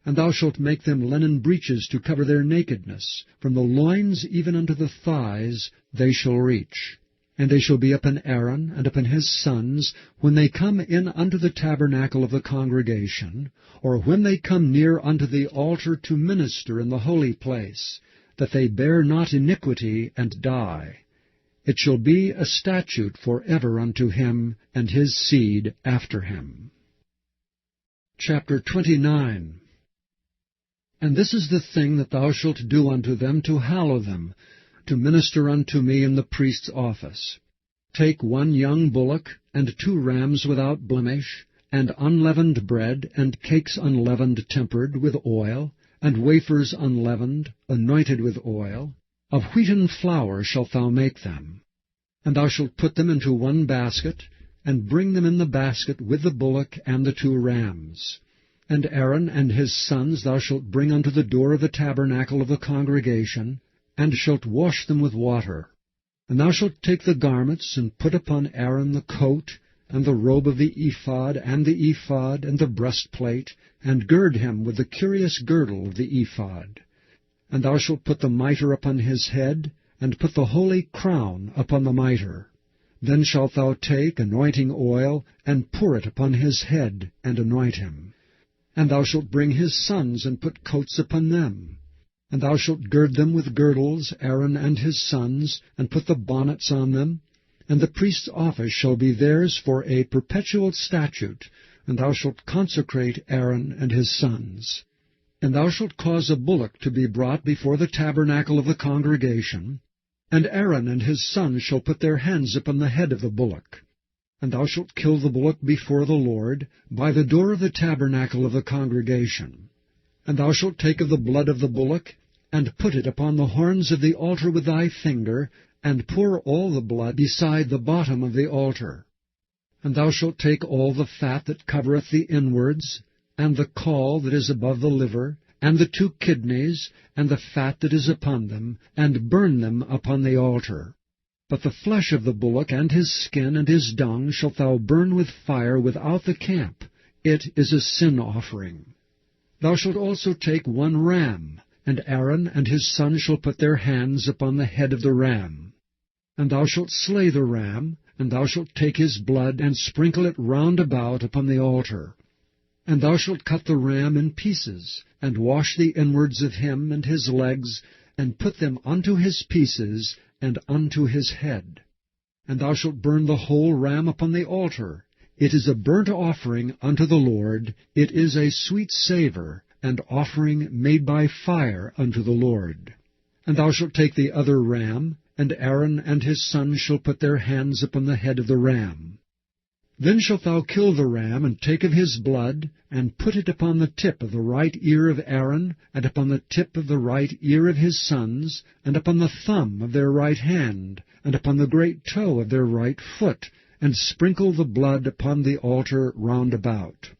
And thou shalt make them linen breeches to cover their nakedness, from the loins even unto the thighs they shall reach. And they shall be upon Aaron and upon his sons, when they come in unto the tabernacle of the congregation, or when they come near unto the altar to minister in the holy place, that they bear not iniquity and die. It shall be a statute for ever unto him and his seed after him. Chapter 29. And this is the thing that thou shalt do unto them to hallow them, to minister unto me in the priest's office. Take 1 young bullock, and 2 rams without blemish, and unleavened bread, and cakes unleavened tempered with oil, and wafers unleavened, anointed with oil. Of wheaten flour shalt thou make them. And thou shalt put them into 1 basket, and bring them in the basket with the bullock and the 2 rams. And Aaron and his sons thou shalt bring unto the door of the tabernacle of the congregation, and shalt wash them with water. And thou shalt take the garments, and put upon Aaron the coat, and the robe of the ephod, and the breastplate, and gird him with the curious girdle of the ephod. And thou shalt put the mitre upon his head, and put the holy crown upon the mitre. Then shalt thou take anointing oil, and pour it upon his head, and anoint him. And thou shalt bring his sons, and put coats upon them. And thou shalt gird them with girdles, Aaron and his sons, and put the bonnets on them. And the priest's office shall be theirs for a perpetual statute, and thou shalt consecrate Aaron and his sons. And thou shalt cause a bullock to be brought before the tabernacle of the congregation, and Aaron and his sons shall put their hands upon the head of the bullock. And thou shalt kill the bullock before the Lord, by the door of the tabernacle of the congregation. And thou shalt take of the blood of the bullock, and put it upon the horns of the altar with thy finger, and pour all the blood beside the bottom of the altar. And thou shalt take all the fat that covereth the inwards, and the caul that is above the liver, and the 2 kidneys, and the fat that is upon them, and burn them upon the altar. But the flesh of the bullock, and his skin, and his dung, shalt thou burn with fire without the camp. It is a sin offering. Thou shalt also take 1 ram, and Aaron and his sons shall put their hands upon the head of the ram. And thou shalt slay the ram, and thou shalt take his blood, and sprinkle it round about upon the altar. And thou shalt cut the ram in pieces, and wash the inwards of him and his legs, and put them unto his pieces, and unto his head. And thou shalt burn the whole ram upon the altar. It is a burnt offering unto the Lord. It is a sweet savour, and offering made by fire unto the Lord. And thou shalt take the other ram, and Aaron and his sons shall put their hands upon the head of the ram. Then shalt thou kill the ram, and take of his blood, and put it upon the tip of the right ear of Aaron, and upon the tip of the right ear of his sons, and upon the thumb of their right hand, and upon the great toe of their right foot, and sprinkle the blood upon the altar round about.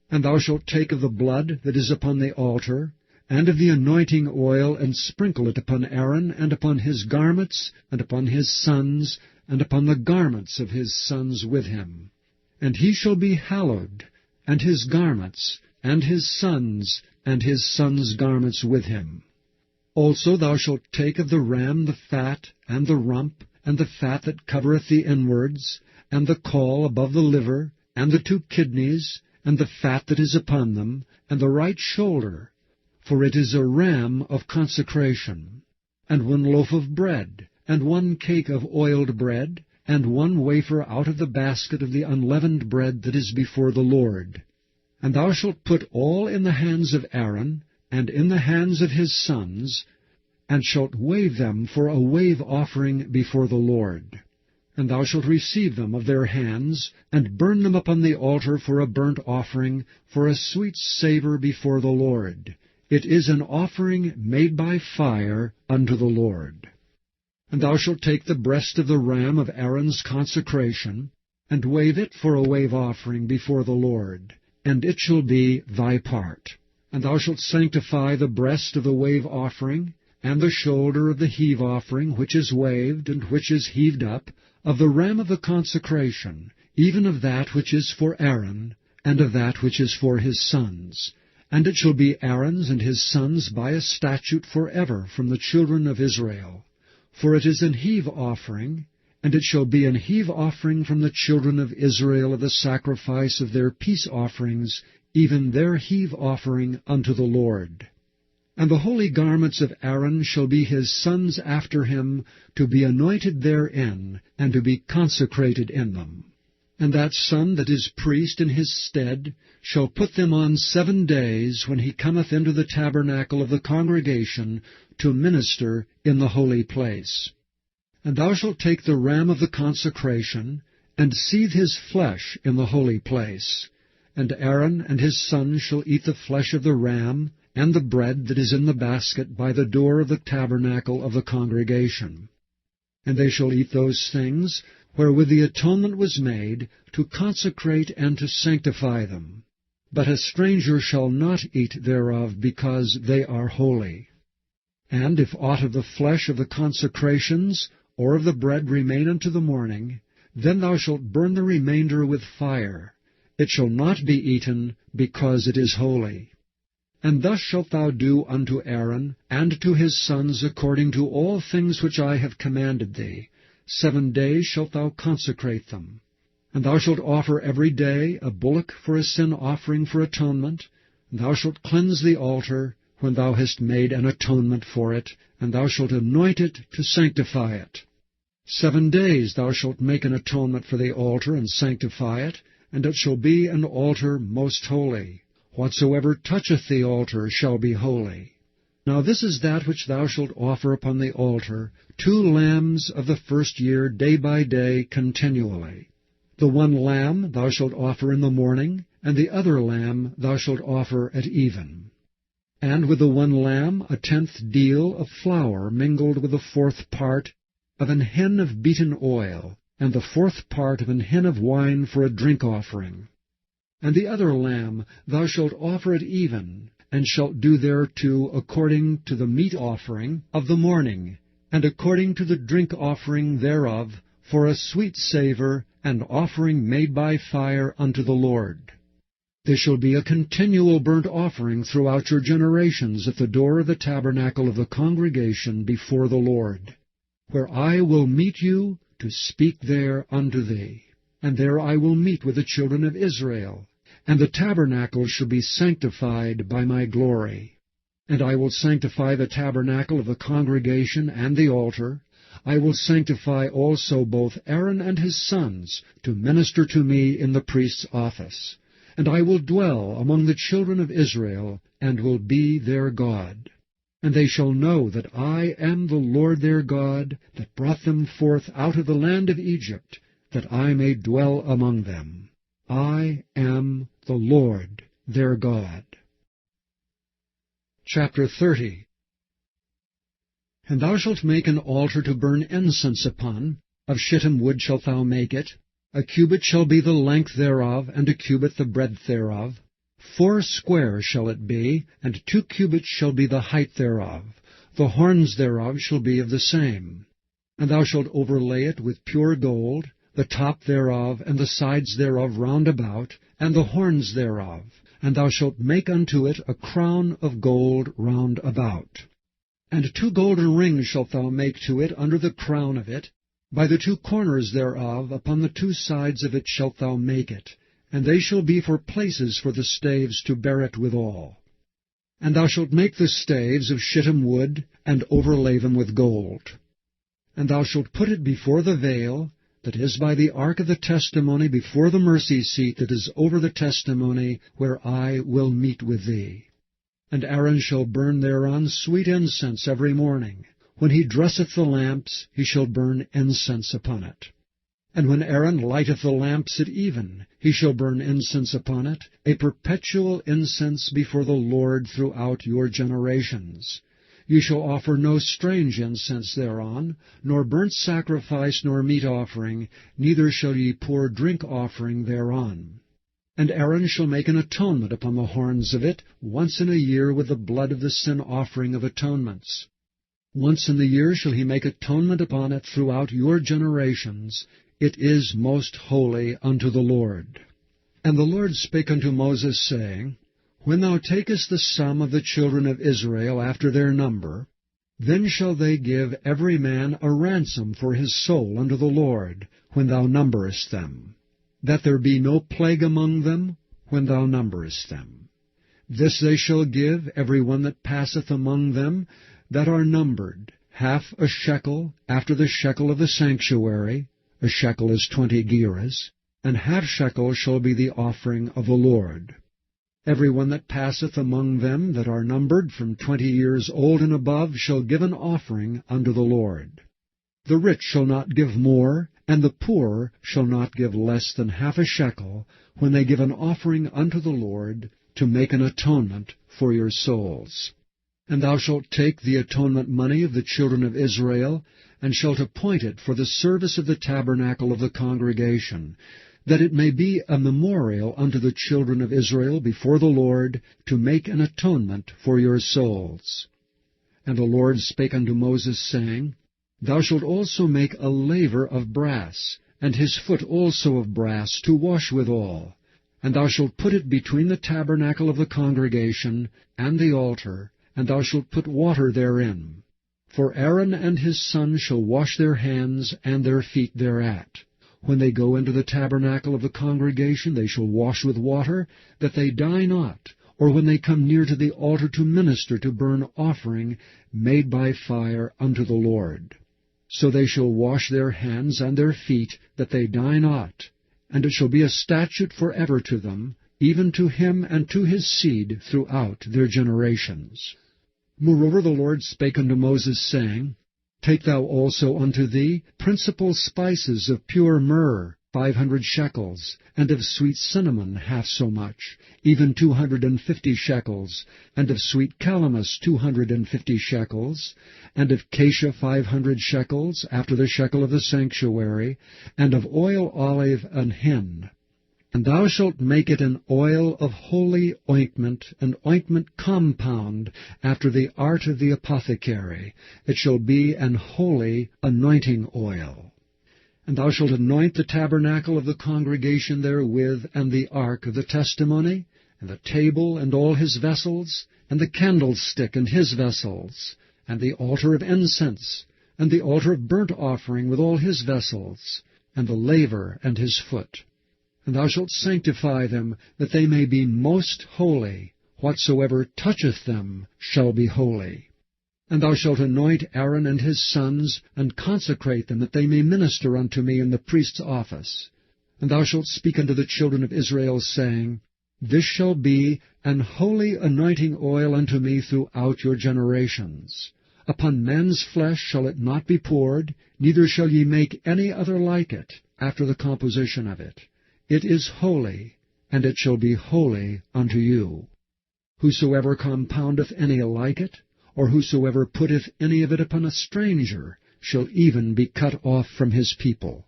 And thou shalt take of the blood that is upon the altar, and of the anointing oil, and sprinkle it upon Aaron, and upon his garments, and upon his sons, and upon the garments of his sons with him. And he shall be hallowed, and his garments, and his sons' garments with him. Also thou shalt take of the ram the fat, and the rump, and the fat that covereth the inwards, and the caul above the liver, and the 2 kidneys, and the fat that is upon them, and the right shoulder, for it is a ram of consecration, and 1 loaf of bread, and 1 cake of oiled bread, and 1 wafer out of the basket of the unleavened bread that is before the Lord. And thou shalt put all in the hands of Aaron, and in the hands of his sons, and shalt wave them for a wave offering before the Lord. And thou shalt receive them of their hands, and burn them upon the altar for a burnt offering, for a sweet savour before the Lord. It is an offering made by fire unto the Lord. And thou shalt take the breast of the ram of Aaron's consecration, and wave it for a wave offering before the Lord, and it shall be thy part. And thou shalt sanctify the breast of the wave offering, and the shoulder of the heave offering, which is waved, and which is heaved up, of the ram of the consecration, even of that which is for Aaron, and of that which is for his sons. And it shall be Aaron's and his sons by a statute forever from the children of Israel. For it is an heave offering, and it shall be an heave offering from the children of Israel of the sacrifice of their peace offerings, even their heave offering unto the Lord. And the holy garments of Aaron shall be his sons after him, to be anointed therein, and to be consecrated in them. And that son that is priest in his stead shall put them on 7 days, when he cometh into the tabernacle of the congregation, to minister in the holy place. And thou shalt take the ram of the consecration, and seethe his flesh in the holy place. And Aaron and his sons shall eat the flesh of the ram, and the bread that is in the basket by the door of the tabernacle of the congregation. And they shall eat those things wherewith the atonement was made, to consecrate and to sanctify them. But a stranger shall not eat thereof, because they are holy. And if aught of the flesh of the consecrations, or of the bread remain unto the morning, then thou shalt burn the remainder with fire. It shall not be eaten, because it is holy. And thus shalt thou do unto Aaron, and to his sons, according to all things which I have commanded thee. 7 days shalt thou consecrate them. And thou shalt offer every day a bullock for a sin offering for atonement. And thou shalt cleanse the altar, when thou hast made an atonement for it, and thou shalt anoint it to sanctify it. 7 days thou shalt make an atonement for the altar, and sanctify it, and it shall be an altar most holy. Whatsoever toucheth the altar shall be holy. Now this is that which thou shalt offer upon the altar, 2 lambs of the first year, day by day, continually. The 1 lamb thou shalt offer in the morning, and the other lamb thou shalt offer at even. And with the 1 lamb 1/10 deal of flour mingled with the 4th part of an hin of beaten oil, and the 4th part of an hin of wine for a drink offering. And the other lamb thou shalt offer at even, and shalt do thereto according to the meat offering of the morning, and according to the drink offering thereof, for a sweet savour, and offering made by fire unto the Lord. This shall be a continual burnt offering throughout your generations at the door of the tabernacle of the congregation before the Lord, where I will meet you to speak there unto thee. And there I will meet with the children of Israel, and the tabernacle shall be sanctified by my glory. And I will sanctify the tabernacle of the congregation and the altar. I will sanctify also both Aaron and his sons to minister to me in the priest's office. And I will dwell among the children of Israel, and will be their God. And they shall know that I am the Lord their God, that brought them forth out of the land of Egypt, that I may dwell among them. I am the Lord their God. Chapter 30. And thou shalt make an altar to burn incense upon. Of shittim wood shalt thou make it. A cubit shall be the length thereof, and a cubit the breadth thereof. 4 square shall it be, and 2 cubits shall be the height thereof. The horns thereof shall be of the same. And thou shalt overlay it with pure gold, the top thereof, and the sides thereof round about, and the horns thereof. And thou shalt make unto it a crown of gold round about. And 2 golden rings shalt thou make to it under the crown of it. By the 2 corners thereof, upon the 2 sides of it shalt thou make it, and they shall be for places for the staves to bear it withal. And thou shalt make the staves of shittim wood, and overlay them with gold. And thou shalt put it before the veil, that is by the ark of the testimony, before the mercy seat that is over the testimony, where I will meet with thee. And Aaron shall burn thereon sweet incense every morning. When he dresseth the lamps, he shall burn incense upon it. And when Aaron lighteth the lamps at even, he shall burn incense upon it, a perpetual incense before the Lord throughout your generations. Ye shall offer no strange incense thereon, nor burnt sacrifice, nor meat offering, neither shall ye pour drink offering thereon. And Aaron shall make an atonement upon the horns of it once in a year with the blood of the sin offering of atonements. Once in the year shall he make atonement upon it throughout your generations. It is most holy unto the Lord. And the Lord spake unto Moses, saying, When thou takest the sum of the children of Israel after their number, then shall they give every man a ransom for his soul unto the Lord, when thou numberest them, that there be no plague among them when thou numberest them. This they shall give every one that passeth among them that are numbered, half a shekel after the shekel of the sanctuary. A shekel is 20 gerahs, and half shekel shall be the offering of the Lord. Every one that passeth among them that are numbered from 20 years old and above shall give an offering unto the Lord. The rich shall not give more, and the poor shall not give less than half a shekel, when they give an offering unto the Lord, to make an atonement for your souls. And thou shalt take the atonement money of the children of Israel, and shalt appoint it for the service of the tabernacle of the congregation, that it may be a memorial unto the children of Israel before the Lord, to make an atonement for your souls. And the Lord spake unto Moses, saying, Thou shalt also make a laver of brass, and his foot also of brass, to wash withal. And thou shalt put it between the tabernacle of the congregation and the altar, and thou shalt put water therein. For Aaron and his sons shall wash their hands and their feet thereat. When they go into the tabernacle of the congregation, they shall wash with water, that they die not, or when they come near to the altar to minister to burn offering made by fire unto the Lord. So they shall wash their hands and their feet, that they die not. And it shall be a statute forever to them, even to him and to his seed throughout their generations. Moreover the Lord spake unto Moses, saying, Take thou also unto thee principal spices of pure myrrh, 500 shekels, and of sweet cinnamon half so much, even 250 shekels, and of sweet calamus 250 shekels, and of cassia 500 shekels, after the shekel of the sanctuary, and of oil olive an hin. And thou shalt make it an oil of holy ointment, an ointment compound, after the art of the apothecary. It shall be an holy anointing oil. And thou shalt anoint the tabernacle of the congregation therewith, and the ark of the testimony, and the table and all his vessels, and the candlestick and his vessels, and the altar of incense, and the altar of burnt offering with all his vessels, and the laver and his foot. And thou shalt sanctify them, that they may be most holy. Whatsoever toucheth them shall be holy. And thou shalt anoint Aaron and his sons, and consecrate them, that they may minister unto me in the priest's office. And thou shalt speak unto the children of Israel, saying, This shall be an holy anointing oil unto me throughout your generations. Upon man's flesh shall it not be poured, neither shall ye make any other like it, after the composition of it. It is holy, and it shall be holy unto you. Whosoever compoundeth any like it, or whosoever putteth any of it upon a stranger, shall even be cut off from his people.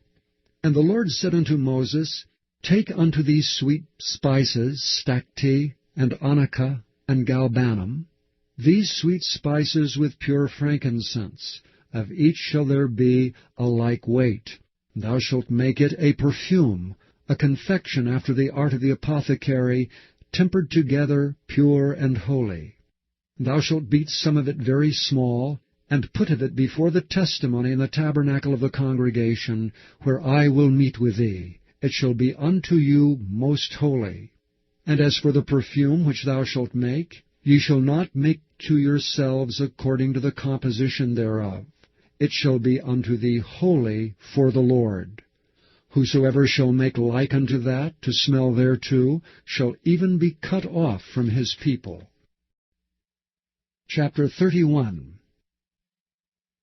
And the Lord said unto Moses, Take unto thee sweet spices, stacte, and onycha, and galbanum, these sweet spices with pure frankincense. Of each shall there be a like weight. Thou shalt make it a perfume, a confection after the art of the apothecary, tempered together, pure and holy. Thou shalt beat some of it very small, and put of it before the testimony in the tabernacle of the congregation, where I will meet with thee. It shall be unto you most holy. And as for the perfume which thou shalt make, ye shall not make to yourselves according to the composition thereof. It shall be unto thee holy for the Lord. Whosoever shall make like unto that, to smell thereto, shall even be cut off from his people. Chapter 31.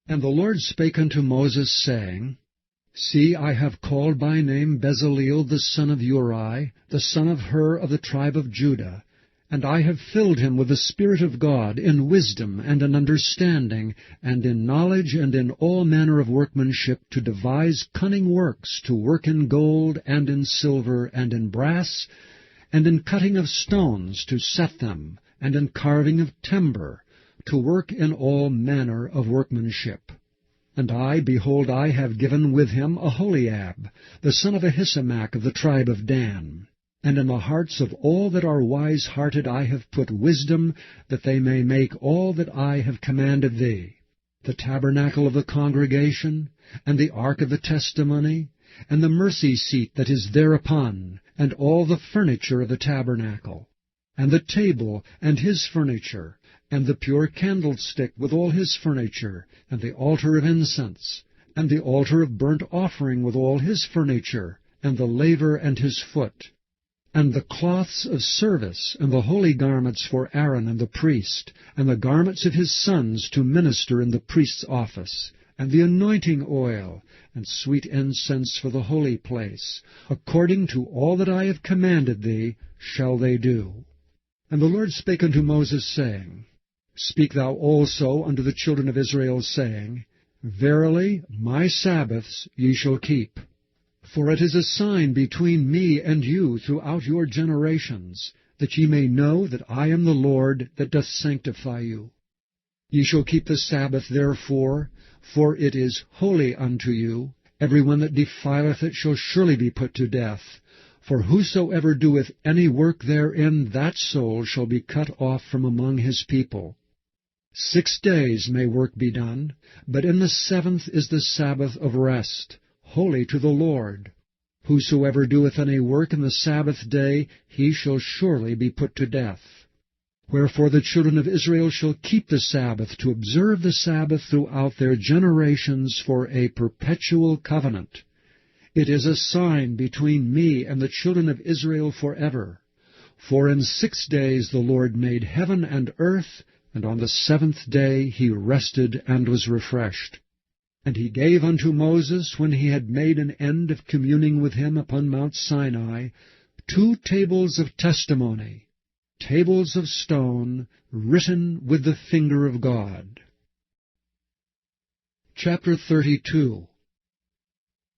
And the Lord spake unto Moses, saying, See, I have called by name Bezaleel the son of Uri, the son of Hur of the tribe of Judah, and I have filled him with the Spirit of God, in wisdom and in understanding, and in knowledge and in all manner of workmanship, to devise cunning works, to work in gold, and in silver, and in brass, and in cutting of stones, to set them, and in carving of timber, to work in all manner of workmanship. And I, behold, I have given with him Aholiab, the son of Ahisamach of the tribe of Dan. And in the hearts of all that are wise-hearted I have put wisdom, that they may make all that I have commanded thee, the tabernacle of the congregation, and the ark of the testimony, and the mercy seat that is thereupon, and all the furniture of the tabernacle, and the table and his furniture, and the pure candlestick with all his furniture, and the altar of incense, and the altar of burnt offering with all his furniture, and the laver and his foot, and the cloths of service, and the holy garments for Aaron and the priest, and the garments of his sons to minister in the priest's office, and the anointing oil, and sweet incense for the holy place. According to all that I have commanded thee shall they do. And the Lord spake unto Moses, saying, Speak thou also unto the children of Israel, saying, Verily my Sabbaths ye shall keep. For it is a sign between me and you throughout your generations, that ye may know that I am the Lord that doth sanctify you. Ye shall keep the Sabbath therefore, for it is holy unto you. Every one that defileth it shall surely be put to death. For whosoever doeth any work therein, that soul shall be cut off from among his people. 6 days may work be done, but in the 7th is the Sabbath of rest, holy to the Lord. Whosoever doeth any work in the Sabbath day, he shall surely be put to death. Wherefore the children of Israel shall keep the Sabbath, to observe the Sabbath throughout their generations for a perpetual covenant. It is a sign between me and the children of Israel forever. For in 6 days the Lord made heaven and earth, and on the 7th day he rested and was refreshed. And he gave unto Moses, when he had made an end of communing with him upon Mount Sinai, 2 tables of testimony, tables of stone, written with the finger of God. Chapter 32.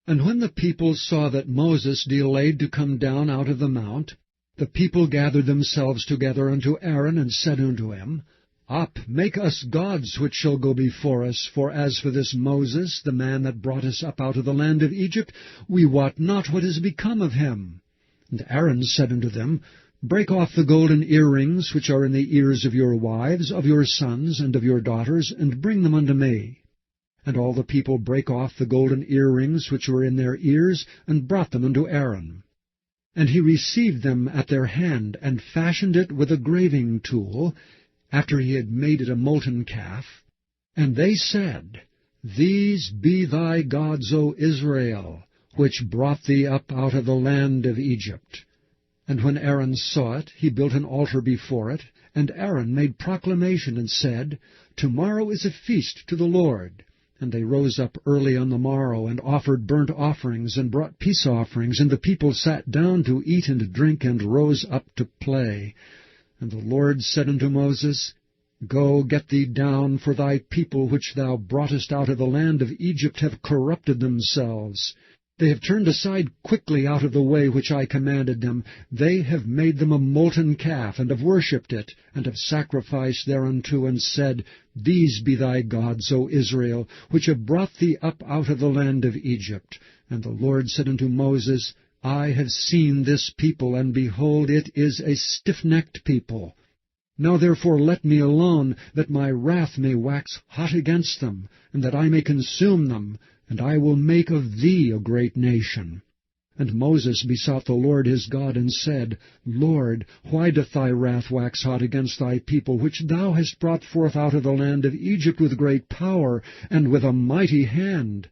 And when the people saw that Moses delayed to come down out of the mount, the people gathered themselves together unto Aaron, and said unto him, Up, make us gods which shall go before us, for as for this Moses, the man that brought us up out of the land of Egypt, we wot not what is become of him. And Aaron said unto them, Break off the golden earrings which are in the ears of your wives, of your sons, and of your daughters, and bring them unto me. And all the people brake off the golden earrings which were in their ears, and brought them unto Aaron. And he received them at their hand, and fashioned it with a graving tool, after he had made it a molten calf. And they said, These be thy gods, O Israel, which brought thee up out of the land of Egypt. And when Aaron saw it, he built an altar before it, and Aaron made proclamation, and said, Tomorrow is a feast to the Lord. And they rose up early on the morrow, and offered burnt offerings, and brought peace offerings, and the people sat down to eat and drink, and rose up to play. And the Lord said unto Moses, Go, get thee down, for thy people which thou broughtest out of the land of Egypt have corrupted themselves. They have turned aside quickly out of the way which I commanded them. They have made them a molten calf, and have worshipped it, and have sacrificed thereunto, and said, These be thy gods, O Israel, which have brought thee up out of the land of Egypt. And the Lord said unto Moses, I have seen this people, and behold, it is a stiff-necked people. Now therefore let me alone, that my wrath may wax hot against them, and that I may consume them, and I will make of thee a great nation. And Moses besought the Lord his God, and said, Lord, why doth thy wrath wax hot against thy people, which thou hast brought forth out of the land of Egypt with great power, and with a mighty hand?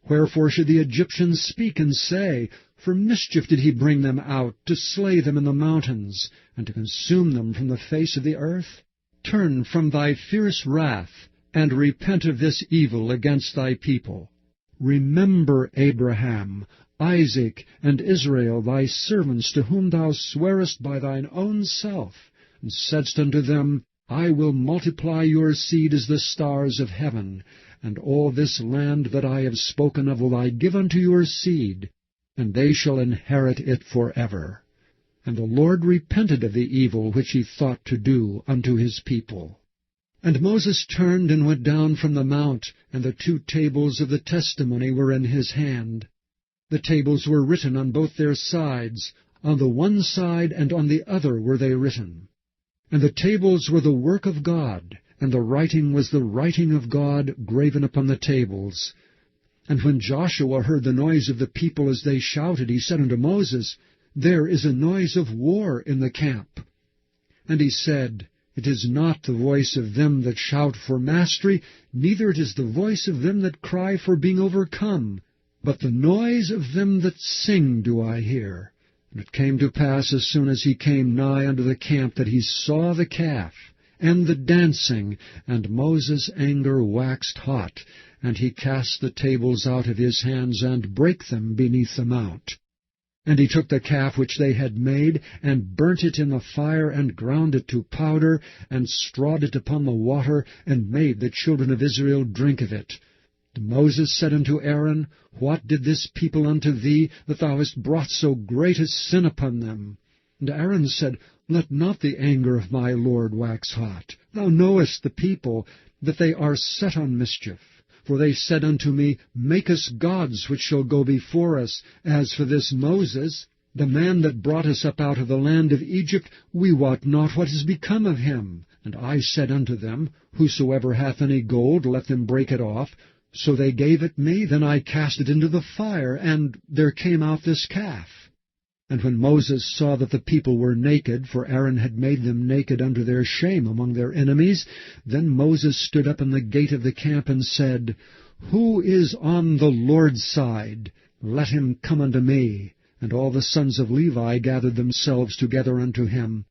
Wherefore should the Egyptians speak and say, For mischief did he bring them out, to slay them in the mountains, and to consume them from the face of the earth? Turn from thy fierce wrath, and repent of this evil against thy people. Remember Abraham, Isaac, and Israel, thy servants, to whom thou swarest by thine own self, and saidst unto them, I will multiply your seed as the stars of heaven, and all this land that I have spoken of will I give unto your seed, and they shall inherit it forever. And the Lord repented of the evil which he thought to do unto his people. And Moses turned and went down from the mount, and the 2 tables of the testimony were in his hand. The tables were written on both their sides, on the one side and on the other were they written. And the tables were the work of God, and the writing was the writing of God graven upon the tables. And when Joshua heard the noise of the people as they shouted, he said unto Moses, There is a noise of war in the camp. And he said, It is not the voice of them that shout for mastery, neither it is the voice of them that cry for being overcome, but the noise of them that sing do I hear. And it came to pass, as soon as he came nigh unto the camp, that he saw the calf, and the dancing, and Moses' anger waxed hot, and he cast the tables out of his hands, and brake them beneath the mount. And he took the calf which they had made, and burnt it in the fire, and ground it to powder, and strawed it upon the water, and made the children of Israel drink of it. And Moses said unto Aaron, What did this people unto thee, that thou hast brought so great a sin upon them? And Aaron said, Let not the anger of my Lord wax hot. Thou knowest the people, that they are set on mischief. For they said unto me, Make us gods which shall go before us. As for this Moses, the man that brought us up out of the land of Egypt, we wot not what is become of him. And I said unto them, Whosoever hath any gold, let them break it off. So they gave it me, then I cast it into the fire, and there came out this calf. And when Moses saw that the people were naked, for Aaron had made them naked unto their shame among their enemies, then Moses stood up in the gate of the camp, and said, Who is on the Lord's side? Let him come unto me. And all the sons of Levi gathered themselves together unto him.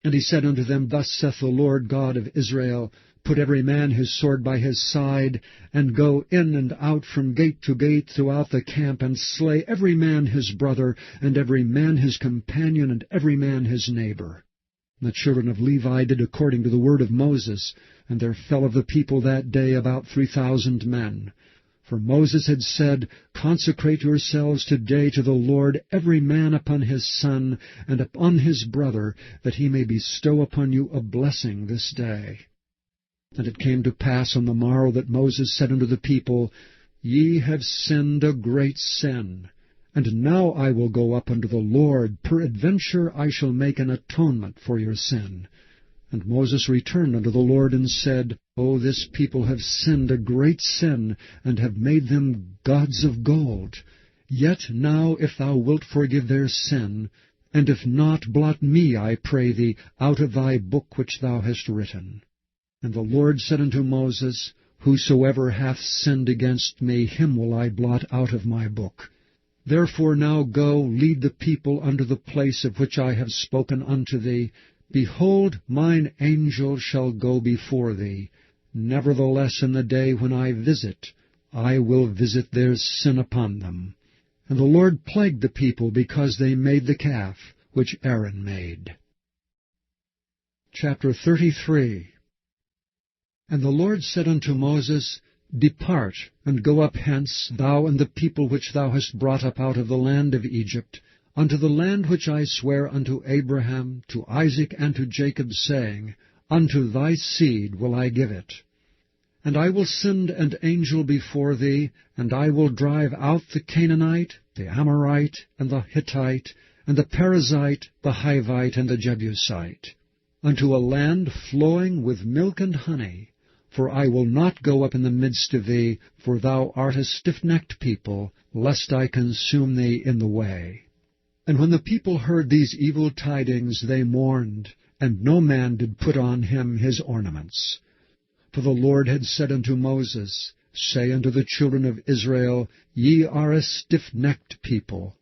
And he said unto them, Thus saith the Lord God of Israel, Put every man his sword by his side, and go in and out from gate to gate throughout the camp, and slay every man his brother, and every man his companion, and every man his neighbor. And the children of Levi did according to the word of Moses, and there fell of the people that day about 3,000 men. For Moses had said, Consecrate yourselves today to the Lord, every man upon his son, and upon his brother, that he may bestow upon you a blessing this day. And it came to pass on the morrow that Moses said unto the people, Ye have sinned a great sin. And now I will go up unto the Lord. Peradventure I shall make an atonement for your sin. And Moses returned unto the Lord, and said, O this people have sinned a great sin, and have made them gods of gold. Yet now if thou wilt forgive their sin, and if not, blot me, I pray thee, out of thy book which thou hast written. And the Lord said unto Moses, Whosoever hath sinned against me, him will I blot out of my book. Therefore now go, lead the people unto the place of which I have spoken unto thee. Behold, mine angel shall go before thee. Nevertheless in the day when I visit, I will visit their sin upon them. And the Lord plagued the people, because they made the calf which Aaron made. Chapter 33. And the Lord said unto Moses, Depart, and go up hence, thou and the people which thou hast brought up out of the land of Egypt, unto the land which I swear unto Abraham, to Isaac, and to Jacob, saying, Unto thy seed will I give it. And I will send an angel before thee, and I will drive out the Canaanite, the Amorite, and the Hittite, and the Perizzite, the Hivite, and the Jebusite, unto a land flowing with milk and honey. For I will not go up in the midst of thee, for thou art a stiff-necked people, lest I consume thee in the way. And when the people heard these evil tidings, they mourned, and no man did put on him his ornaments. For the Lord had said unto Moses, Say unto the children of Israel, Ye are a stiff-necked people.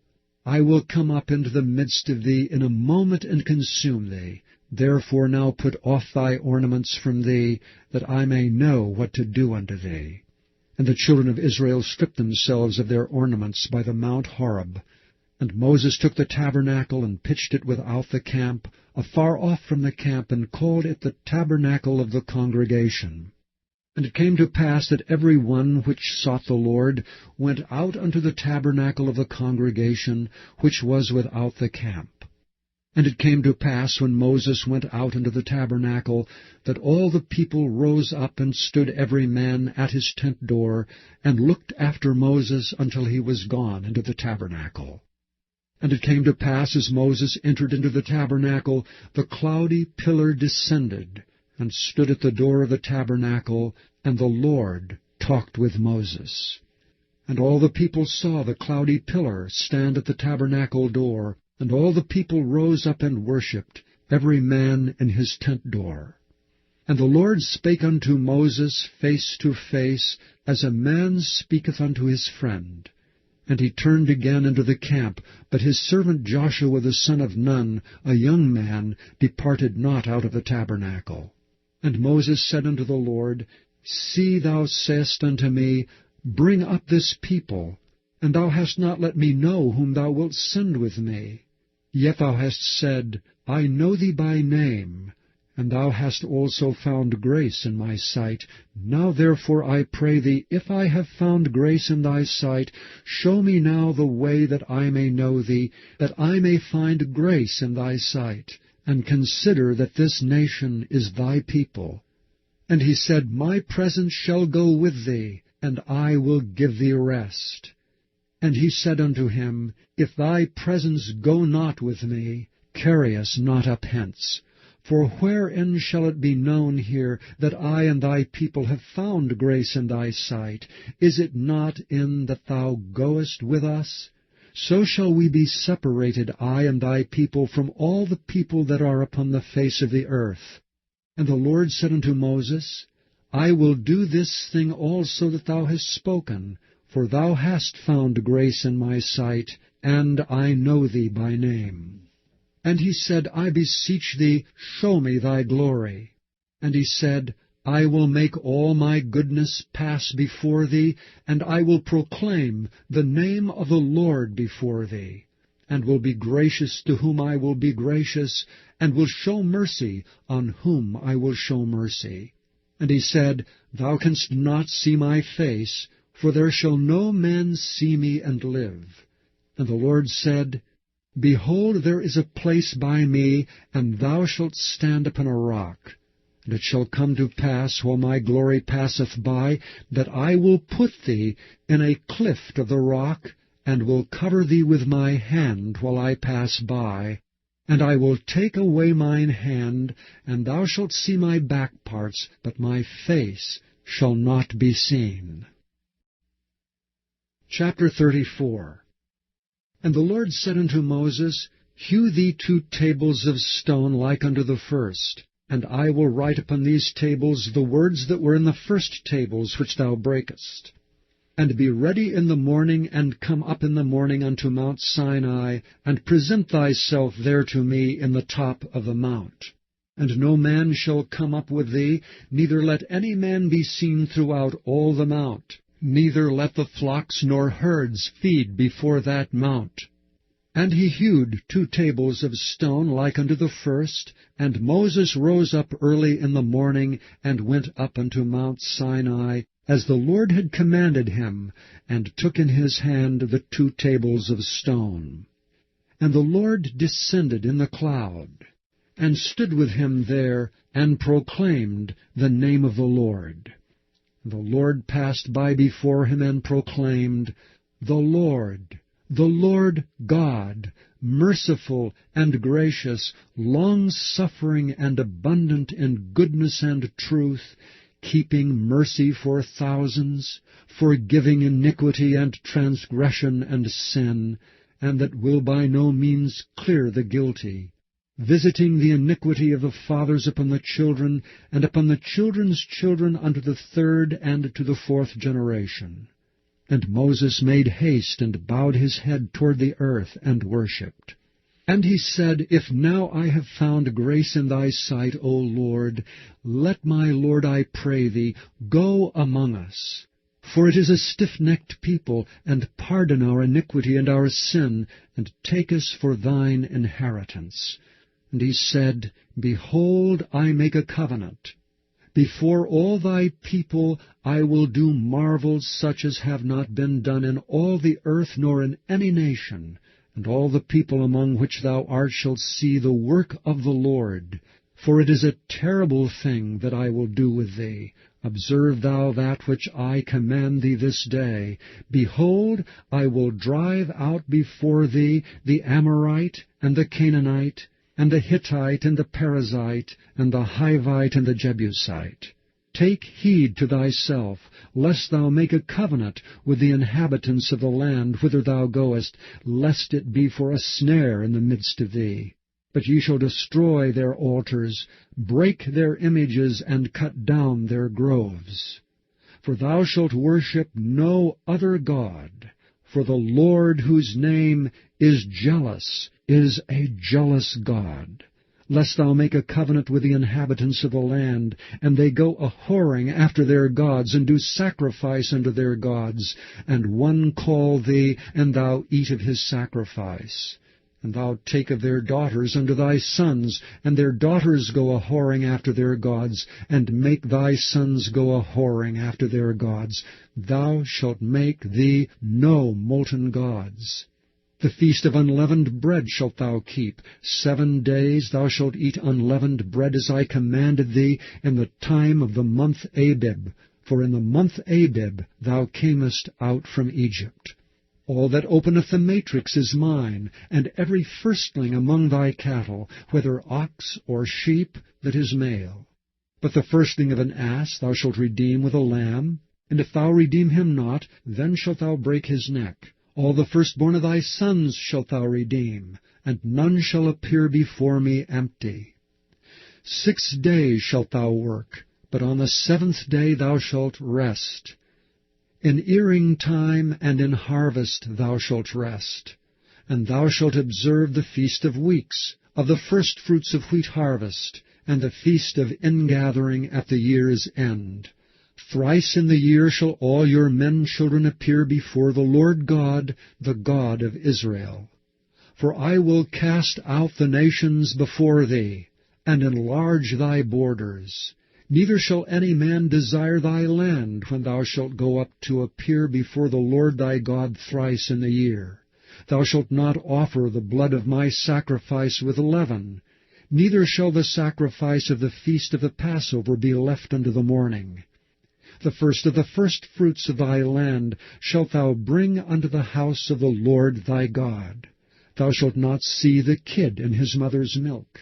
I will come up into the midst of thee in a moment, and consume thee. Therefore now put off thy ornaments from thee, that I may know what to do unto thee. And the children of Israel stripped themselves of their ornaments by the Mount Horeb. And Moses took the tabernacle, and pitched it without the camp, afar off from the camp, and called it the tabernacle of the congregation. And it came to pass that every one which sought the Lord went out unto the tabernacle of the congregation, which was without the camp. And it came to pass, when Moses went out into the tabernacle, that all the people rose up and stood every man at his tent door, and looked after Moses until he was gone into the tabernacle. And it came to pass, as Moses entered into the tabernacle, the cloudy pillar descended, and stood at the door of the tabernacle, and the Lord talked with Moses. And all the people saw the cloudy pillar stand at the tabernacle door, and all the people rose up and worshipped, every man in his tent door. And the Lord spake unto Moses face to face, as a man speaketh unto his friend. And he turned again into the camp, but his servant Joshua the son of Nun, a young man, departed not out of the tabernacle. And Moses said unto the Lord, See, thou sayest unto me, Bring up this people, and thou hast not let me know whom thou wilt send with me. Yet thou hast said, I know thee by name, and thou hast also found grace in my sight. Now therefore I pray thee, if I have found grace in thy sight, show me now the way that I may know thee, that I may find grace in thy sight, and consider that this nation is thy people. And he said, My presence shall go with thee, and I will give thee rest. And he said unto him, If thy presence go not with me, carry us not up hence. For wherein shall it be known here that I and thy people have found grace in thy sight? Is it not in that thou goest with us? So shall we be separated, I and thy people, from all the people that are upon the face of the earth. And the Lord said unto Moses, I will do this thing also that thou hast spoken, for thou hast found grace in my sight, and I know thee by name. And he said, I beseech thee, show me thy glory. And he said, I will make all my goodness pass before thee, and I will proclaim the name of the Lord before thee, and will be gracious to whom I will be gracious, and will show mercy on whom I will show mercy. And he said, Thou canst not see my face, for there shall no man see me and live. And the Lord said, Behold, there is a place by me, and thou shalt stand upon a rock. And it shall come to pass, while my glory passeth by, that I will put thee in a cleft of the rock, and will cover thee with my hand while I pass by. And I will take away mine hand, and thou shalt see my back parts, but my face shall not be seen. Chapter 34. And the Lord said unto Moses, Hew thee 2 tables of stone like unto the first, and I will write upon these tables the words that were in the first tables which thou breakest. And be ready in the morning, and come up in the morning unto Mount Sinai, and present thyself there to me in the top of the mount. And no man shall come up with thee, neither let any man be seen throughout all the mount. Neither let the flocks nor herds feed before that mount. And he hewed 2 tables of stone like unto the first, and Moses rose up early in the morning, and went up unto Mount Sinai, as the Lord had commanded him, and took in his hand the 2 tables of stone. And the Lord descended in the cloud, and stood with him there, and proclaimed the name of the Lord. The Lord passed by before him, and proclaimed, the Lord God, merciful and gracious, long-suffering and abundant in goodness and truth, keeping mercy for thousands, forgiving iniquity and transgression and sin, and that will by no means clear the guilty, visiting the iniquity of the fathers upon the children, and upon the children's children unto the 3rd and to the 4th generation. And Moses made haste, and bowed his head toward the earth, and worshipped. And he said, If now I have found grace in thy sight, O Lord, let my Lord, I pray thee, go among us. For it is a stiff-necked people, and pardon our iniquity and our sin, and take us for thine inheritance. And he said, Behold, I make a covenant. Before all thy people I will do marvels such as have not been done in all the earth, nor in any nation. And all the people among which thou art shall see the work of the Lord. For it is a terrible thing that I will do with thee. Observe thou that which I command thee this day. Behold, I will drive out before thee the Amorite, and the Canaanite, and the Hittite, and the Perizzite, and the Hivite, and the Jebusite. Take heed to thyself, lest thou make a covenant with the inhabitants of the land whither thou goest, lest it be for a snare in the midst of thee. But ye shall destroy their altars, break their images, and cut down their groves. For thou shalt worship no other God, for the Lord, whose name is jealous, is a jealous God. Lest thou make a covenant with the inhabitants of the land, and they go a-whoring after their gods, and do sacrifice unto their gods, and one call thee, and thou eat of his sacrifice. And thou take of their daughters unto thy sons, and their daughters go a-whoring after their gods, and make thy sons go a-whoring after their gods. Thou shalt make thee no molten gods. The feast of unleavened bread shalt thou keep. 7 days thou shalt eat unleavened bread, as I commanded thee, in the time of the month Abib. For in the month Abib thou camest out from Egypt. All that openeth the matrix is mine, and every firstling among thy cattle, whether ox or sheep, that is male. But the firstling of an ass thou shalt redeem with a lamb, and if thou redeem him not, then shalt thou break his neck. All the firstborn of thy sons shalt thou redeem, and none shall appear before me empty. 6 days shalt thou work, but on the 7th day thou shalt rest. In earing time and in harvest thou shalt rest. And thou shalt observe the feast of weeks, of the firstfruits of wheat harvest, and the feast of ingathering at the year's end. Thrice in the year shall all your men children appear before the Lord God, the God of Israel. For I will cast out the nations before thee, and enlarge thy borders. Neither shall any man desire thy land when thou shalt go up to appear before the Lord thy God thrice in the year. Thou shalt not offer the blood of my sacrifice with leaven, neither shall the sacrifice of the feast of the Passover be left unto the morning. The first of the firstfruits of thy land shalt thou bring unto the house of the Lord thy God. Thou shalt not see the kid in his mother's milk.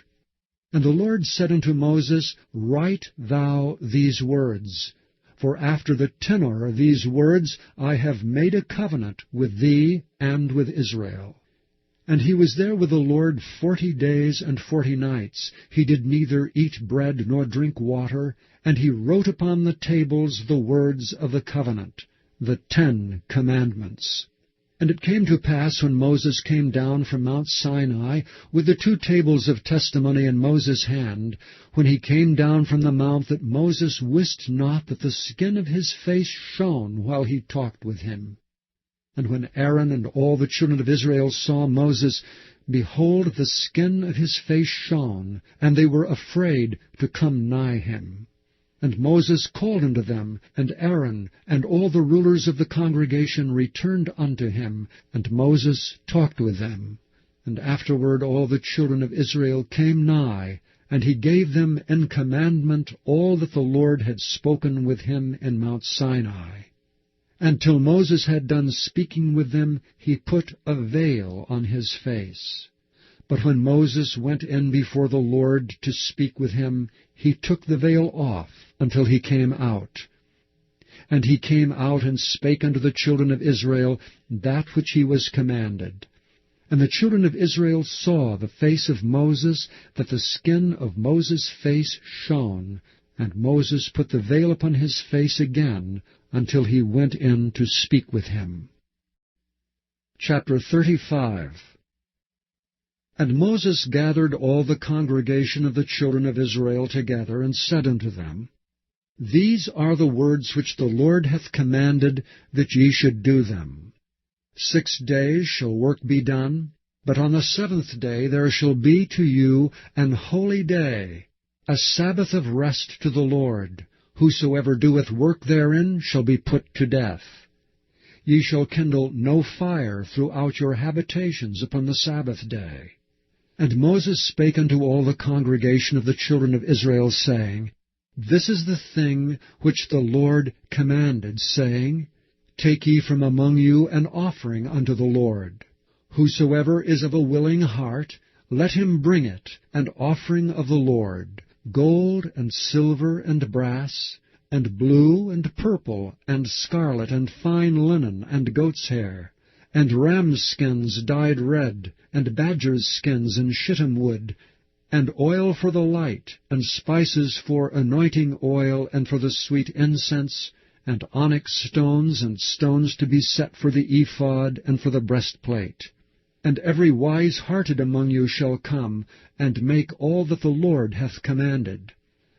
And the Lord said unto Moses, Write thou these words, for after the tenor of these words I have made a covenant with thee and with Israel. And he was there with the Lord 40 days and 40 nights. He did neither eat bread nor drink water, and he wrote upon the tables the words of the covenant, the 10 commandments. And it came to pass, when Moses came down from Mount Sinai, with the 2 tables of testimony in Moses' hand, when he came down from the mount, that Moses wist not that the skin of his face shone while he talked with him. And when Aaron and all the children of Israel saw Moses, behold, the skin of his face shone, and they were afraid to come nigh him. And Moses called unto them, and Aaron, and all the rulers of the congregation returned unto him, and Moses talked with them. And afterward all the children of Israel came nigh, and he gave them in commandment all that the Lord had spoken with him in Mount Sinai. And till Moses had done speaking with them, he put a veil on his face. But when Moses went in before the Lord to speak with him, he took the veil off until he came out. And he came out and spake unto the children of Israel that which he was commanded. And the children of Israel saw the face of Moses, that the skin of Moses' face shone. And Moses put the veil upon his face again, until he went in to speak with him. Chapter 35. And Moses gathered all the congregation of the children of Israel together, and said unto them, These are the words which the Lord hath commanded, that ye should do them. 6 days shall work be done, but on the 7th day there shall be to you an holy day, a Sabbath of rest to the Lord. Whosoever doeth work therein shall be put to death. Ye shall kindle no fire throughout your habitations upon the Sabbath day. And Moses spake unto all the congregation of the children of Israel, saying, This is the thing which the Lord commanded, saying, Take ye from among you an offering unto the Lord. Whosoever is of a willing heart, let him bring it, an offering of the Lord, gold and silver and brass, and blue and purple and scarlet and fine linen and goat's hair, and rams' skins dyed red, and badgers' skins and shittim wood, and oil for the light, and spices for anointing oil and for the sweet incense, and onyx stones and stones to be set for the ephod and for the breastplate. And every wise-hearted among you shall come, and make all that the Lord hath commanded: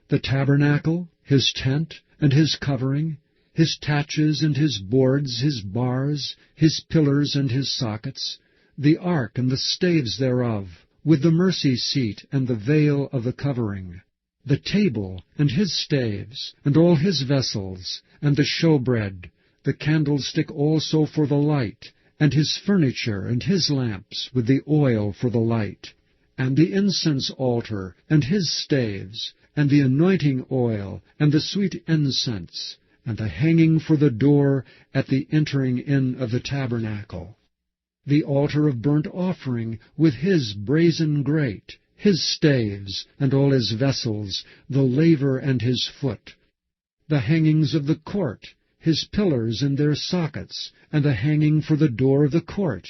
the tabernacle, his tent, and his covering, his taches and his boards, his bars, his pillars and his sockets, the ark and the staves thereof, with the mercy seat and the veil of the covering, the table and his staves, and all his vessels, and the showbread, the candlestick also for the light, and his furniture and his lamps, with the oil for the light, and the incense altar, and his staves, and the anointing oil, and the sweet incense, and the hanging for the door at the entering in of the tabernacle, the altar of burnt offering, with his brazen grate, his staves, and all his vessels, the laver and his foot, the hangings of the court, his pillars and their sockets, and the hanging for the door of the court,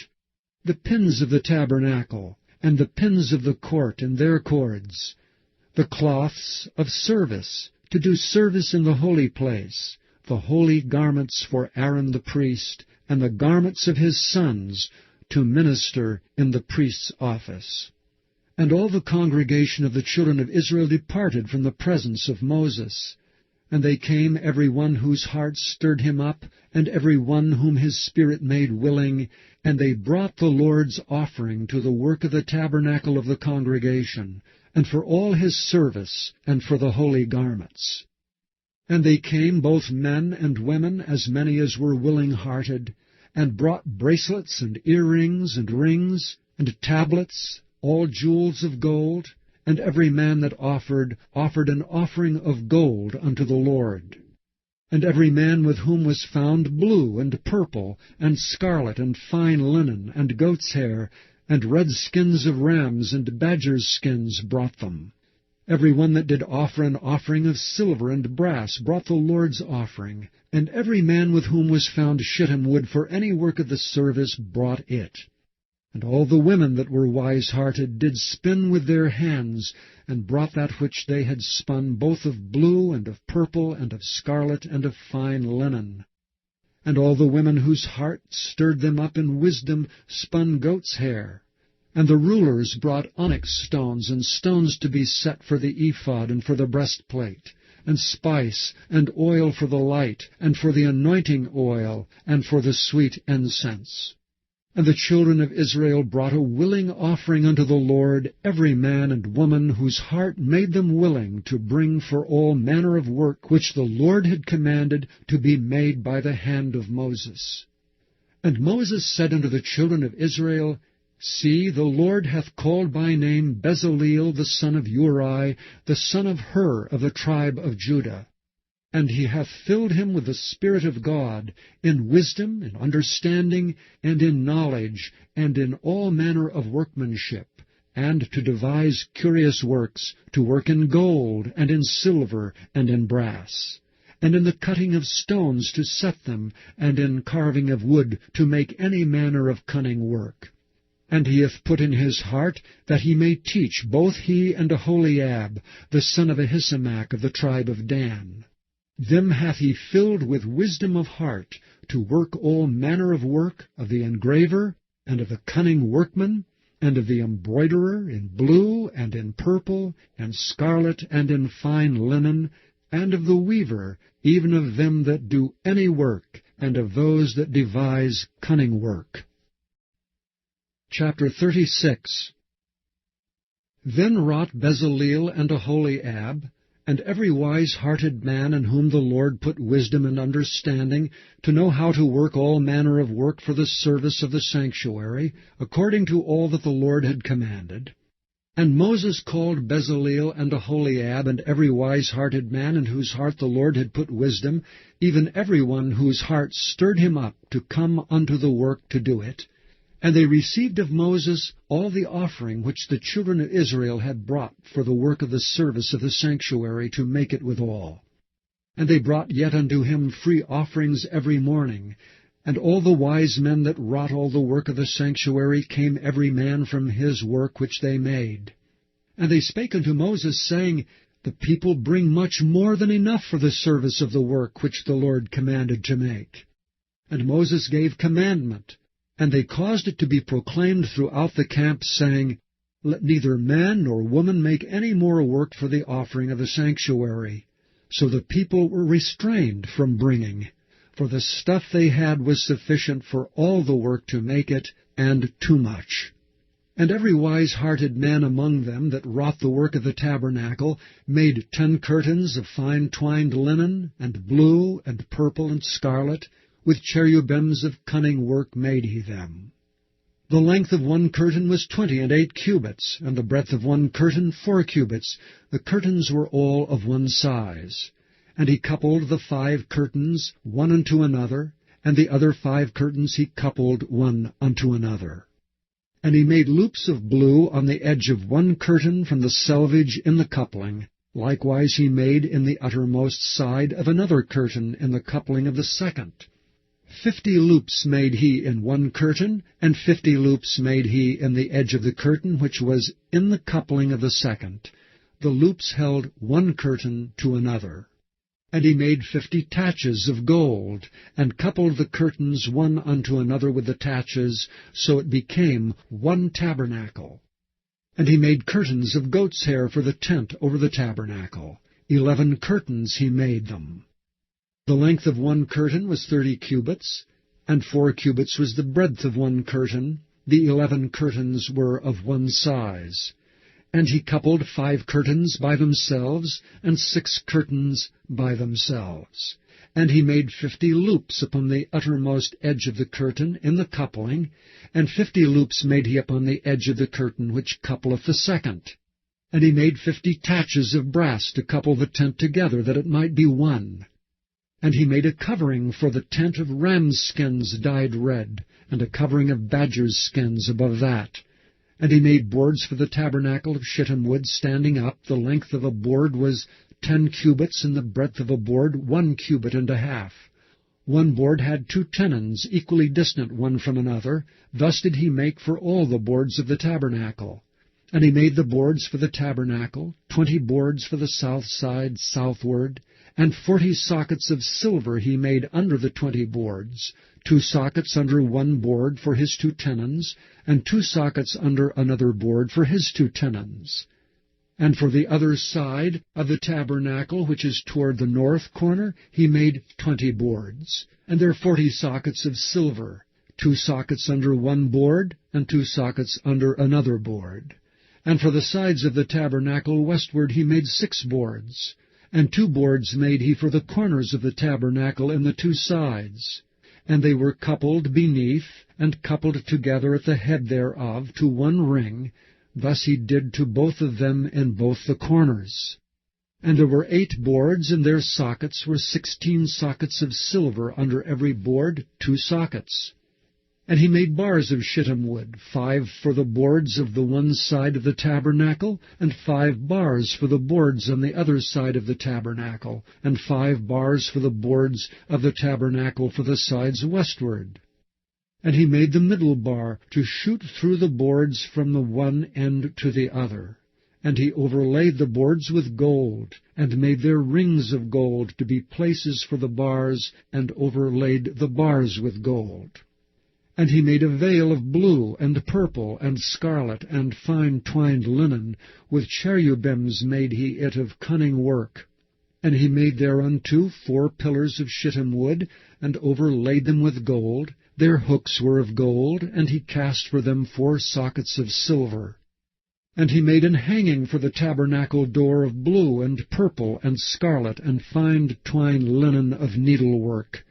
the pins of the tabernacle, and the pins of the court and their cords, the cloths of service, to do service in the holy place, the holy garments for Aaron the priest, and the garments of his sons, to minister in the priest's office. And all the congregation of the children of Israel departed from the presence of Moses. And they came, every one whose heart stirred him up, and every one whom his spirit made willing, and they brought the Lord's offering to the work of the tabernacle of the congregation, and for all his service, and for the holy garments. And they came, both men and women, as many as were willing-hearted, and brought bracelets and earrings and rings, and tablets, all jewels of gold, and every man that offered an offering of gold unto the Lord. And every man with whom was found blue and purple, and scarlet, and fine linen, and goat's hair, and red skins of rams, and badgers' skins brought them. Every one that did offer an offering of silver and brass brought the Lord's offering, and every man with whom was found shittim wood for any work of the service brought it. And all the women that were wise-hearted did spin with their hands, and brought that which they had spun, both of blue, and of purple, and of scarlet, and of fine linen. And all the women whose heart stirred them up in wisdom spun goat's hair. And the rulers brought onyx stones, and stones to be set for the ephod and for the breastplate, and spice, and oil for the light, and for the anointing oil, and for the sweet incense. And the children of Israel brought a willing offering unto the Lord, every man and woman whose heart made them willing to bring for all manner of work which the Lord had commanded to be made by the hand of Moses. And Moses said unto the children of Israel, See, the Lord hath called by name Bezaleel the son of Uri, the son of Hur of the tribe of Judah. And he hath filled him with the Spirit of God, in wisdom, in understanding, and in knowledge, and in all manner of workmanship, and to devise curious works, to work in gold, and in silver, and in brass, and in the cutting of stones to set them, and in carving of wood to make any manner of cunning work. And he hath put in his heart that he may teach both he and Aholiab, the son of Ahisamach of the tribe of Dan. Them hath he filled with wisdom of heart, to work all manner of work of the engraver, and of the cunning workman, and of the embroiderer, in blue, and in purple, and scarlet, and in fine linen, and of the weaver, even of them that do any work, and of those that devise cunning work. Chapter 36. Then wrought Bezaleel and Aholiab, and every wise-hearted man in whom the Lord put wisdom and understanding, to know how to work all manner of work for the service of the sanctuary, according to all that the Lord had commanded. And Moses called Bezaleel and Aholiab, and every wise-hearted man in whose heart the Lord had put wisdom, even every one whose heart stirred him up to come unto the work to do it. And they received of Moses all the offering which the children of Israel had brought for the work of the service of the sanctuary, to make it withal. And they brought yet unto him free offerings every morning. And all the wise men that wrought all the work of the sanctuary came every man from his work which they made. And they spake unto Moses, saying, The people bring much more than enough for the service of the work which the Lord commanded to make. And Moses gave commandment, and they caused it to be proclaimed throughout the camp, saying, Let neither man nor woman make any more work for the offering of the sanctuary. So the people were restrained from bringing, for the stuff they had was sufficient for all the work to make it, and too much. And every wise-hearted man among them that wrought the work of the tabernacle made 10 curtains of fine twined linen, and blue, and purple, and scarlet, with cherubims of cunning work made he them. The length of one curtain was 28 cubits, and the breadth of one curtain 4 cubits. The curtains were all of one size. And he coupled the 5 curtains one unto another, and the other 5 curtains he coupled one unto another. And he made loops of blue on the edge of one curtain from the selvage in the coupling. Likewise he made in the uttermost side of another curtain in the coupling of the second. 50 loops made he in one curtain, and 50 loops made he in the edge of the curtain which was in the coupling of the second. The loops held one curtain to another. And he made 50 taches of gold, and coupled the curtains one unto another with the taches, so it became one tabernacle. And he made curtains of goat's hair for the tent over the tabernacle. 11 curtains he made them. The length of one curtain was 30 cubits, and 4 cubits was the breadth of one curtain. The 11 curtains were of one size. And he coupled 5 curtains by themselves, and 6 curtains by themselves. And he made 50 loops upon the uttermost edge of the curtain in the coupling, and 50 loops made he upon the edge of the curtain which coupleth the second. And he made 50 taches of brass to couple the tent together, that it might be one. And he made a covering for the tent of rams' skins dyed red, and a covering of badgers' skins above that. And he made boards for the tabernacle of shittim wood standing up. The length of a board was 10 cubits, and the breadth of a board 1 cubit and a half. One board had 2 tenons, equally distant one from another. Thus did he make for all the boards of the tabernacle. And he made the boards for the tabernacle, 20 boards for the south side southward, and 40 sockets of silver he made under the 20 boards, 2 sockets under one board for his 2 tenons, and 2 sockets under another board for his 2 tenons. And for the other side of the tabernacle, which is toward the north corner, he made 20 boards, and there 40 sockets of silver, 2 sockets under one board, and 2 sockets under another board. And for the sides of the tabernacle westward he made 6 boards. And 2 boards made he for the corners of the tabernacle in the 2 sides. And they were coupled beneath, and coupled together at the head thereof, to one ring. Thus he did to both of them in both the corners. And there were 8 boards, and their sockets were 16 sockets of silver, under every board 2 sockets. And he made bars of shittim wood, 5 for the boards of the one side of the tabernacle, and 5 bars for the boards on the other side of the tabernacle, and 5 bars for the boards of the tabernacle for the sides westward. And he made the middle bar to shoot through the boards from the one end to the other. And he overlaid the boards with gold, and made their rings of gold to be places for the bars, and overlaid the bars with gold. And he made a veil of blue, and purple, and scarlet, and fine twined linen. With cherubims made he it of cunning work. And he made thereunto 4 pillars of shittim wood, and overlaid them with gold. Their hooks were of gold, and he cast for them 4 sockets of silver. And he made an hanging for the tabernacle door of blue, and purple, and scarlet, and fine twined linen of needlework,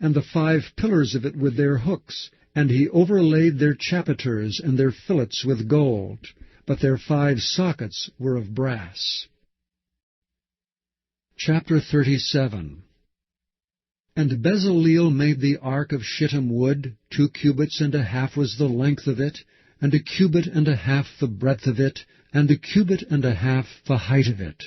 and the 5 pillars of it with their hooks. And he overlaid their chapiters and their fillets with gold, but their 5 sockets were of brass. Chapter 37. And Bezaleel made the ark of shittim wood. 2 cubits and a half was the length of it, and 1 cubit and a half the breadth of it, and 1 cubit and a half the height of it.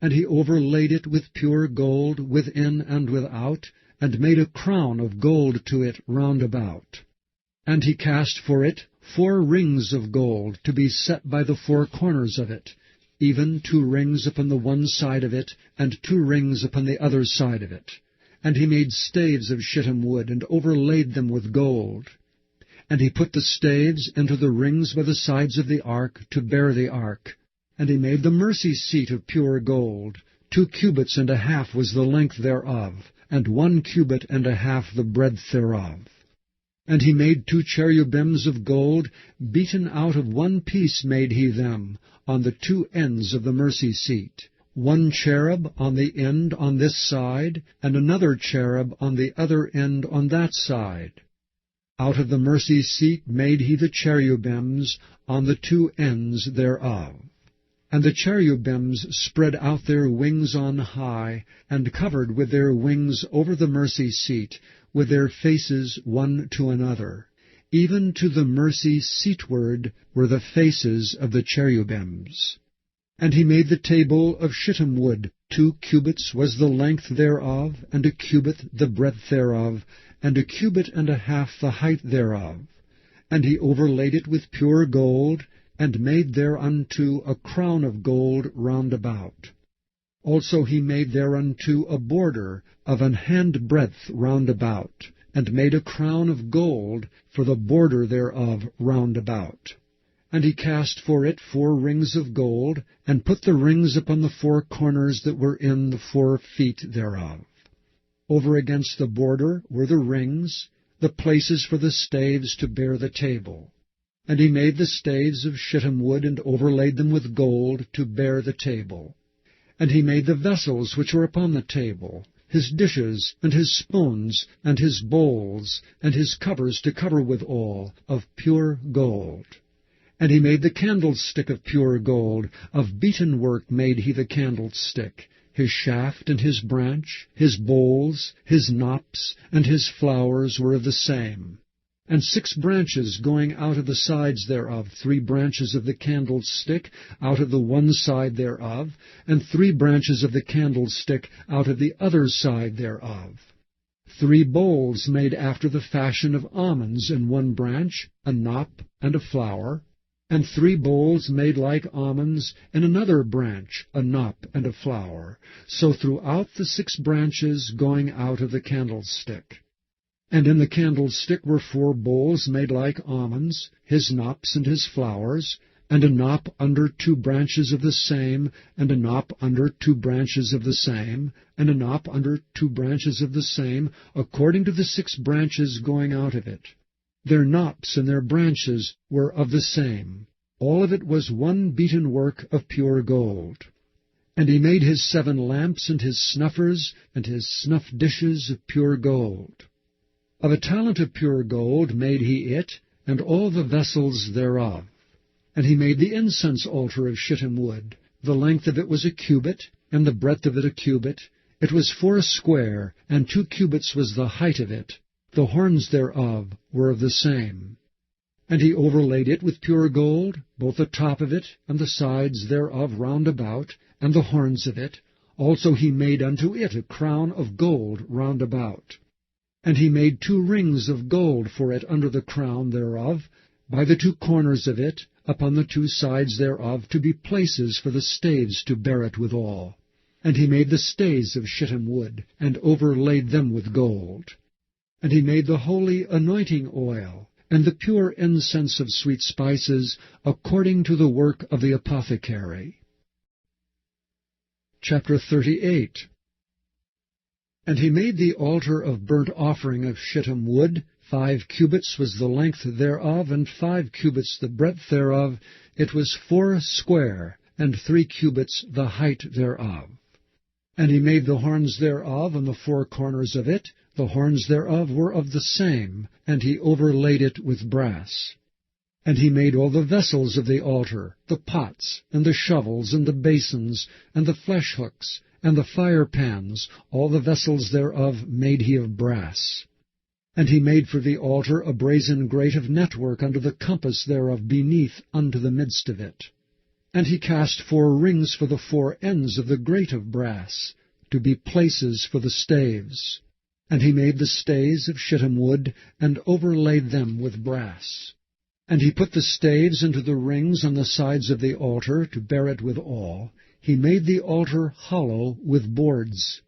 And he overlaid it with pure gold within and without, and made a crown of gold to it round about. And he cast for it 4 rings of gold, to be set by the 4 corners of it, even 2 rings upon the one side of it, and 2 rings upon the other side of it. And he made staves of shittim wood, and overlaid them with gold. And he put the staves into the rings by the sides of the ark, to bear the ark. And he made the mercy seat of pure gold. 2 cubits and a half was the length thereof, and 1 cubit and a half the breadth thereof. And he made 2 cherubims of gold, beaten out of one piece made he them, on the 2 ends of the mercy seat. 1 cherub on the end on this side, and another cherub on the other end on that side. Out of the mercy seat made he the cherubims on the 2 ends thereof. And the cherubims spread out their wings on high, and covered with their wings over the mercy seat, with their faces one to another. Even to the mercy seatward were the faces of the cherubims. And he made the table of shittim wood. 2 cubits was the length thereof, and 1 cubit the breadth thereof, and 1 cubit and a half the height thereof. And he overlaid it with pure gold, and made thereunto a crown of gold round about. Also he made thereunto a border of an handbreadth round about, and made a crown of gold for the border thereof round about. And he cast for it 4 rings of gold, and put the rings upon the 4 corners that were in the 4 feet thereof. Over against the border were the rings, the places for the staves to bear the table. And he made the staves of shittim wood, and overlaid them with gold, to bear the table. And he made the vessels which were upon the table, his dishes, and his spoons, and his bowls, and his covers to cover withal, of pure gold. And he made the candlestick of pure gold, of beaten work made he the candlestick, his shaft and his branch, his bowls, his knops, and his flowers were of the same. And 6 branches going out of the sides thereof, 3 branches of the candlestick out of the one side thereof, and 3 branches of the candlestick out of the other side thereof. 3 bowls made after the fashion of almonds in one branch, a knop and a flower, and 3 bowls made like almonds in another branch, a knop and a flower, so throughout the 6 branches going out of the candlestick. And in the candlestick were 4 bowls made like almonds, his knops and his flowers, and a knop under 2 branches of the same, and a knop under 2 branches of the same, and a knop under 2 branches of the same, according to the 6 branches going out of it. Their knops and their branches were of the same. All of it was one beaten work of pure gold. And he made his 7 lamps, and his snuffers, and his snuff dishes of pure gold. Of a talent of pure gold made he it, and all the vessels thereof. And he made the incense altar of shittim wood. The length of it was a cubit, and the breadth of it a cubit. It was foursquare, and 2 cubits was the height of it. The horns thereof were of the same. And he overlaid it with pure gold, both the top of it, and the sides thereof round about, and the horns of it. Also he made unto it a crown of gold round about. And he made 2 rings of gold for it under the crown thereof, by the 2 corners of it, upon the 2 sides thereof, to be places for the staves to bear it withal. And he made the stays of shittim wood, and overlaid them with gold. And he made the holy anointing oil, and the pure incense of sweet spices, according to the work of the apothecary. Chapter 38. And he made the altar of burnt offering of shittim wood. 5 cubits was the length thereof, and 5 cubits the breadth thereof. It was foursquare, and 3 cubits the height thereof. And he made the horns thereof, and the 4 corners of it. The horns thereof were of the same, and he overlaid it with brass. And he made all the vessels of the altar, the pots, and the shovels, and the basins, and the flesh hooks, and the fire pans. All the vessels thereof made he of brass. And he made for the altar a brazen grate of network under the compass thereof beneath unto the midst of it. And he cast 4 rings for the 4 ends of the grate of brass, to be places for the staves. And he made the stays of shittim wood, and overlaid them with brass. And he put the staves into the rings on the sides of the altar, to bear it withal. He made the altar hollow with boards.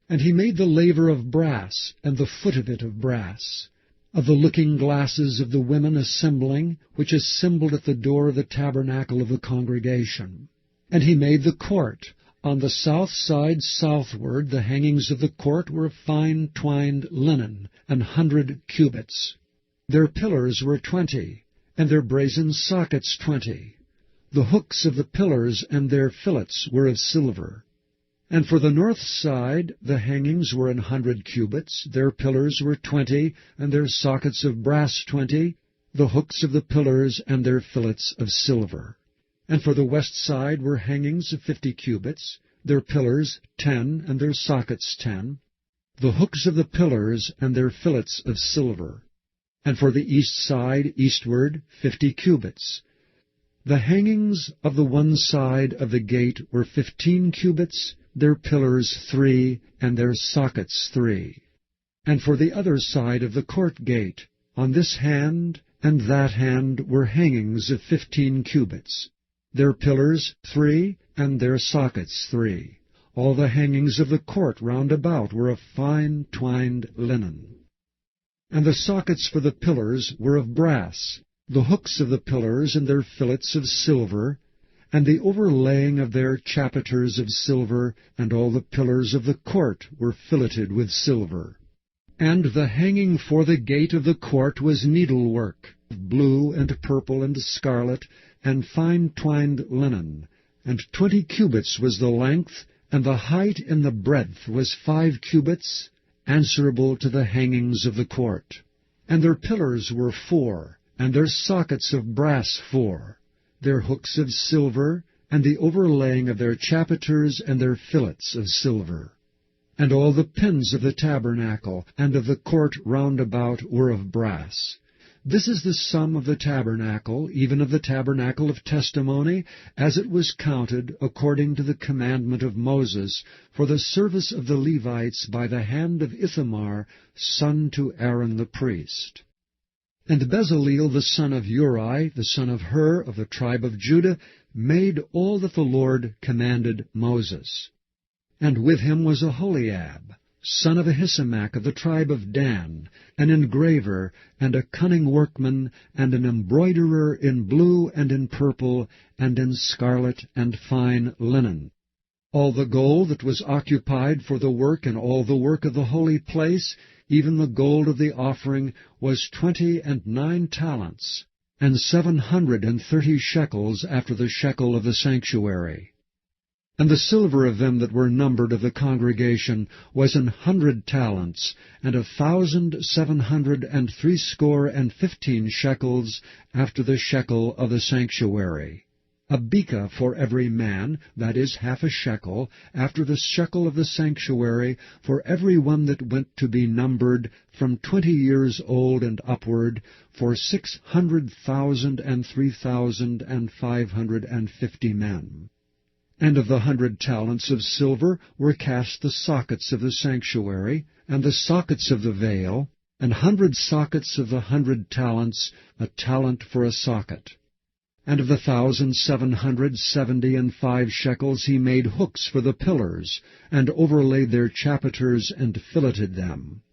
And he made the laver of brass, and the foot of it of brass. Of the looking glasses of the women assembling, which assembled at the door of the tabernacle of the congregation. And he made the court. On the south side southward the hangings of the court were of fine twined linen, 100 cubits. Their pillars were 20, and their brazen sockets 20. The hooks of the pillars and their fillets were of silver. And for the north side the hangings were 100 cubits, their pillars were 20, and their sockets of brass 20, the hooks of the pillars and their fillets of silver. And for the west side were hangings of 50 cubits, their pillars 10, and their sockets 10, the hooks of the pillars and their fillets of silver. And for the east side eastward 50 cubits. The hangings of the one side of the gate were 15 cubits, their pillars 3, and their sockets 3. And for the other side of the court gate, on this hand and that hand were hangings of 15 cubits. Their pillars 3, and their sockets 3. All the hangings of the court round about were of fine twined linen. And the sockets for the pillars were of brass, the hooks of the pillars and their fillets of silver, and the overlaying of their chapiters of silver, and all the pillars of the court were filleted with silver. And the hanging for the gate of the court was needlework, of blue and purple and scarlet, and fine twined linen, and 20 cubits was the length, and the height in the breadth was 5 cubits, answerable to the hangings of the court. And their pillars were 4, and their sockets of brass 4, their hooks of silver, and the overlaying of their chapiters and their fillets of silver. And all the pins of the tabernacle and of the court round about were of brass. This is the sum of the tabernacle, even of the tabernacle of testimony, as it was counted according to the commandment of Moses, for the service of the Levites by the hand of Ithamar, son to Aaron the priest. And Bezaleel the son of Uri, the son of Hur, of the tribe of Judah, made all that the Lord commanded Moses. And with him was Aholiab, son of Ahisamach of the tribe of Dan, an engraver, and a cunning workman, and an embroiderer in blue and in purple, and in scarlet and fine linen. All the gold that was occupied for the work and all the work of the holy place, even the gold of the offering, was 29 talents, and 730 shekels after the shekel of the sanctuary. And the silver of them that were numbered of the congregation was 100 talents, and 1,760 shekels after the shekel of the sanctuary. A beka for every man, that is, half a shekel, after the shekel of the sanctuary, for every one that went to be numbered, from 20 years old and upward, for 600,000 and 3,550 men. And of the 100 talents of silver were cast the sockets of the sanctuary, and the sockets of the veil, 100 sockets of the 100 talents, a talent for a socket. And of the 1,775 shekels he made hooks for the pillars, and overlaid their chapiters, and filleted them.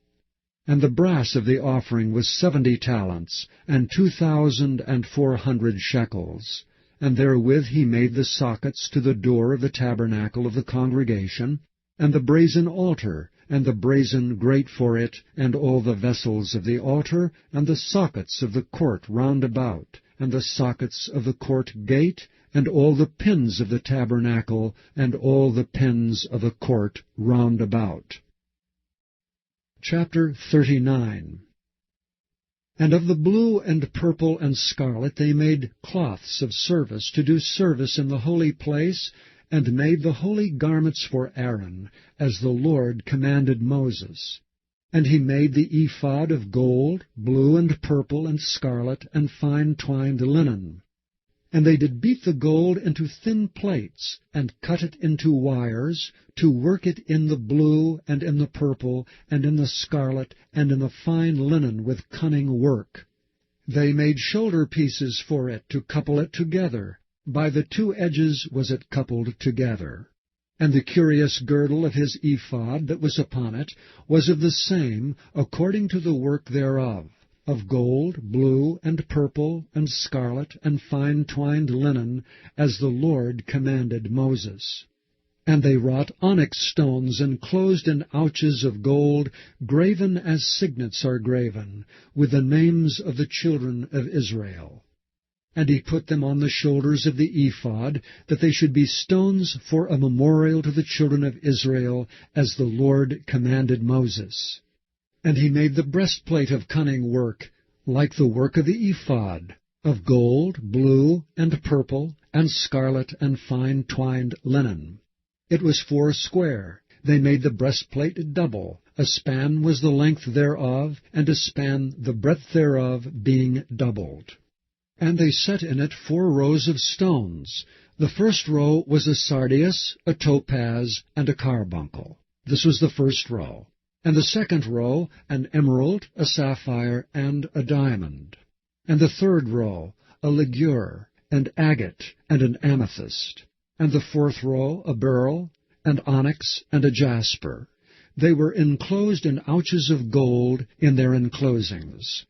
And the brass of the offering was 70 talents, and 2,400 shekels. And therewith he made the sockets to the door of the tabernacle of the congregation, and the brazen altar, and the brazen grate for it, and all the vessels of the altar, and the sockets of the court round about, and the sockets of the court gate, and all the pins of the tabernacle, and all the pins of the court round about. Chapter 39. And of the blue and purple and scarlet they made cloths of service to do service in the holy place, and made the holy garments for Aaron, as the Lord commanded Moses. And he made the ephod of gold, blue and purple and scarlet, and fine twined linen. And they did beat the gold into thin plates, and cut it into wires, to work it in the blue, and in the purple, and in the scarlet, and in the fine linen with cunning work. They made shoulder pieces for it, to couple it together. By the 2 edges was it coupled together. And the curious girdle of his ephod that was upon it was of the same, according to the work thereof, of gold, blue, and purple, and scarlet, and fine twined linen, as the Lord commanded Moses. And they wrought onyx stones enclosed in ouches of gold, graven as signets are graven, with the names of the children of Israel. And he put them on the shoulders of the ephod, that they should be stones for a memorial to the children of Israel, as the Lord commanded Moses. And he made the breastplate of cunning work, like the work of the ephod, of gold, blue, and purple, and scarlet, and fine twined linen. It was 4 square. They made the breastplate double. A span was the length thereof, and a span the breadth thereof, being doubled. And they set in it 4 rows of stones. The first row was a sardius, a topaz, and a carbuncle. This was the first row. And the second row, an emerald, a sapphire, and a diamond. And the third row, a ligure, and agate, and an amethyst. And the fourth row, a beryl, and onyx, and a jasper. They were enclosed in ouches of gold in their enclosings.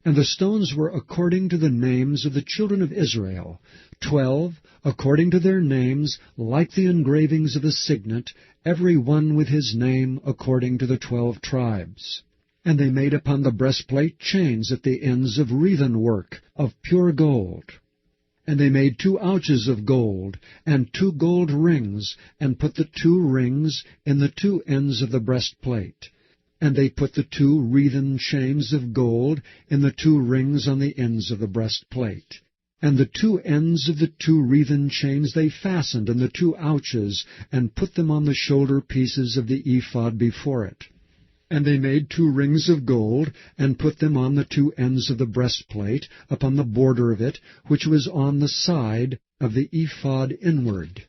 And the stones were according to the names of the children of Israel, 12, according to their names, like the engravings of the signet, every one with his name according to the 12 tribes. And they made upon the breastplate chains at the ends of wreathen work, of pure gold. And they made 2 ouches of gold, and 2 gold rings, and put the 2 rings in the 2 ends of the breastplate. And they put the 2 wreathen chains of gold in the 2 rings on the ends of the breastplate. And the 2 ends of the 2 wreathen chains they fastened in the 2 ouches, and put them on the shoulder pieces of the ephod before it. And they made 2 rings of gold, and put them on the 2 ends of the breastplate, upon the border of it, which was on the side of the ephod inward.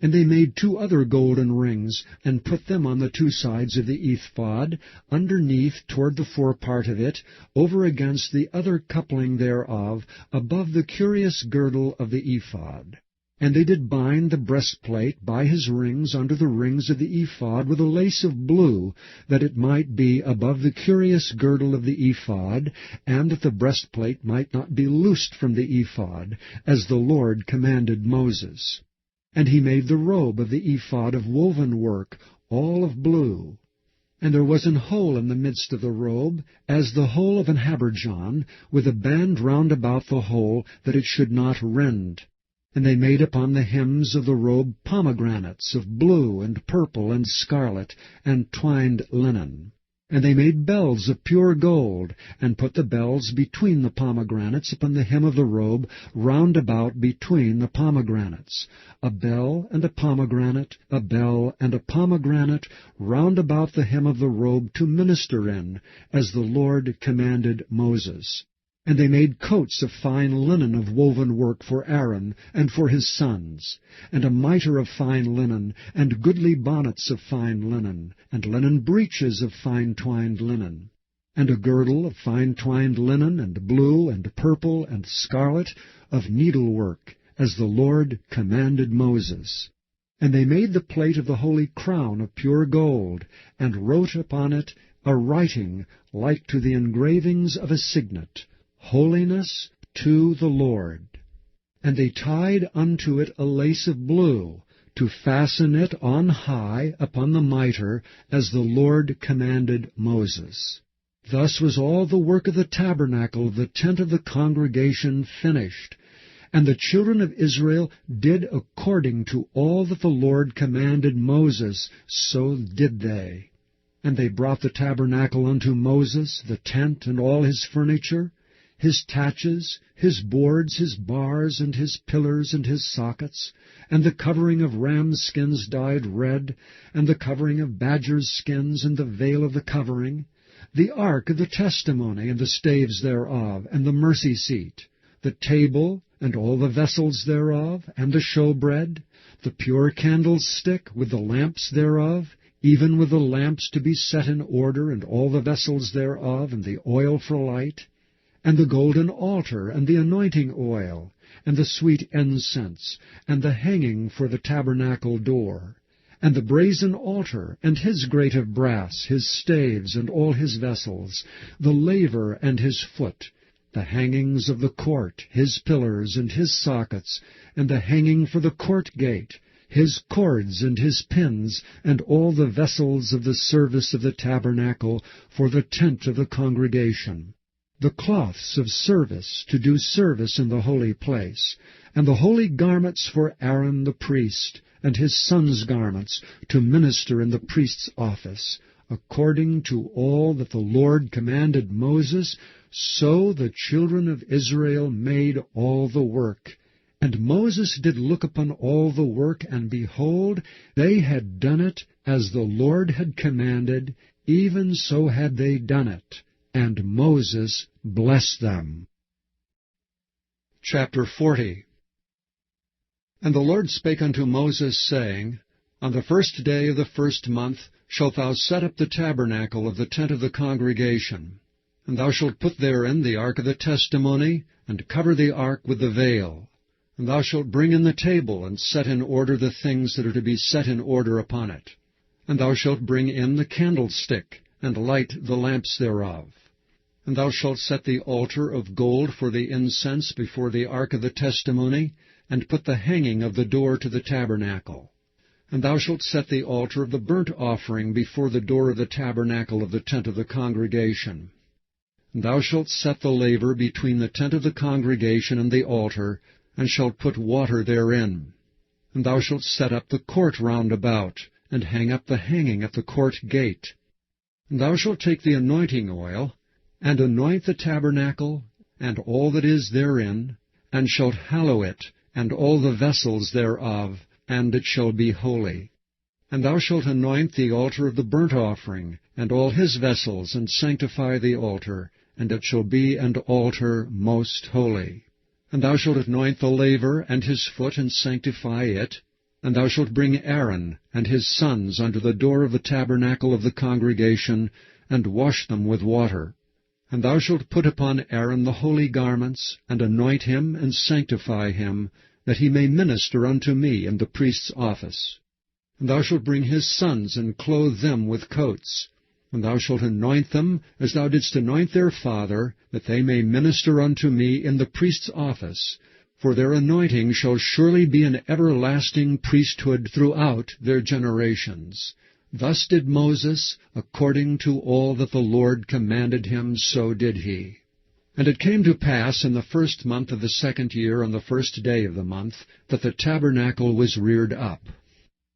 And they made 2 other golden rings, and put them on the 2 sides of the ephod, underneath toward the forepart of it, over against the other coupling thereof, above the curious girdle of the ephod. And they did bind the breastplate by his rings under the rings of the ephod with a lace of blue, that it might be above the curious girdle of the ephod, and that the breastplate might not be loosed from the ephod, as the Lord commanded Moses. And he made the robe of the ephod of woven work, all of blue. And there was an hole in the midst of the robe, as the hole of an habergeon, with a band round about the hole, that it should not rend. And they made upon the hems of the robe pomegranates of blue and purple and scarlet, and twined linen. And they made bells of pure gold, and put the bells between the pomegranates upon the hem of the robe, round about between the pomegranates. A bell and a pomegranate, a bell and a pomegranate, round about the hem of the robe to minister in, as the Lord commanded Moses. And they made coats of fine linen of woven work for Aaron and for his sons, and a mitre of fine linen, and goodly bonnets of fine linen, and linen breeches of fine twined linen, and a girdle of fine twined linen, and blue, and purple, and scarlet, of needlework, as the Lord commanded Moses. And they made the plate of the holy crown of pure gold, and wrote upon it a writing like to the engravings of a signet, Holiness to the Lord. And they tied unto it a lace of blue, to fasten it on high upon the mitre, as the Lord commanded Moses. Thus was all the work of the tabernacle of the tent of the congregation finished. And the children of Israel did according to all that the Lord commanded Moses, so did they. And they brought the tabernacle unto Moses, the tent and all his furniture, his taches, his boards, his bars, and his pillars, and his sockets, and the covering of rams' skins dyed red, and the covering of badgers' skins, and the veil of the covering, the ark of the testimony, and the staves thereof, and the mercy seat, the table, and all the vessels thereof, and the showbread, the pure candlestick, with the lamps thereof, even with the lamps to be set in order, and all the vessels thereof, and the oil for light, and the golden altar, and the anointing oil, and the sweet incense, and the hanging for the tabernacle door, and the brazen altar, and his grate of brass, his staves, and all his vessels, the laver and his foot, the hangings of the court, his pillars, and his sockets, and the hanging for the court gate, his cords and his pins, and all the vessels of the service of the tabernacle for the tent of the congregation, the cloths of service to do service in the holy place, and the holy garments for Aaron the priest, and his sons' garments to minister in the priest's office, according to all that the Lord commanded Moses, so the children of Israel made all the work. And Moses did look upon all the work, and behold, they had done it as the Lord had commanded, even so had they done it. And Moses blessed them. Chapter 40. And the Lord spake unto Moses, saying, On the 1st day of the 1st month shalt thou set up the tabernacle of the tent of the congregation. And thou shalt put therein the ark of the testimony, and cover the ark with the veil. And thou shalt bring in the table, and set in order the things that are to be set in order upon it. And thou shalt bring in the candlestick, and light the lamps thereof. And thou shalt set the altar of gold for the incense before the ark of the testimony, and put the hanging of the door to the tabernacle. And thou shalt set the altar of the burnt offering before the door of the tabernacle of the tent of the congregation. And thou shalt set the laver between the tent of the congregation and the altar, and shalt put water therein. And thou shalt set up the court round about, and hang up the hanging at the court gate. And thou shalt take the anointing oil, and anoint the tabernacle, and all that is therein, and shalt hallow it, and all the vessels thereof, and it shall be holy. And thou shalt anoint the altar of the burnt offering, and all his vessels, and sanctify the altar, and it shall be an altar most holy. And thou shalt anoint the laver and his foot, and sanctify it. And thou shalt bring Aaron and his sons unto the door of the tabernacle of the congregation, and wash them with water. And thou shalt put upon Aaron the holy garments, and anoint him, and sanctify him, that he may minister unto me in the priest's office. And thou shalt bring his sons, and clothe them with coats. And thou shalt anoint them, as thou didst anoint their father, that they may minister unto me in the priest's office. for their anointing shall surely be an everlasting priesthood throughout their generations. Thus did Moses, according to all that the Lord commanded him, so did he. And it came to pass in the 1st month of the 2nd year, on the 1st day of the month, that the tabernacle was reared up.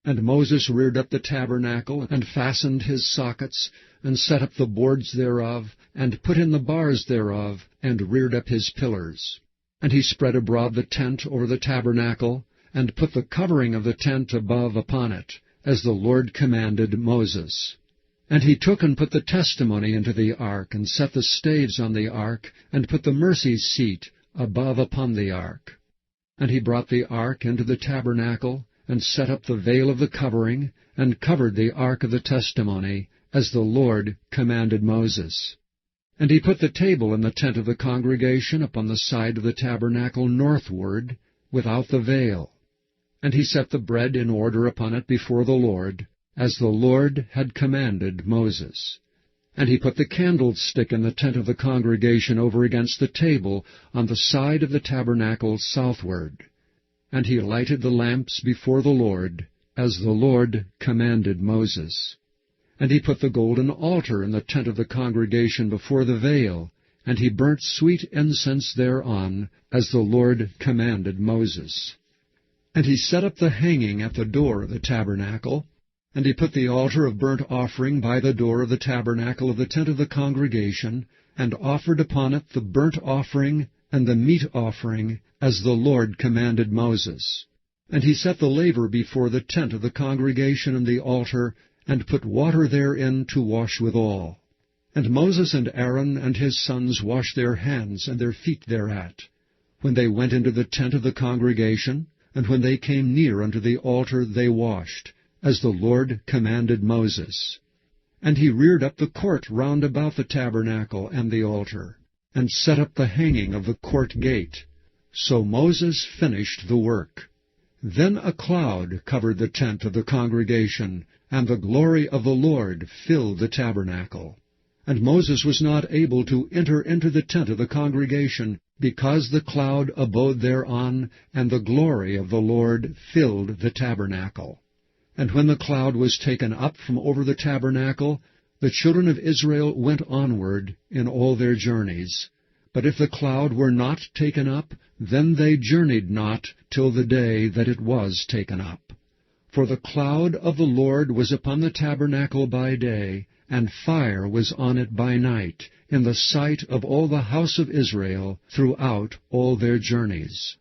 And Moses reared up the tabernacle, and fastened his sockets, and set up the boards thereof, and put in the bars thereof, and reared up his pillars. And he spread abroad the tent over the tabernacle, and put the covering of the tent above upon it, as the Lord commanded Moses. And he took and put the testimony into the ark, and set the staves on the ark, and put the mercy seat above upon the ark. And he brought the ark into the tabernacle, and set up the veil of the covering, and covered the ark of the testimony, as the Lord commanded Moses. And he put the table in the tent of the congregation upon the side of the tabernacle northward, without the veil. And he set the bread in order upon it before the Lord, as the Lord had commanded Moses. And he put the candlestick in the tent of the congregation over against the table, on the side of the tabernacle southward. And he lighted the lamps before the Lord, as the Lord commanded Moses. And he put the golden altar in the tent of the congregation before the veil, and he burnt sweet incense thereon, as the Lord commanded Moses. And he set up the hanging at the door of the tabernacle, and he put the altar of burnt offering by the door of the tabernacle of the tent of the congregation, and offered upon it the burnt offering and the meat offering, as the Lord commanded Moses. And he set the laver before the tent of the congregation and the altar, and put water therein to wash withal. And Moses and Aaron and his sons washed their hands and their feet thereat, when they went into the tent of the congregation, and when they came near unto the altar they washed, as the Lord commanded Moses. And he reared up the court round about the tabernacle and the altar, and set up the hanging of the court gate. So Moses finished the work. Then a cloud covered the tent of the congregation, and the glory of the Lord filled the tabernacle. And Moses was not able to enter into the tent of the congregation, because the cloud abode thereon, and the glory of the Lord filled the tabernacle. And when the cloud was taken up from over the tabernacle, the children of Israel went onward in all their journeys. But if the cloud were not taken up, then they journeyed not till the day that it was taken up. For the cloud of the Lord was upon the tabernacle by day, and fire was on it by night, in the sight of all the house of Israel throughout all their journeys.